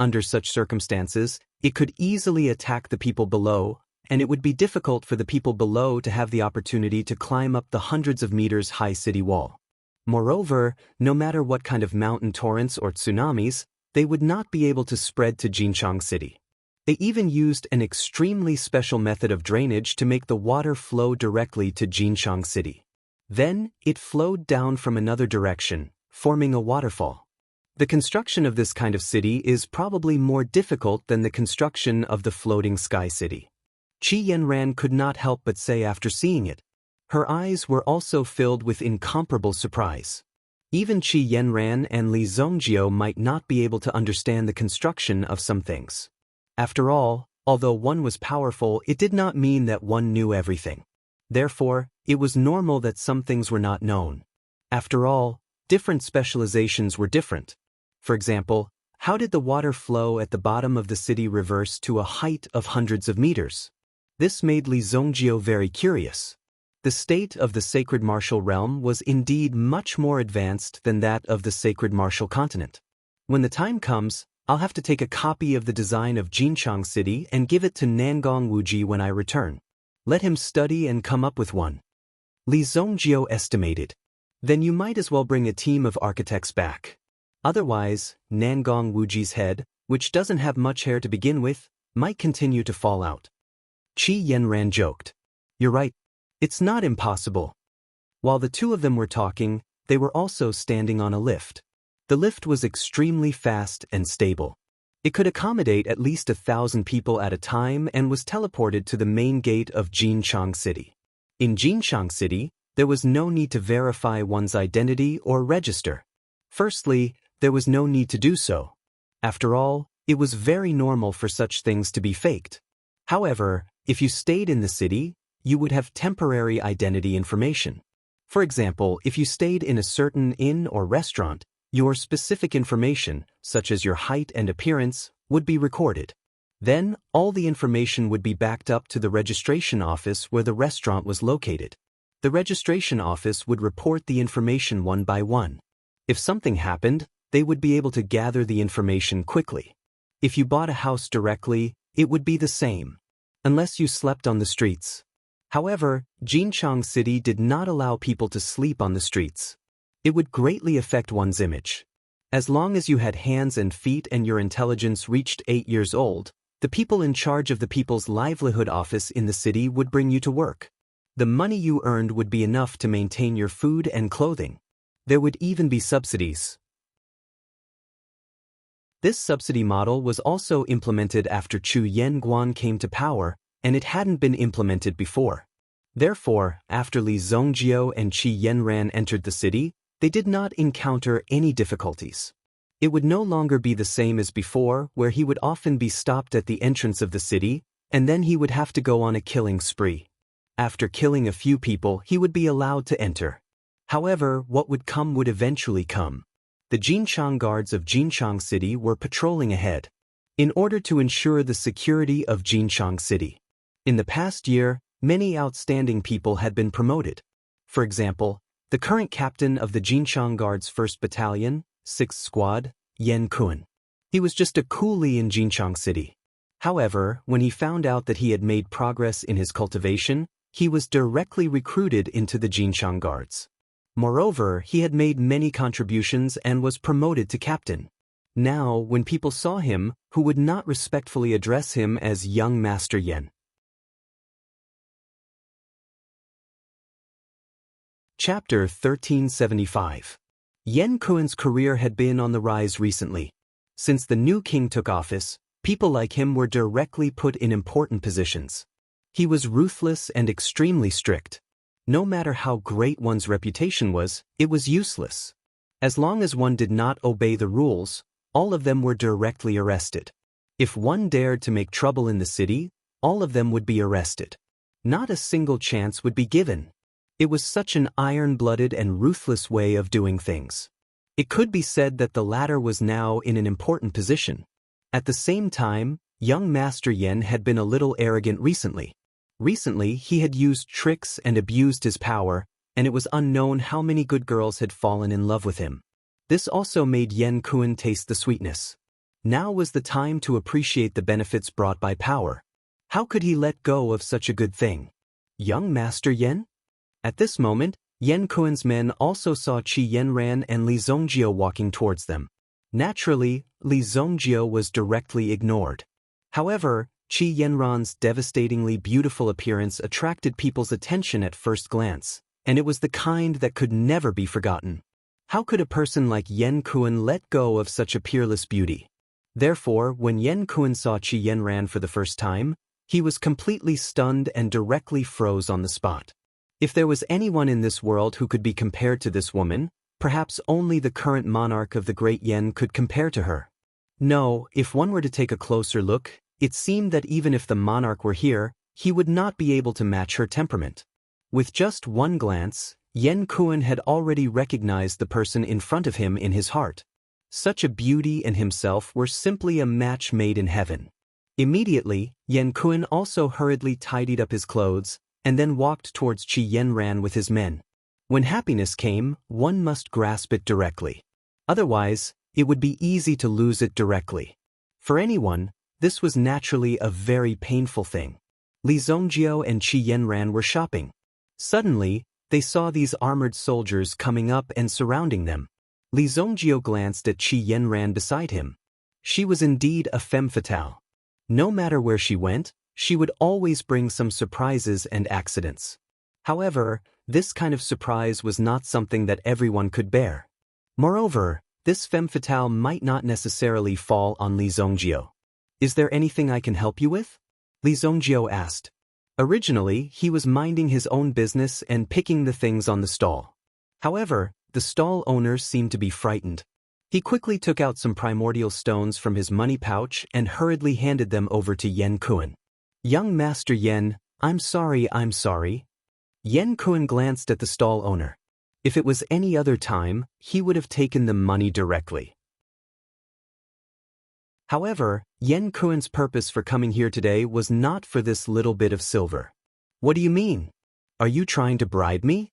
Under such circumstances, it could easily attack the people below, and it would be difficult for the people below to have the opportunity to climb up the hundreds of meters high city wall. Moreover, no matter what kind of mountain torrents or tsunamis, they would not be able to spread to Jinchang City. They even used an extremely special method of drainage to make the water flow directly to Jinchang City. Then, it flowed down from another direction, forming a waterfall. The construction of this kind of city is probably more difficult than the construction of the floating sky city. Qi Yanran could not help but say after seeing it. Her eyes were also filled with incomparable surprise. Even Qi Yanran and Li Zongjiu might not be able to understand the construction of some things. After all, although one was powerful, it did not mean that one knew everything. Therefore, it was normal that some things were not known. After all, different specializations were different. For example, how did the water flow at the bottom of the city reverse to a height of hundreds of meters? This made Li Zongjiu very curious. The state of the sacred martial realm was indeed much more advanced than that of the sacred martial continent. When the time comes, I'll have to take a copy of the design of Jinchang City and give it to Nangong Wuji when I return. Let him study and come up with one. Li Zongjiu estimated. Then you might as well bring a team of architects back. Otherwise, Nangong Wuji's head, which doesn't have much hair to begin with, might continue to fall out. Qi Yanran joked. You're right. It's not impossible. While the two of them were talking, they were also standing on a lift. The lift was extremely fast and stable. It could accommodate at least 1,000 people at a time and was teleported to the main gate of Jinchang City. In Jinchang City, there was no need to verify one's identity or register. Firstly, there was no need to do so. After all, it was very normal for such things to be faked. However, if you stayed in the city, you would have temporary identity information. For example, if you stayed in a certain inn or restaurant, your specific information, such as your height and appearance, would be recorded. Then, all the information would be backed up to the registration office where the restaurant was located. The registration office would report the information one by one. If something happened, they would be able to gather the information quickly. If you bought a house directly, it would be the same, unless you slept on the streets. However, Jinchang City did not allow people to sleep on the streets. It would greatly affect one's image. As long as you had hands and feet and your intelligence reached 8 years old, the people in charge of the People's Livelihood Office in the city would bring you to work. The money you earned would be enough to maintain your food and clothing. There would even be subsidies. This subsidy model was also implemented after Chu Yengguan came to power, and it hadn't been implemented before. Therefore, after Li Zongjiu and Qi Yanran entered the city, they did not encounter any difficulties. It would no longer be the same as before, where he would often be stopped at the entrance of the city, and then he would have to go on a killing spree. After killing a few people, he would be allowed to enter. However, what would come would eventually come. The Jinchang guards of Jinchang City were patrolling ahead, in order to ensure the security of Jinchang City. In the past year, many outstanding people had been promoted. For example, the current captain of the Jinchang Guards 1st Battalion, 6th Squad, Yan Kun. He was just a coolie in Jinchang City. However, when he found out that he had made progress in his cultivation, he was directly recruited into the Jinchang Guards. Moreover, he had made many contributions and was promoted to captain. Now, when people saw him, who would not respectfully address him as young Master Yan? Chapter 1375. Yan Kuan's career had been on the rise recently. Since the new king took office, people like him were directly put in important positions. He was ruthless and extremely strict. No matter how great one's reputation was, it was useless. As long as one did not obey the rules, all of them were directly arrested. If one dared to make trouble in the city, all of them would be arrested. Not a single chance would be given. It was such an iron-blooded and ruthless way of doing things. It could be said that the latter was now in an important position. At the same time, young Master Yan had been a little arrogant recently. Recently, he had used tricks and abused his power, and it was unknown how many good girls had fallen in love with him. This also made Yan Kun taste the sweetness. Now was the time to appreciate the benefits brought by power. How could he let go of such a good thing? Young Master Yan? At this moment, Yan Kun's men also saw Qi Yanran and Li Zongjio walking towards them. Naturally, Li Zongjio was directly ignored. However, Qi Yanran's devastatingly beautiful appearance attracted people's attention at first glance, and it was the kind that could never be forgotten. How could a person like Yan Kun let go of such a peerless beauty? Therefore, when Yan Kun saw Qi Yanran for the first time, he was completely stunned and directly froze on the spot. If there was anyone in this world who could be compared to this woman, perhaps only the current monarch of the Great Yan could compare to her. No, if one were to take a closer look, it seemed that even if the monarch were here, he would not be able to match her temperament. With just one glance, Yan Kun had already recognized the person in front of him in his heart. Such a beauty and himself were simply a match made in heaven. Immediately, Yan Kun also hurriedly tidied up his clothes, and then walked towards Qi Yanran with his men. When happiness came, one must grasp it directly. Otherwise, it would be easy to lose it directly. For anyone, this was naturally a very painful thing. Li Zongjio and Qi Yanran were shopping. Suddenly, they saw these armored soldiers coming up and surrounding them. Li Zongjio glanced at Qi Yanran beside him. She was indeed a femme fatale. No matter where she went, she would always bring some surprises and accidents. However, this kind of surprise was not something that everyone could bear. Moreover, this femme fatale might not necessarily fall on Li Zongjio. "Is there anything I can help you with?" Li Zongjio asked. Originally, he was minding his own business and picking the things on the stall. However, the stall owner seemed to be frightened. He quickly took out some primordial stones from his money pouch and hurriedly handed them over to Yan Kun. "Young Master Yan, I'm sorry. Yan Kun glanced at the stall owner. If it was any other time, he would have taken the money directly. However, Yan Kun's purpose for coming here today was not for this little bit of silver. "What do you mean? Are you trying to bribe me?"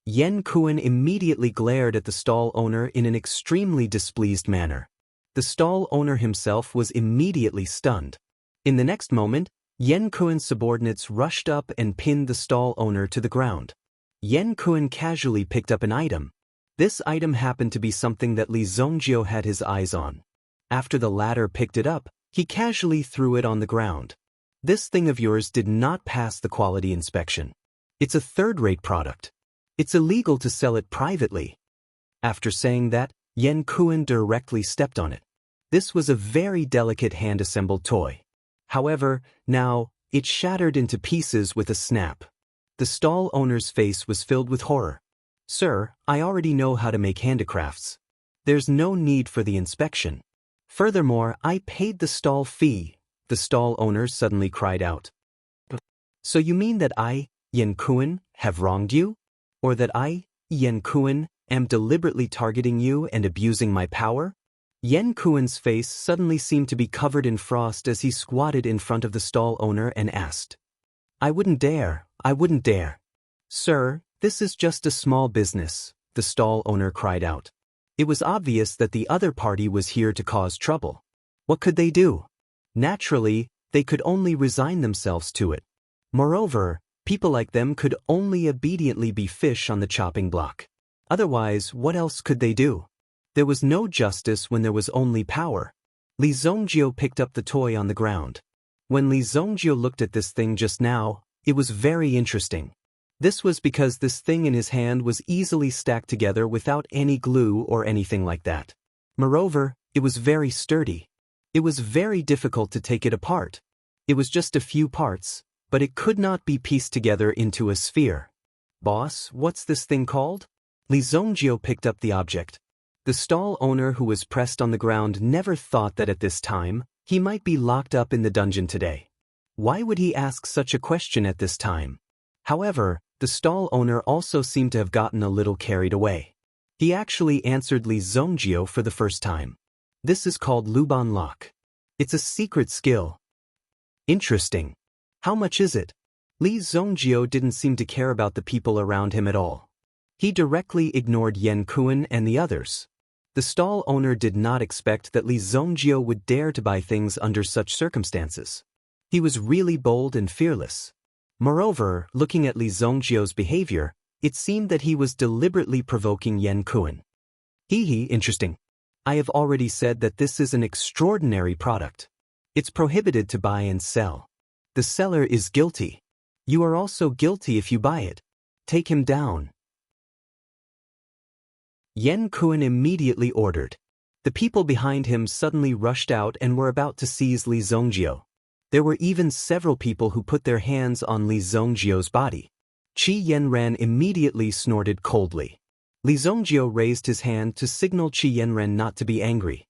Yan Kun immediately glared at the stall owner in an extremely displeased manner. The stall owner himself was immediately stunned. In the next moment, Yan Kun's subordinates rushed up and pinned the stall owner to the ground. Yan Kun casually picked up an item. This item happened to be something that Li Zongjio had his eyes on. After the latter picked it up, he casually threw it on the ground. "This thing of yours did not pass the quality inspection. It's a third-rate product. It's illegal to sell it privately." After saying that, Yan Kun directly stepped on it. This was a very delicate hand-assembled toy. However, now, it shattered into pieces with a snap. The stall owner's face was filled with horror. "Sir, I already know how to make handicrafts. There's no need for the inspection. Furthermore, I paid the stall fee," the stall owner suddenly cried out. "So you mean that I, Yan Kun, have wronged you? Or that I, Yan Kuan, am deliberately targeting you and abusing my power? Yan Kuan's face suddenly seemed to be covered in frost as he squatted in front of the stall owner and asked. I wouldn't dare. Sir, this is just a small business, the stall owner cried out. It was obvious that the other party was here to cause trouble. What could they do? Naturally, they could only resign themselves to it. Moreover, people like them could only obediently be fish on the chopping block. Otherwise, what else could they do? There was no justice when there was only power. Li Zongjio picked up the toy on the ground. When Li Zongjio looked at this thing just now, it was very interesting. This was because this thing in his hand was easily stacked together without any glue or anything like that. Moreover, it was very sturdy. It was very difficult to take it apart. It was just a few parts, but it could not be pieced together into a sphere. Boss, what's this thing called? Li Zongjio picked up the object. The stall owner who was pressed on the ground never thought that at this time, he might be locked up in the dungeon today. Why would he ask such a question at this time? However, the stall owner also seemed to have gotten a little carried away. He actually answered Li Zongjio for the first time. This is called Luban Lock. It's a secret skill. Interesting. How much is it? Li Zongjio didn't seem to care about the people around him at all. He directly ignored Yan Kuan and the others. The stall owner did not expect that Li Zongjio would dare to buy things under such circumstances. He was really bold and fearless. Moreover, looking at Li Zongjio's behavior, it seemed that he was deliberately provoking Yan Kuan. Interesting. I have already said that this is an extraordinary product. It's prohibited to buy and sell. The seller is guilty. You are also guilty if you buy it. Take him down. Yan Kuan immediately ordered. The people behind him suddenly rushed out and were about to seize Li Zongjio. There were even several people who put their hands on Li Zongjio's body. Qi Yanran immediately snorted coldly. Li Zongjio raised his hand to signal Qi Yanran not to be angry.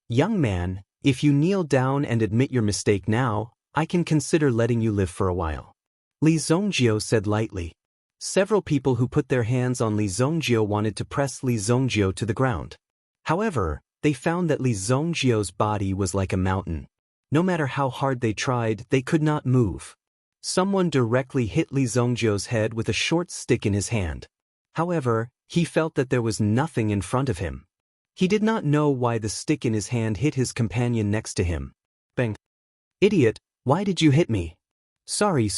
Young man, if you kneel down and admit your mistake now, I can consider letting you live for a while. Li Zongjio said lightly. Several people who put their hands on Li Zongjio wanted to press Li Zongjio to the ground. However, they found that Li Zongjio's body was like a mountain. No matter how hard they tried, they could not move. Someone directly hit Li Zongjio's head with a short stick in his hand. However, he felt that there was nothing in front of him. He did not know why the stick in his hand hit his companion next to him. Bang. Idiot, why did you hit me? Sorry.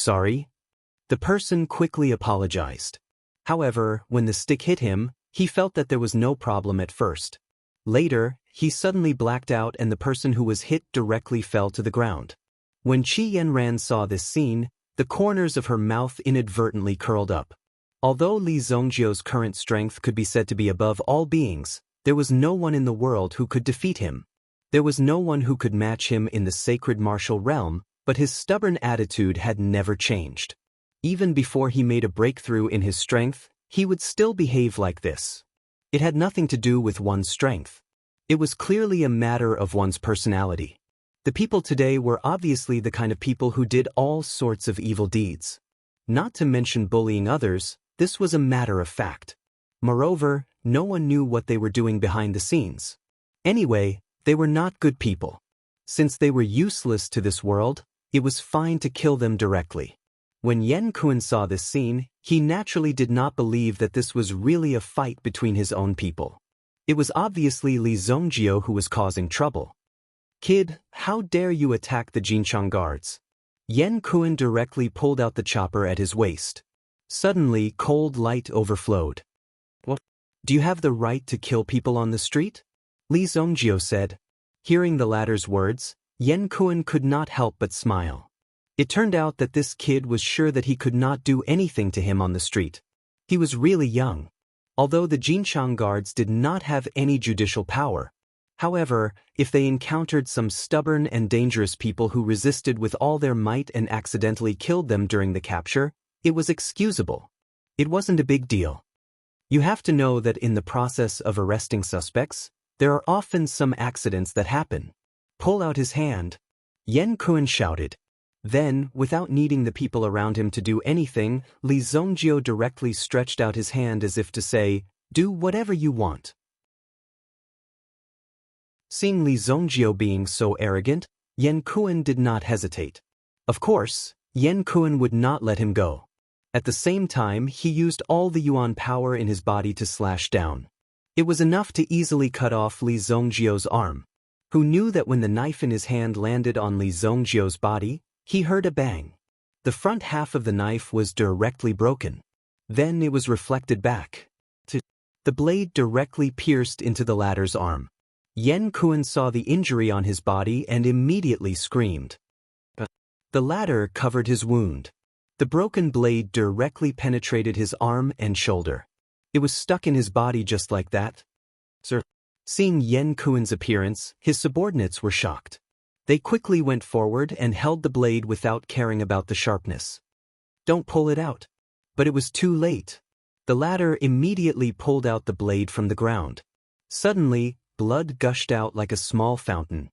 The person quickly apologized. However, when the stick hit him, he felt that there was no problem at first. Later, he suddenly blacked out and the person who was hit directly fell to the ground. When Qi Yanran saw this scene, the corners of her mouth inadvertently curled up. Although Li Zongjio's current strength could be said to be above all beings, there was no one in the world who could defeat him. There was no one who could match him in the sacred martial realm, but his stubborn attitude had never changed. Even before he made a breakthrough in his strength, he would still behave like this. It had nothing to do with one's strength. It was clearly a matter of one's personality. The people today were obviously the kind of people who did all sorts of evil deeds. Not to mention bullying others, this was a matter of fact. Moreover, no one knew what they were doing behind the scenes. Anyway, they were not good people. Since they were useless to this world, it was fine to kill them directly. When Yan Kuan saw this scene, he naturally did not believe that this was really a fight between his own people. It was obviously Li Zongjio who was causing trouble. Kid, how dare you attack the Jinchang guards? Yan Kuan directly pulled out the chopper at his waist. Suddenly, cold light overflowed. What? Do you have the right to kill people on the street? Li Zongjio said. Hearing the latter's words, Yan Kuan could not help but smile. It turned out that this kid was sure that he could not do anything to him on the street. He was really young. Although the Jinchang guards did not have any judicial power. However, if they encountered some stubborn and dangerous people who resisted with all their might and accidentally killed them during the capture, it was excusable. It wasn't a big deal. You have to know that in the process of arresting suspects, there are often some accidents that happen. Pull out his hand. Yan Kuan shouted. Then, without needing the people around him to do anything, Li Zongjio directly stretched out his hand as if to say, "Do whatever you want." Seeing Li Zongjio being so arrogant, Yan Kuan did not hesitate. Of course, Yan Kuan would not let him go. At the same time, he used all the yuan power in his body to slash down. It was enough to easily cut off Li Zongjio's arm. Who knew that when the knife in his hand landed on Li Zongjio's body, he heard a bang. The front half of the knife was directly broken. Then it was reflected back. The blade directly pierced into the latter's arm. Yan Kuan saw the injury on his body and immediately screamed. The latter covered his wound. The broken blade directly penetrated his arm and shoulder. It was stuck in his body just like that. Sir. Seeing Yan Kuan's appearance, his subordinates were shocked. They quickly went forward and held the blade without caring about the sharpness. "Don't pull it out." But it was too late. The latter immediately pulled out the blade from the ground. Suddenly, blood gushed out like a small fountain.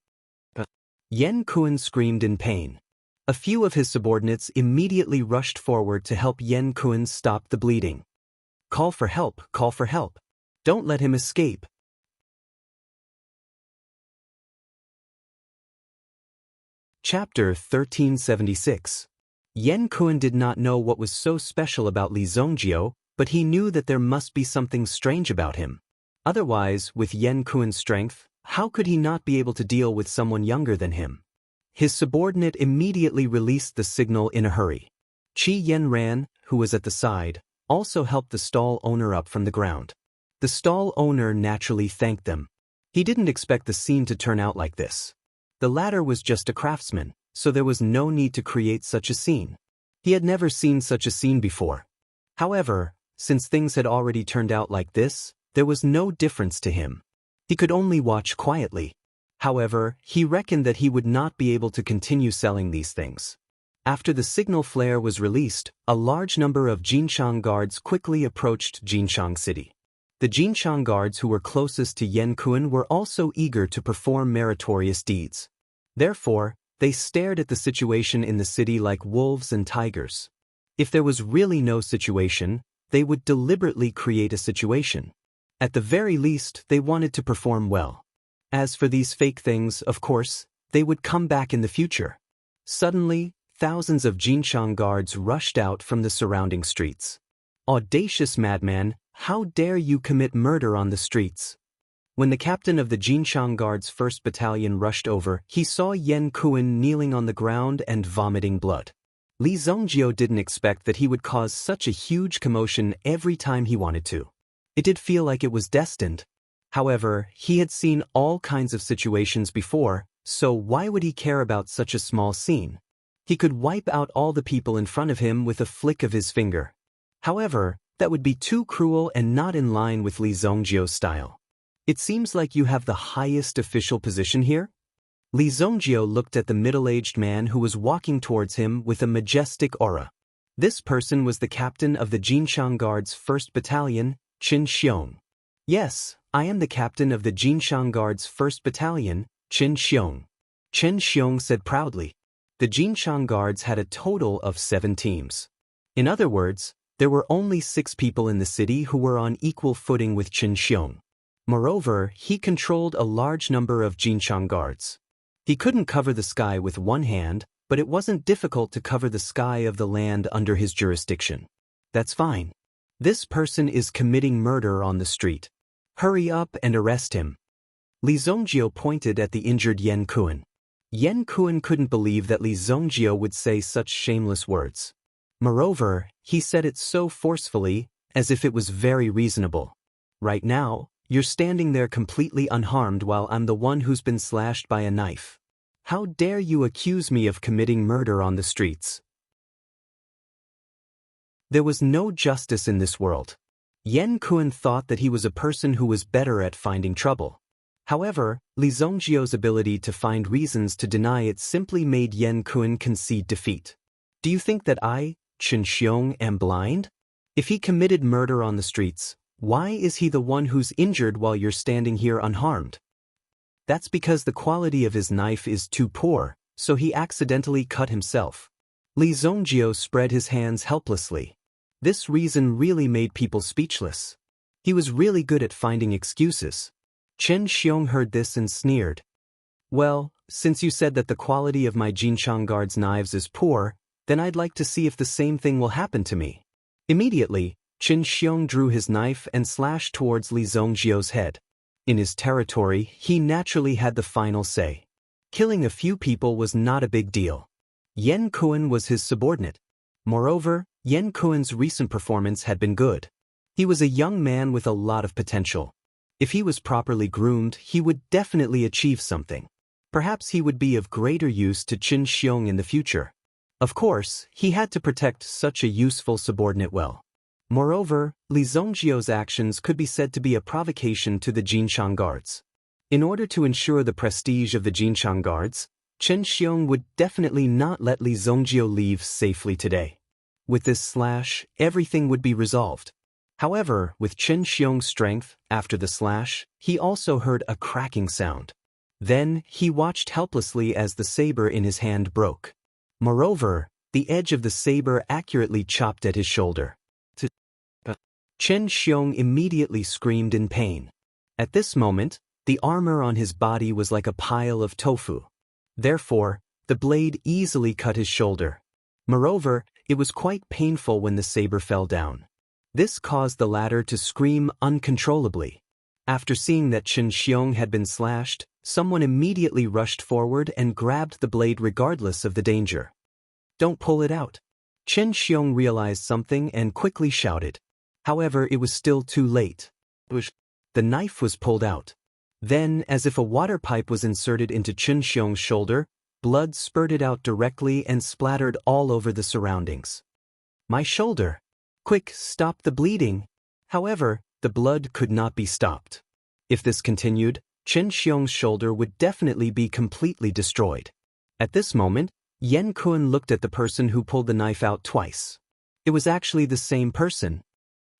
Yan Kuan screamed in pain. A few of his subordinates immediately rushed forward to help Yan Kuan stop the bleeding. "Call for help, call for help. Don't let him escape." Chapter 1376. Yan Kuan did not know what was so special about Li Zongjio, but he knew that there must be something strange about him. Otherwise, with Yan Kuan's strength, how could he not be able to deal with someone younger than him? His subordinate immediately released the signal in a hurry. Qi Yanran, who was at the side, also helped the stall owner up from the ground. The stall owner naturally thanked them. He didn't expect the scene to turn out like this. The latter was just a craftsman, so there was no need to create such a scene. He had never seen such a scene before. However, since things had already turned out like this, there was no difference to him. He could only watch quietly. However, he reckoned that he would not be able to continue selling these things. After the signal flare was released, a large number of Jinchang guards quickly approached Jinchang City. The Jinchang guards who were closest to Yan Kuan were also eager to perform meritorious deeds. Therefore, they stared at the situation in the city like wolves and tigers. If there was really no situation, they would deliberately create a situation. At the very least, they wanted to perform well. As for these fake things, of course, they would come back in the future. Suddenly, thousands of Jinchang guards rushed out from the surrounding streets. "Audacious madman, how dare you commit murder on the streets?" When the captain of the Jinchang Guard's 1st Battalion rushed over, he saw Yan Kuan kneeling on the ground and vomiting blood. Li Zongjio didn't expect that he would cause such a huge commotion every time he wanted to. It did feel like it was destined. However, he had seen all kinds of situations before, so why would he care about such a small scene? He could wipe out all the people in front of him with a flick of his finger. However, that would be too cruel and not in line with Li Zongjio's style. "It seems like you have the highest official position here?" Li Zongjio looked at the middle-aged man who was walking towards him with a majestic aura. This person was the captain of the Jinchang Guard's 1st Battalion, Qin Xiong. "Yes, I am the captain of the Jinchang Guard's 1st Battalion, Qin Xiong," Chen Xiong said proudly. The Jinchang Guards had a total of 7 teams. In other words, there were only 6 people in the city who were on equal footing with Qin Xiong. Moreover, he controlled a large number of Jinchang Guards. He couldn't cover the sky with one hand, but it wasn't difficult to cover the sky of the land under his jurisdiction. "That's fine. This person is committing murder on the street. Hurry up and arrest him." Li Zongjio pointed at the injured Yan Kuan. Yan Kuan couldn't believe that Li Zongjio would say such shameless words. Moreover, he said it so forcefully, as if it was very reasonable. "Right now, you're standing there completely unharmed while I'm the one who's been slashed by a knife. How dare you accuse me of committing murder on the streets?" There was no justice in this world. Yan Kuan thought that he was a person who was better at finding trouble. However, Li Zongjio's ability to find reasons to deny it simply made Yan Kuan concede defeat. "Do you think that I, Qin Xiong, am blind? If he committed murder on the streets, why is he the one who's injured while you're standing here unharmed?" "That's because the quality of his knife is too poor," so he accidentally cut himself. Li Zongjio spread his hands helplessly. This reason really made people speechless. He was really good at finding excuses. Chen Xiong heard this and sneered. Well, since you said that the quality of my Jinchang guard's knives is poor, then I'd like to see if the same thing will happen to me. Immediately, Chen Xiong drew his knife and slashed towards Li Zongjio's head. In his territory, he naturally had the final say. Killing a few people was not a big deal. Yan Kuan was his subordinate. Moreover, Yan Kuan's recent performance had been good. He was a young man with a lot of potential. If he was properly groomed, he would definitely achieve something. Perhaps he would be of greater use to Chen Xiong in the future. Of course, he had to protect such a useful subordinate well. Moreover, Li Zongjio's actions could be said to be a provocation to the Jinchang guards. In order to ensure the prestige of the Jinchang guards, Chen Xiong would definitely not let Li Zongjio leave safely today. With this slash, everything would be resolved. However, with Chen Xiong's strength, after the slash, he also heard a cracking sound. Then, he watched helplessly as the saber in his hand broke. Moreover, the edge of the saber accurately chopped at his shoulder. Chen Xiong immediately screamed in pain. At this moment, the armor on his body was like a pile of tofu. Therefore, the blade easily cut his shoulder. Moreover, it was quite painful when the saber fell down. This caused the latter to scream uncontrollably. After seeing that Chen Xiong had been slashed, someone immediately rushed forward and grabbed the blade regardless of the danger. Don't pull it out. Chen Xiong realized something and quickly shouted. However, it was still too late. The knife was pulled out. Then, as if a water pipe was inserted into Chen Xiong's shoulder, blood spurted out directly and splattered all over the surroundings. My shoulder! Quick, stop the bleeding! However, the blood could not be stopped. If this continued, Chen Xiong's shoulder would definitely be completely destroyed. At this moment, Yan Kuan looked at the person who pulled the knife out twice. It was actually the same person.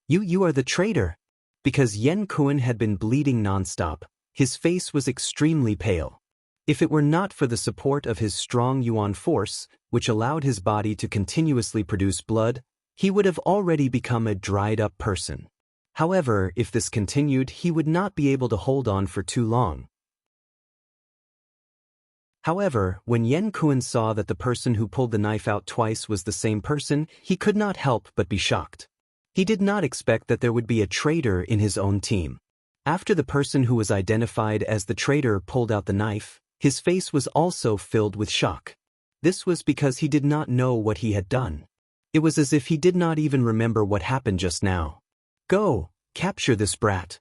You are the traitor! Because Yan Kuan had been bleeding non-stop, his face was extremely pale. If it were not for the support of his strong Yuan force, which allowed his body to continuously produce blood, he would have already become a dried-up person. However, if this continued, he would not be able to hold on for too long. However, when Yan Kuan saw that the person who pulled the knife out twice was the same person, he could not help but be shocked. He did not expect that there would be a traitor in his own team. After the person who was identified as the traitor pulled out the knife, his face was also filled with shock. This was because he did not know what he had done. It was as if he did not even remember what happened just now. Go, capture this brat.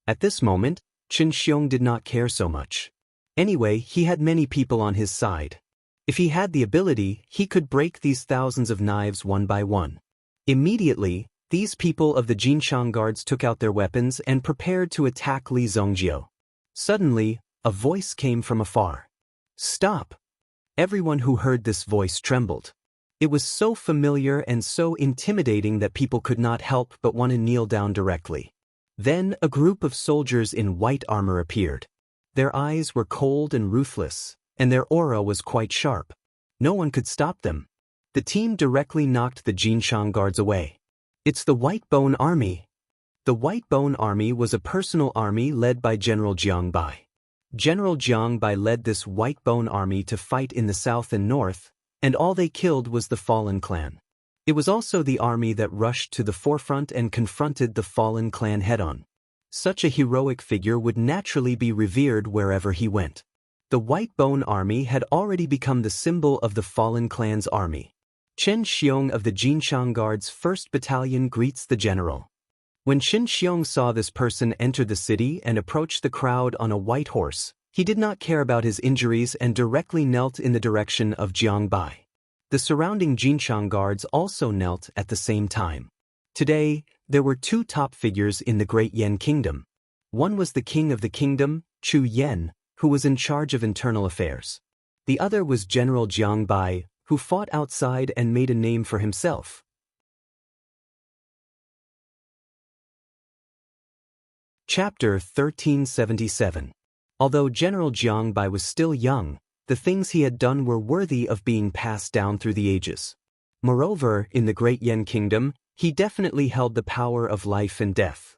At this moment, Chen Xiong did not care so much. Anyway, he had many people on his side. If he had the ability, he could break these thousands of knives one by one. Immediately, these people of the Jinchang guards took out their weapons and prepared to attack Li Zongjio. Suddenly, a voice came from afar. Stop! Everyone who heard this voice trembled. It was so familiar and so intimidating that people could not help but want to kneel down directly. Then a group of soldiers in white armor appeared. Their eyes were cold and ruthless, and their aura was quite sharp. No one could stop them. The team directly knocked the Jinchang guards away. It's the White Bone Army. The White Bone Army was a personal army led by General Jiang Bai. General Jiang Bai led this White Bone Army to fight in the south and north, and all they killed was the Fallen clan. It was also the army that rushed to the forefront and confronted the Fallen clan head-on. Such a heroic figure would naturally be revered wherever he went. The White Bone Army had already become the symbol of the Fallen clan's army. Chen Xiong of the Jinchang Guard's 1st Battalion greets the general. When Chen Xiong saw this person enter the city and approach the crowd on a white horse, he did not care about his injuries and directly knelt in the direction of Jiang Bai. The surrounding Jinchang Guards also knelt at the same time. Today, there were two top figures in the Great Yan Kingdom. One was the king of the kingdom, Chu Yan, who was in charge of internal affairs. The other was General Jiang Bai, who fought outside and made a name for himself. Chapter 1377. Although General Jiang Bai was still young, The things he had done were worthy of being passed down through the ages. Moreover, in the Great Yen Kingdom, he definitely held the power of life and death.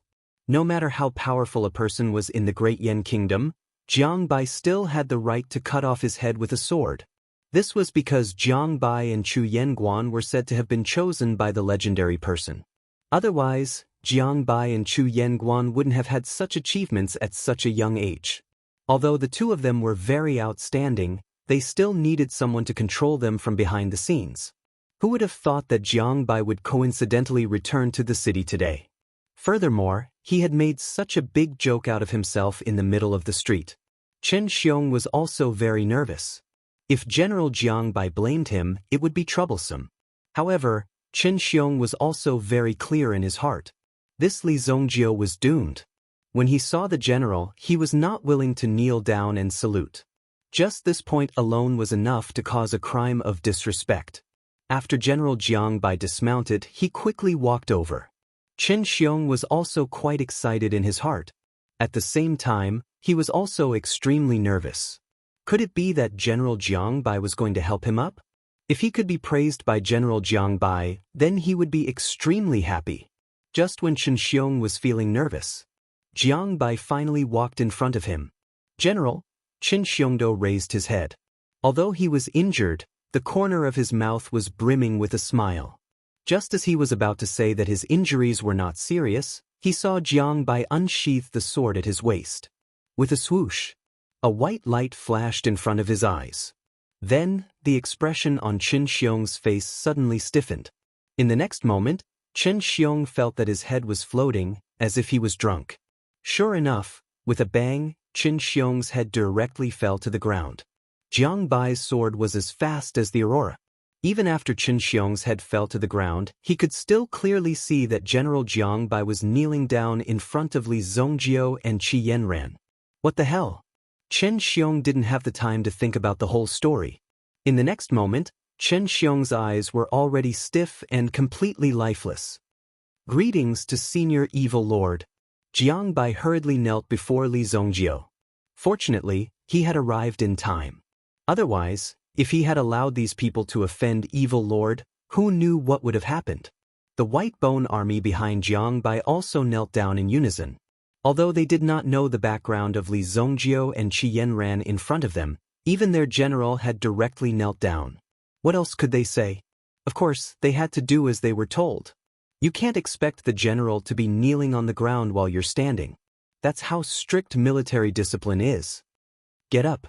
No matter how powerful a person was in the Great Yen Kingdom, Jiang Bai still had the right to cut off his head with a sword. This was because Jiang Bai and Chu Yenguan were said to have been chosen by the legendary person. Otherwise, Jiang Bai and Chu Yenguan wouldn't have had such achievements at such a young age. Although the two of them were very outstanding, they still needed someone to control them from behind the scenes. Who would have thought that Jiang Bai would coincidentally return to the city today? Furthermore, he had made such a big joke out of himself in the middle of the street. Chen Xiong was also very nervous. If General Jiang Bai blamed him, it would be troublesome. However, Chen Xiong was also very clear in his heart. This Li Zongjio was doomed. When he saw the general, he was not willing to kneel down and salute. Just this point alone was enough to cause a crime of disrespect. After General Jiang Bai dismounted, he quickly walked over. Chen Xiong was also quite excited in his heart. At the same time, he was also extremely nervous. Could it be that General Jiang Bai was going to help him up? If he could be praised by General Jiang Bai, then he would be extremely happy. Just when Chen Xiong was feeling nervous, Jiang Bai finally walked in front of him. General, Chen Xiongdo raised his head. Although he was injured, the corner of his mouth was brimming with a smile. Just as he was about to say that his injuries were not serious, he saw Jiang Bai unsheath the sword at his waist. With a swoosh, a white light flashed in front of his eyes. Then, the expression on Chen Xiong's face suddenly stiffened. In the next moment, Chen Xiong felt that his head was floating, as if he was drunk. Sure enough, with a bang, Chen Xiong's head directly fell to the ground. Jiang Bai's sword was as fast as the aurora. Even after Chen Xiong's head fell to the ground, he could still clearly see that General Jiang Bai was kneeling down in front of Li Zongjio and Qi Yanran. What the hell? Chen Xiong didn't have the time to think about the whole story. In the next moment, Chen Xiong's eyes were already stiff and completely lifeless. Greetings to Senior Evil Lord. Jiang Bai hurriedly knelt before Li Zongjio. Fortunately, he had arrived in time. Otherwise, if he had allowed these people to offend Evil Lord, who knew what would have happened? The White Bone Army behind Jiang Bai also knelt down in unison. Although they did not know the background of Li Zongjio and Qi Yanran in front of them, even their general had directly knelt down. What else could they say? Of course, they had to do as they were told. You can't expect the general to be kneeling on the ground while you're standing. That's how strict military discipline is. Get up.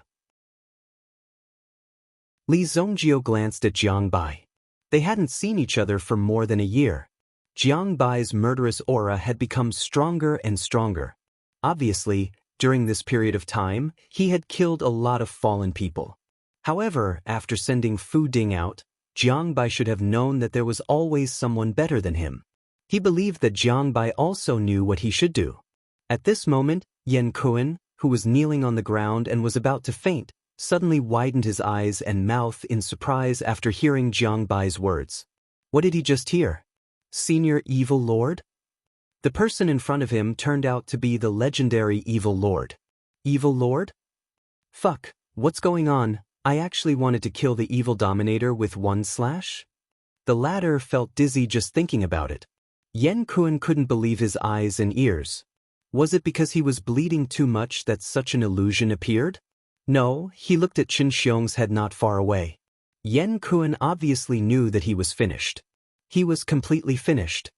Li Zongjio glanced at Jiang Bai. They hadn't seen each other for more than a year. Jiang Bai's murderous aura had become stronger and stronger. Obviously, during this period of time, he had killed a lot of fallen people. However, after sending Fu Ding out, Jiang Bai should have known that there was always someone better than him. He believed that Jiang Bai also knew what he should do. At this moment, Yan Kuan, who was kneeling on the ground and was about to faint, suddenly widened his eyes and mouth in surprise after hearing Jiang Bai's words. What did he just hear? Senior Evil Lord? The person in front of him turned out to be the legendary Evil Lord. Evil Lord? Fuck, what's going on? I actually wanted to kill the evil dominator with one slash? The latter felt dizzy just thinking about it. Yan Kuan couldn't believe his eyes and ears. Was it because he was bleeding too much that such an illusion appeared? No, he looked at Chen Xiong's head not far away. Yan Kuan obviously knew that he was finished. He was completely finished.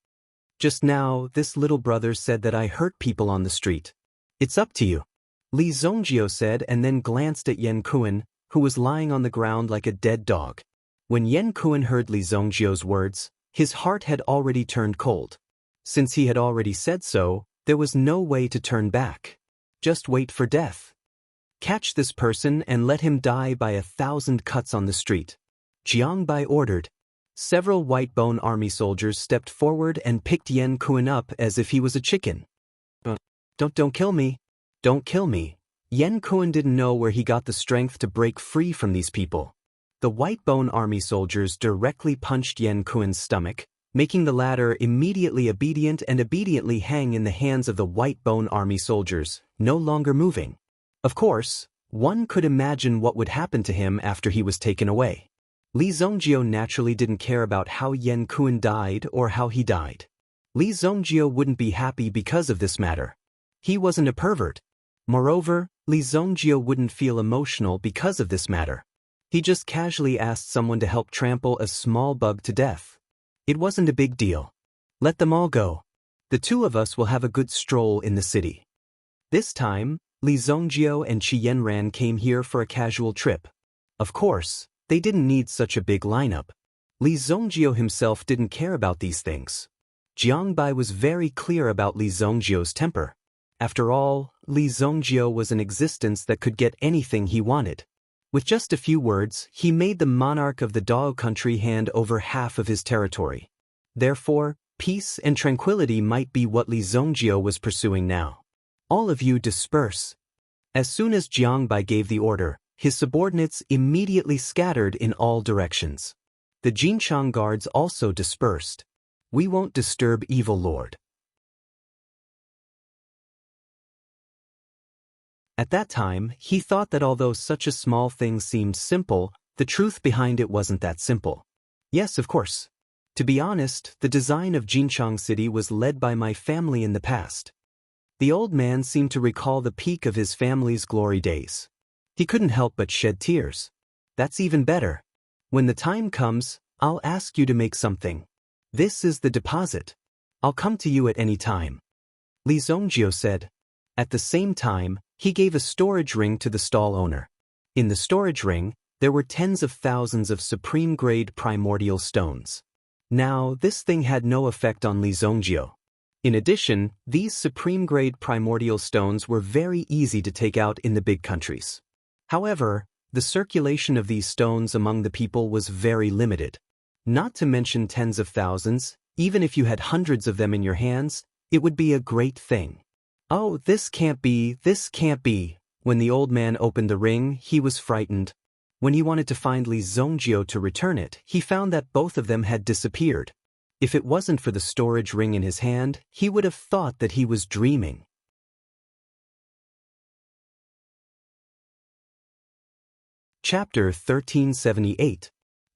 Just now, this little brother said that I hurt people on the street. It's up to you. Li Zongjio said and then glanced at Yan Kuan, who was lying on the ground like a dead dog. When Yan Kuan heard Li Zongjio's words, his heart had already turned cold. Since he had already said so, there was no way to turn back. Just wait for death. Catch this person and let him die by 1,000 cuts on the street. Jiang Bai ordered. Several White Bone Army soldiers stepped forward and picked Yan Kuan up as if he was a chicken. Don't kill me. Don't kill me. Yan Kuan didn't know where he got the strength to break free from these people. The White Bone Army soldiers directly punched Yan Kuan's stomach, making the latter immediately obedient and obediently hang in the hands of the White Bone Army soldiers, no longer moving. Of course, One could imagine what would happen to him after he was taken away. Li Zongjio naturally didn't care about how Yan Kuan died or how he died. Li Zongjio wouldn't be happy because of this matter. He wasn't a pervert. Moreover, Li Zongjio wouldn't feel emotional because of this matter. He just casually asked someone to help trample a small bug to death. It wasn't a big deal. Let them all go. The two of us will have a good stroll in the city. This time, Li Zongjio and Qi Yanran came here for a casual trip. Of course, they didn't need such a big lineup. Li Zongjio himself didn't care about these things. Jiang Bai was very clear about Li Zongjio's temper. After all, Li Zongjio was an existence that could get anything he wanted. With just a few words, he made the monarch of the Dao country hand over half of his territory. Therefore, peace and tranquility might be what Li Zongjio was pursuing now. All of you disperse. As soon as Jiang Bai gave the order, his subordinates immediately scattered in all directions. The Jinchang guards also dispersed. We won't disturb Evil Lord. At that time, he thought that although such a small thing seemed simple, the truth behind it wasn't that simple. Yes, of course. To be honest, the design of Jinchang City was led by my family in the past. The old man seemed to recall the peak of his family's glory days. He couldn't help but shed tears. That's even better. When the time comes, I'll ask you to make something. This is the deposit. I'll come to you at any time. Li Zongjio said. At the same time, he gave a storage ring to the stall owner. In the storage ring, there were tens of thousands of supreme-grade primordial stones. Now, this thing had no effect on Li Zongjio. In addition, these supreme-grade primordial stones were very easy to take out in the big countries. However, the circulation of these stones among the people was very limited. Not to mention tens of thousands, even if you had hundreds of them in your hands, it would be a great thing. Oh, this can't be, this can't be. When the old man opened the ring, he was frightened. When he wanted to find Li Zongjio to return it, he found that both of them had disappeared. If it wasn't for the storage ring in his hand, he would have thought that he was dreaming. Chapter 1378.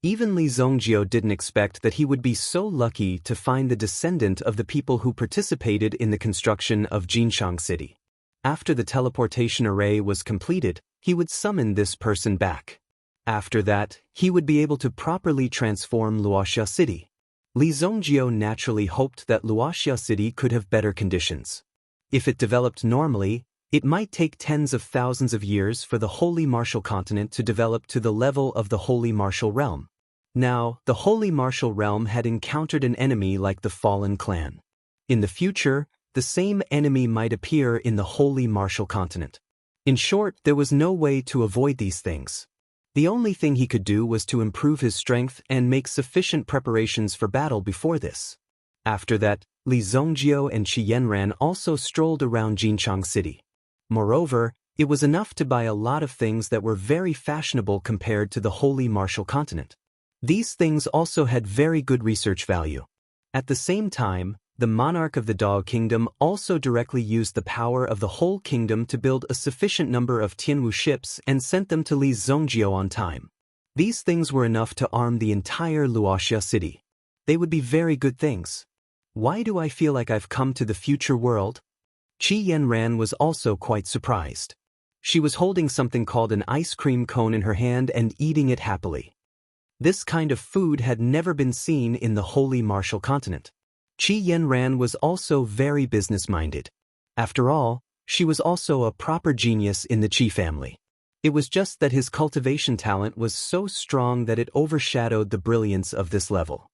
Even Li Zongjio didn't expect that he would be so lucky to find the descendant of the people who participated in the construction of Jinchang City. After the teleportation array was completed, he would summon this person back. After that, he would be able to properly transform Luoxia City. Li Zongjio naturally hoped that Luoxia City could have better conditions. If it developed normally, it might take tens of thousands of years for the Holy Martial Continent to develop to the level of the Holy Martial Realm. Now, the Holy Martial Realm had encountered an enemy like the Fallen Clan. In the future, the same enemy might appear in the Holy Martial Continent. In short, there was no way to avoid these things. The only thing he could do was to improve his strength and make sufficient preparations for battle before this. After that, Li Zongjio and Qi Yanran also strolled around Jinchang City. Moreover, it was enough to buy a lot of things that were very fashionable compared to the Holy Martial Continent. These things also had very good research value. At the same time, the monarch of the Dao Kingdom also directly used the power of the whole kingdom to build a sufficient number of Tianwu ships and sent them to Li Zongjio on time. These things were enough to arm the entire Luoxia City. They would be very good things. Why do I feel like I've come to the future world? Qi Yanran was also quite surprised. She was holding something called an ice cream cone in her hand and eating it happily. This kind of food had never been seen in the Holy Martial Continent. Qi Yanran was also very business-minded. After all, she was also a proper genius in the Qi family. It was just that his cultivation talent was so strong that it overshadowed the brilliance of this level.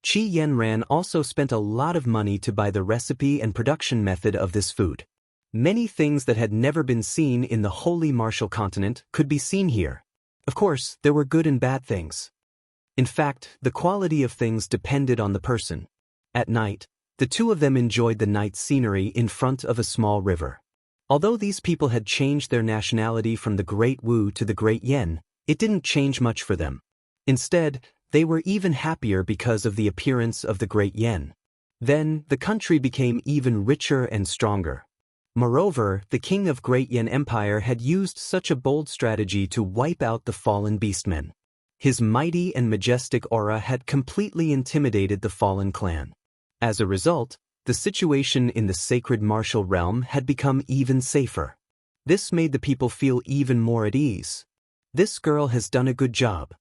Qi Yanran also spent a lot of money to buy the recipe and production method of this food. Many things that had never been seen in the Holy Martial Continent could be seen here. Of course, there were good and bad things. In fact, the quality of things depended on the person. At night, the two of them enjoyed the night scenery in front of a small river. Although these people had changed their nationality from the Great Wu to the Great Yen, it didn't change much for them. Instead, they were even happier because of the appearance of the Great Yen. Then, the country became even richer and stronger. Moreover, the king of Great Yen Empire had used such a bold strategy to wipe out the fallen beastmen. His mighty and majestic aura had completely intimidated the fallen clan. As a result, the situation in the sacred martial realm had become even safer. This made the people feel even more at ease. This girl has done a good job.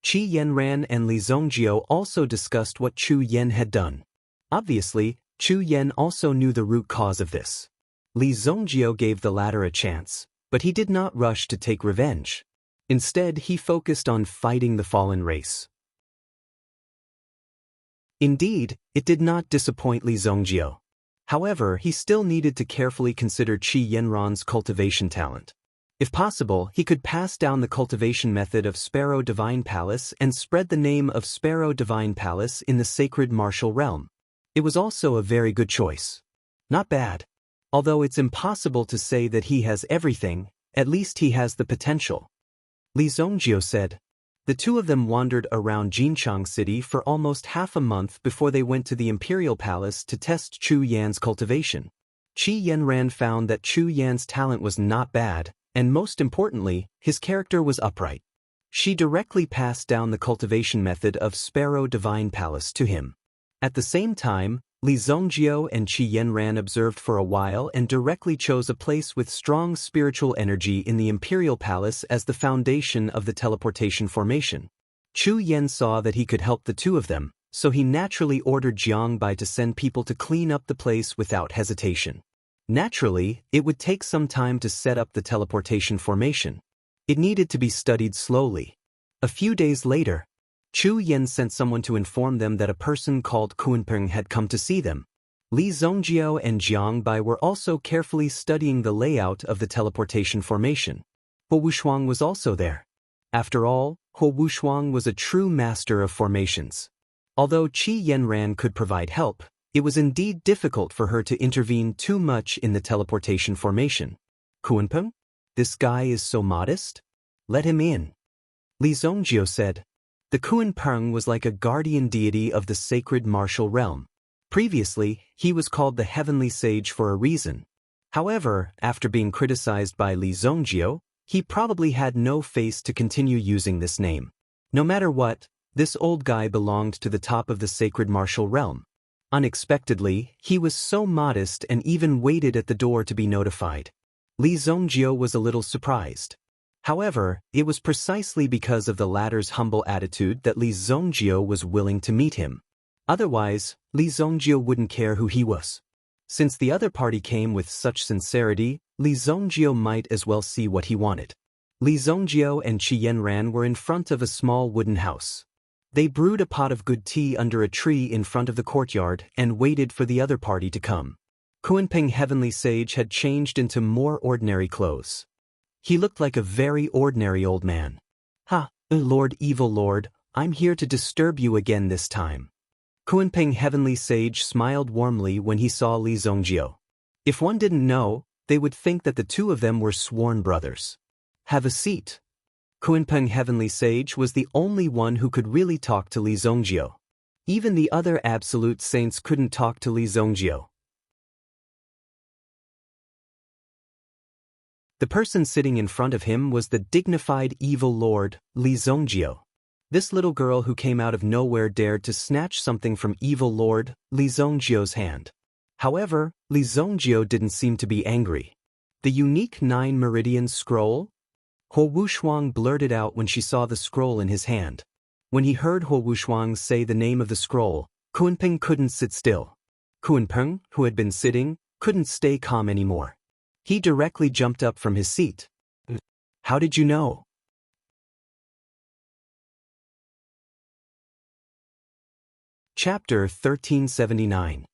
Qi Yanran and Li Zongjiu also discussed what Chu Yen had done. Obviously, Chu Yen also knew the root cause of this. Li Zongjiu gave the latter a chance, but he did not rush to take revenge. Instead, he focused on fighting the fallen race. Indeed, it did not disappoint Li Zongjiu. However, he still needed to carefully consider Qi Yanran's cultivation talent. If possible, he could pass down the cultivation method of Sparrow Divine Palace and spread the name of Sparrow Divine Palace in the sacred martial realm. It was also a very good choice. Not bad. Although it's impossible to say that he has everything, at least he has the potential. Li Zongjiu said. The two of them wandered around Jinchang City for almost half a month before they went to the Imperial Palace to test Chu Yan's cultivation. Qi Yanran found that Chu Yan's talent was not bad, and most importantly, his character was upright. She directly passed down the cultivation method of Sparrow Divine Palace to him. At the same time, Li Zongjiu and Qi Yanran observed for a while and directly chose a place with strong spiritual energy in the Imperial Palace as the foundation of the teleportation formation. Chu Yen saw that he could help the two of them, so he naturally ordered Jiang Bai to send people to clean up the place without hesitation. Naturally, it would take some time to set up the teleportation formation. It needed to be studied slowly. A few days later, Chu Yen sent someone to inform them that a person called Kunpeng had come to see them. Li Zongjiu and Jiang Bai were also carefully studying the layout of the teleportation formation. Huo Wushuang was also there. After all, Huo Wushuang was a true master of formations. Although Qi Yanran could provide help, it was indeed difficult for her to intervene too much in the teleportation formation. Kunpeng? This guy is so modest? Let him in. Li Zongjiu said. The Kunpeng was like a guardian deity of the sacred martial realm. Previously, he was called the Heavenly Sage for a reason. However, after being criticized by Li Zongjiu, he probably had no face to continue using this name. No matter what, this old guy belonged to the top of the sacred martial realm. Unexpectedly, he was so modest and even waited at the door to be notified. Li Zongjiu was a little surprised. However, it was precisely because of the latter's humble attitude that Li Zongjiu was willing to meet him. Otherwise, Li Zongjiu wouldn't care who he was. Since the other party came with such sincerity, Li Zongjiu might as well see what he wanted. Li Zongjiu and Qi Yanran were in front of a small wooden house. They brewed a pot of good tea under a tree in front of the courtyard and waited for the other party to come. Kunpeng Heavenly Sage had changed into more ordinary clothes. He looked like a very ordinary old man. Ha, Lord Evil Lord, I'm here to disturb you again this time. Kunpeng Heavenly Sage smiled warmly when he saw Li Zongjiu. If one didn't know, they would think that the two of them were sworn brothers. Have a seat. Kunpeng Heavenly Sage was the only one who could really talk to Li Zongjiu. Even the other absolute saints couldn't talk to Li Zongjiu. The person sitting in front of him was the dignified evil lord, Li Zongjiu. This little girl who came out of nowhere dared to snatch something from evil lord, Li Zongjiu's hand. However, Li Zongjiu didn't seem to be angry. The unique 9 meridian scroll? Huo Wushuang blurted out when she saw the scroll in his hand. When he heard Huo Wushuang say the name of the scroll, Kunpeng couldn't sit still. Kunpeng, who had been sitting, couldn't stay calm anymore. He directly jumped up from his seat. How did you know? Chapter 1379.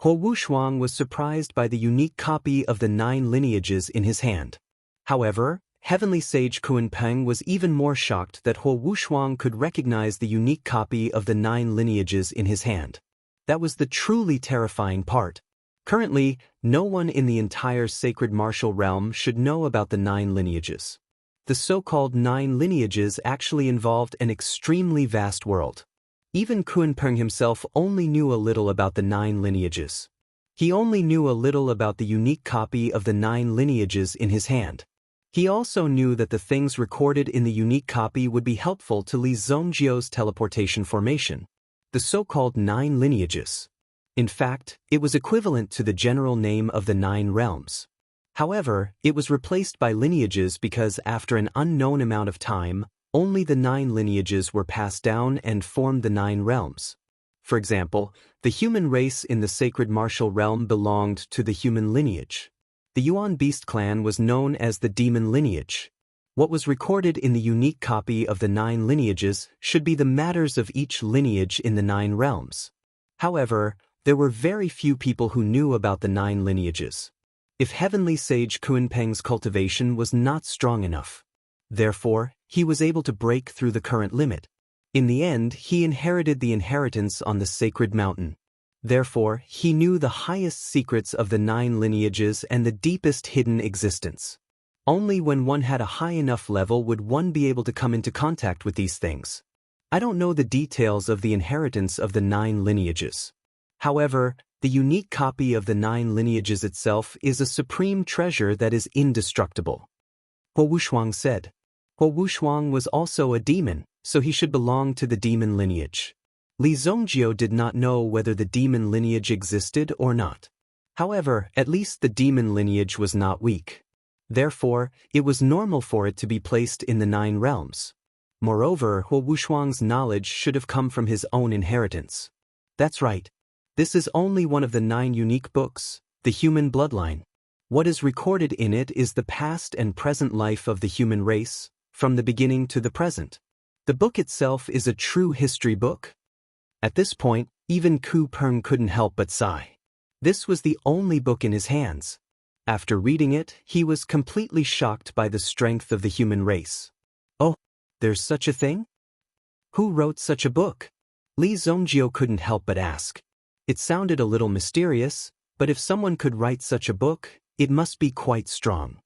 Huo Wushuang was surprised by the unique copy of the 9 lineages in his hand. However, Heavenly Sage Kunpeng was even more shocked that Huo Wushuang could recognize the unique copy of the 9 lineages in his hand. That was the truly terrifying part. Currently, no one in the entire sacred martial realm should know about the 9 lineages. The so-called 9 lineages actually involved an extremely vast world. Even Kunpeng himself only knew a little about the 9 lineages. He only knew a little about the unique copy of the 9 lineages in his hand. He also knew that the things recorded in the unique copy would be helpful to Li Zongjiu's teleportation formation, the so-called 9 lineages. In fact, it was equivalent to the general name of the 9 realms. However, it was replaced by lineages because after an unknown amount of time, only the 9 lineages were passed down and formed the 9 realms. For example, the human race in the sacred martial realm belonged to the human lineage. The Yuan beast clan was known as the demon lineage. What was recorded in the unique copy of the 9 lineages should be the matters of each lineage in the 9 realms. However, there were very few people who knew about the 9 lineages. If heavenly sage Kunpeng's cultivation was not strong enough. Therefore, he was able to break through the current limit. In the end, he inherited the inheritance on the sacred mountain. Therefore, he knew the highest secrets of the 9 lineages and the deepest hidden existence. Only when one had a high enough level would one be able to come into contact with these things. I don't know the details of the inheritance of the 9 lineages. However, the unique copy of the 9 lineages itself is a supreme treasure that is indestructible. Huo Wushuang said. Huo Wushuang was also a demon, so he should belong to the demon lineage. Li Zongjiu did not know whether the demon lineage existed or not. However, at least the demon lineage was not weak. Therefore, it was normal for it to be placed in the 9 realms. Moreover, Huo Wushuang's knowledge should have come from his own inheritance. That's right. This is only one of the 9 unique books, the human bloodline. What is recorded in it is the past and present life of the human race, from the beginning to the present. The book itself is a true history book. At this point, even Ku Peng couldn't help but sigh. This was the only book in his hands. After reading it, he was completely shocked by the strength of the human race. Oh, there's such a thing? Who wrote such a book? Li Zongjiu couldn't help but ask. It sounded a little mysterious, but if someone could write such a book, it must be quite strong.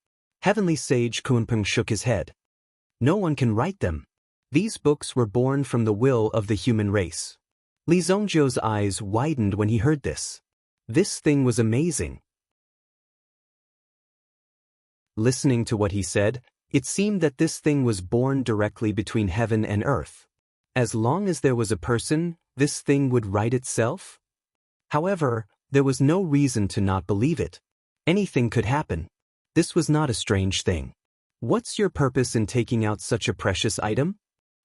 Heavenly Sage Kunpeng shook his head. No one can write them. These books were born from the will of the human race. Li Zongjiu's eyes widened when he heard this. This thing was amazing. Listening to what he said, it seemed that this thing was born directly between heaven and earth. As long as there was a person, this thing would write itself? However, there was no reason to not believe it. Anything could happen. This was not a strange thing. What's your purpose in taking out such a precious item?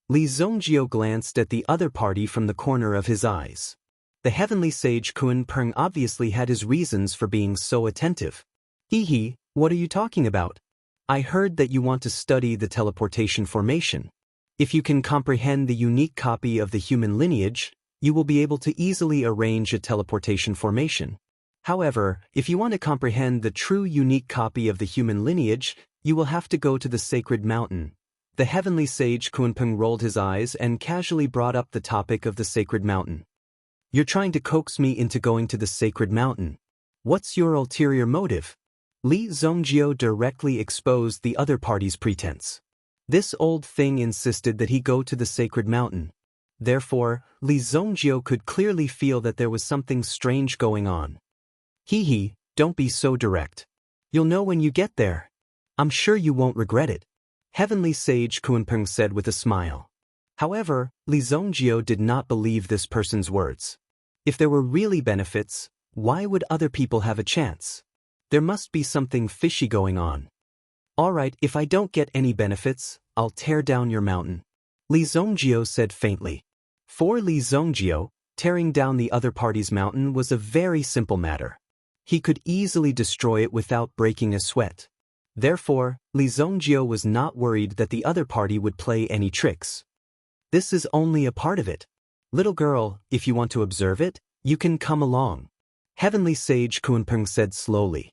Li Zongjiu glanced at the other party from the corner of his eyes. The heavenly sage Kunpeng obviously had his reasons for being so attentive. Hee, what are you talking about? I heard that you want to study the teleportation formation. If you can comprehend the unique copy of the human lineage, you will be able to easily arrange a teleportation formation. However, if you want to comprehend the true unique copy of the human lineage, you will have to go to the sacred mountain. The heavenly sage Kunpeng rolled his eyes and casually brought up the topic of the sacred mountain. You're trying to coax me into going to the sacred mountain. What's your ulterior motive? Li Zongjiu directly exposed the other party's pretense. This old thing insisted that he go to the sacred mountain. Therefore, Li Zongjiu could clearly feel that there was something strange going on. Hee, don't be so direct. You'll know when you get there. I'm sure you won't regret it. Heavenly Sage Kunpeng said with a smile. However, Li Zongjiu did not believe this person's words. If there were really benefits, why would other people have a chance? There must be something fishy going on. Alright, if I don't get any benefits, I'll tear down your mountain. Li Zongjiu said faintly. For Li Zongjiu, tearing down the other party's mountain was a very simple matter. He could easily destroy it without breaking a sweat. Therefore, Li Zongjiu was not worried that the other party would play any tricks. This is only a part of it. Little girl, if you want to observe it, you can come along. Heavenly Sage Kunpeng said slowly.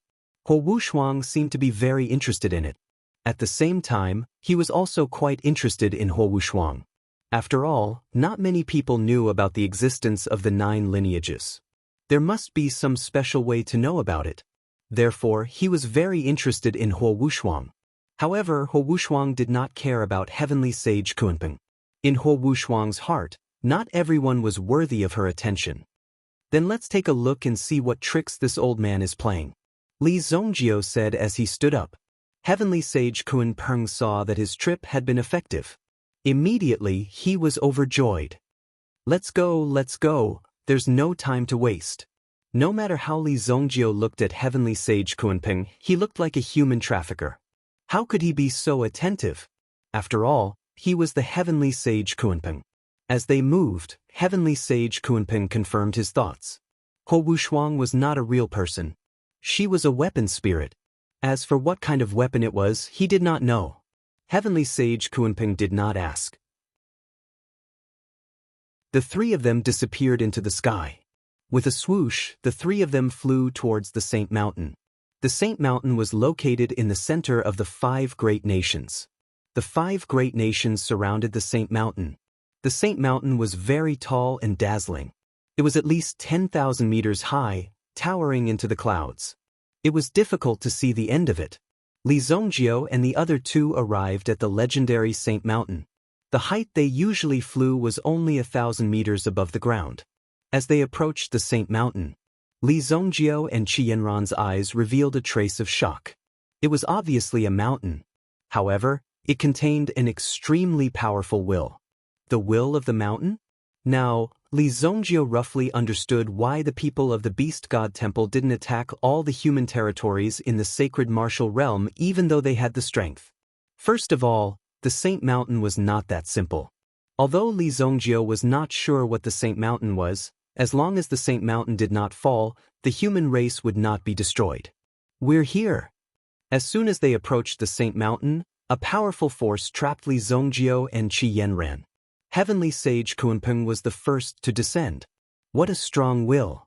Huo Wushuang seemed to be very interested in it. At the same time, he was also quite interested in Huo Wushuang. After all, not many people knew about the existence of the 9 lineages. There must be some special way to know about it. Therefore, he was very interested in Huo Wushuang. However, Huo Wushuang did not care about Heavenly Sage Kunpeng. In Huo Wushuang's heart, not everyone was worthy of her attention. Then let's take a look and see what tricks this old man is playing. Li Zongjio said as he stood up. Heavenly Sage Kunpeng saw that his trip had been effective. Immediately, he was overjoyed. Let's go, there's no time to waste. No matter how Li Zongjio looked at Heavenly Sage Kunpeng, he looked like a human trafficker. How could he be so attentive? After all, he was the Heavenly Sage Kunpeng. As they moved, Heavenly Sage Kunpeng confirmed his thoughts. Ho Wushuang was not a real person. She was a weapon spirit. As for what kind of weapon it was, he did not know. Heavenly Sage Kunpeng did not ask. The three of them disappeared into the sky. With a swoosh, the three of them flew towards the Saint Mountain. The Saint Mountain was located in the center of the 5 great nations. The 5 great nations surrounded the Saint Mountain. The Saint Mountain was very tall and dazzling. It was at least 10,000 meters high, towering into the clouds. It was difficult to see the end of it. Li Zongjio and the other 2 arrived at the legendary Saint Mountain. The height they usually flew was only 1,000 meters above the ground. As they approached the Saint Mountain, Li Zongjio and Qi Yanran's eyes revealed a trace of shock. It was obviously a mountain. However, it contained an extremely powerful will. The will of the mountain? Now, Li Zongjio roughly understood why the people of the Beast God Temple didn't attack all the human territories in the sacred martial realm even though they had the strength. First of all, the Saint Mountain was not that simple. Although Li Zongjio was not sure what the Saint Mountain was, as long as the Saint Mountain did not fall, the human race would not be destroyed. We're here. As soon as they approached the Saint Mountain, a powerful force trapped Li Zongjio and Qi Yanran. Heavenly Sage Kunpeng was the first to descend. What a strong will!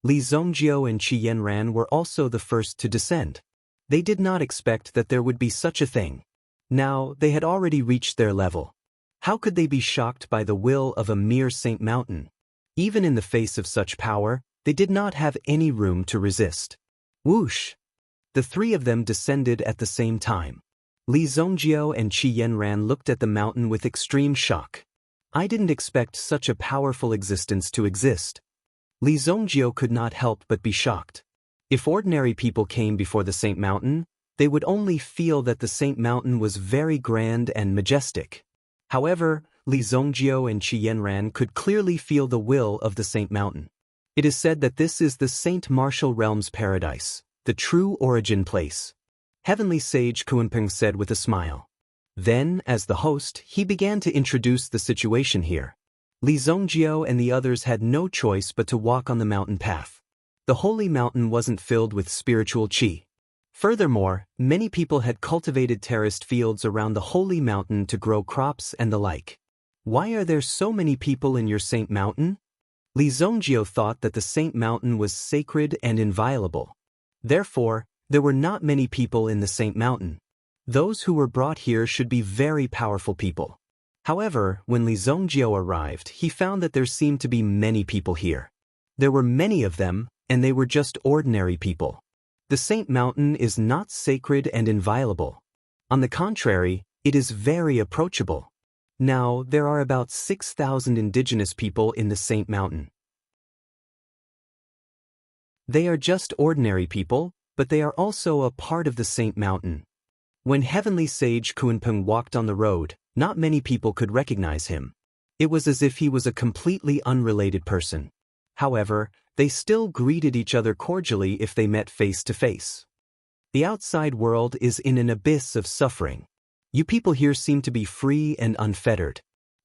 Li Zongjio and Qi Yanran were also the first to descend. They did not expect that there would be such a thing. Now, they had already reached their level. How could they be shocked by the will of a mere Saint Mountain? Even in the face of such power, they did not have any room to resist. Whoosh! The 3 of them descended at the same time. Li Zongjio and Qi Yanran looked at the mountain with extreme shock. I didn't expect such a powerful existence to exist. Li Zongjio could not help but be shocked. If ordinary people came before the Saint Mountain, they would only feel that the Saint Mountain was very grand and majestic. However, Li Zongjio and Qi Yanran could clearly feel the will of the Saint Mountain. It is said that this is the Saint Martial Realm's paradise, the true origin place. Heavenly Sage Kunpeng said with a smile. Then, as the host, he began to introduce the situation here. Li Zongjio and the others had no choice but to walk on the mountain path. The holy mountain wasn't filled with spiritual qi. Furthermore, many people had cultivated terraced fields around the holy mountain to grow crops and the like. Why are there so many people in your Saint Mountain? Li Zongjio thought that the Saint Mountain was sacred and inviolable. Therefore, there were not many people in the Saint Mountain. Those who were brought here should be very powerful people. However, when Li Zongjio arrived, he found that there seemed to be many people here. There were many of them, and they were just ordinary people. The Saint Mountain is not sacred and inviolable. On the contrary, it is very approachable. Now, there are about 6,000 indigenous people in the Saint Mountain. They are just ordinary people, but they are also a part of the Saint Mountain. When Heavenly Sage Kunpeng walked on the road, not many people could recognize him. It was as if he was a completely unrelated person. However, they still greeted each other cordially if they met face to face. The outside world is in an abyss of suffering. You people here seem to be free and unfettered.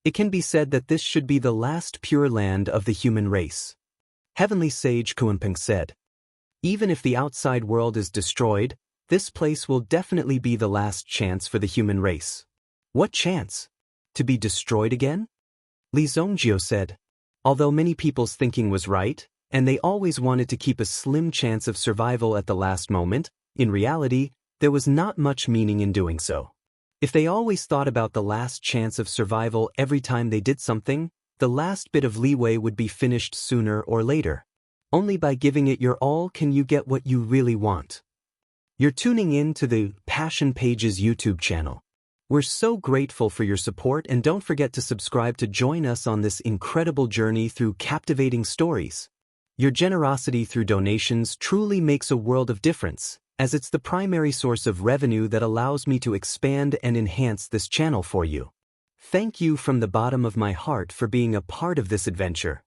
It can be said that this should be the last pure land of the human race. Heavenly Sage Kunpeng said. Even if the outside world is destroyed, this place will definitely be the last chance for the human race. What chance? To be destroyed again? Li Zongjio said. Although many people's thinking was right, and they always wanted to keep a slim chance of survival at the last moment, in reality, there was not much meaning in doing so. If they always thought about the last chance of survival every time they did something, the last bit of leeway would be finished sooner or later. Only by giving it your all can you get what you really want. You're tuning in to the Passion Pages YouTube channel. We're so grateful for your support, and don't forget to subscribe to join us on this incredible journey through captivating stories. Your generosity through donations truly makes a world of difference, as it's the primary source of revenue that allows me to expand and enhance this channel for you. Thank you from the bottom of my heart for being a part of this adventure.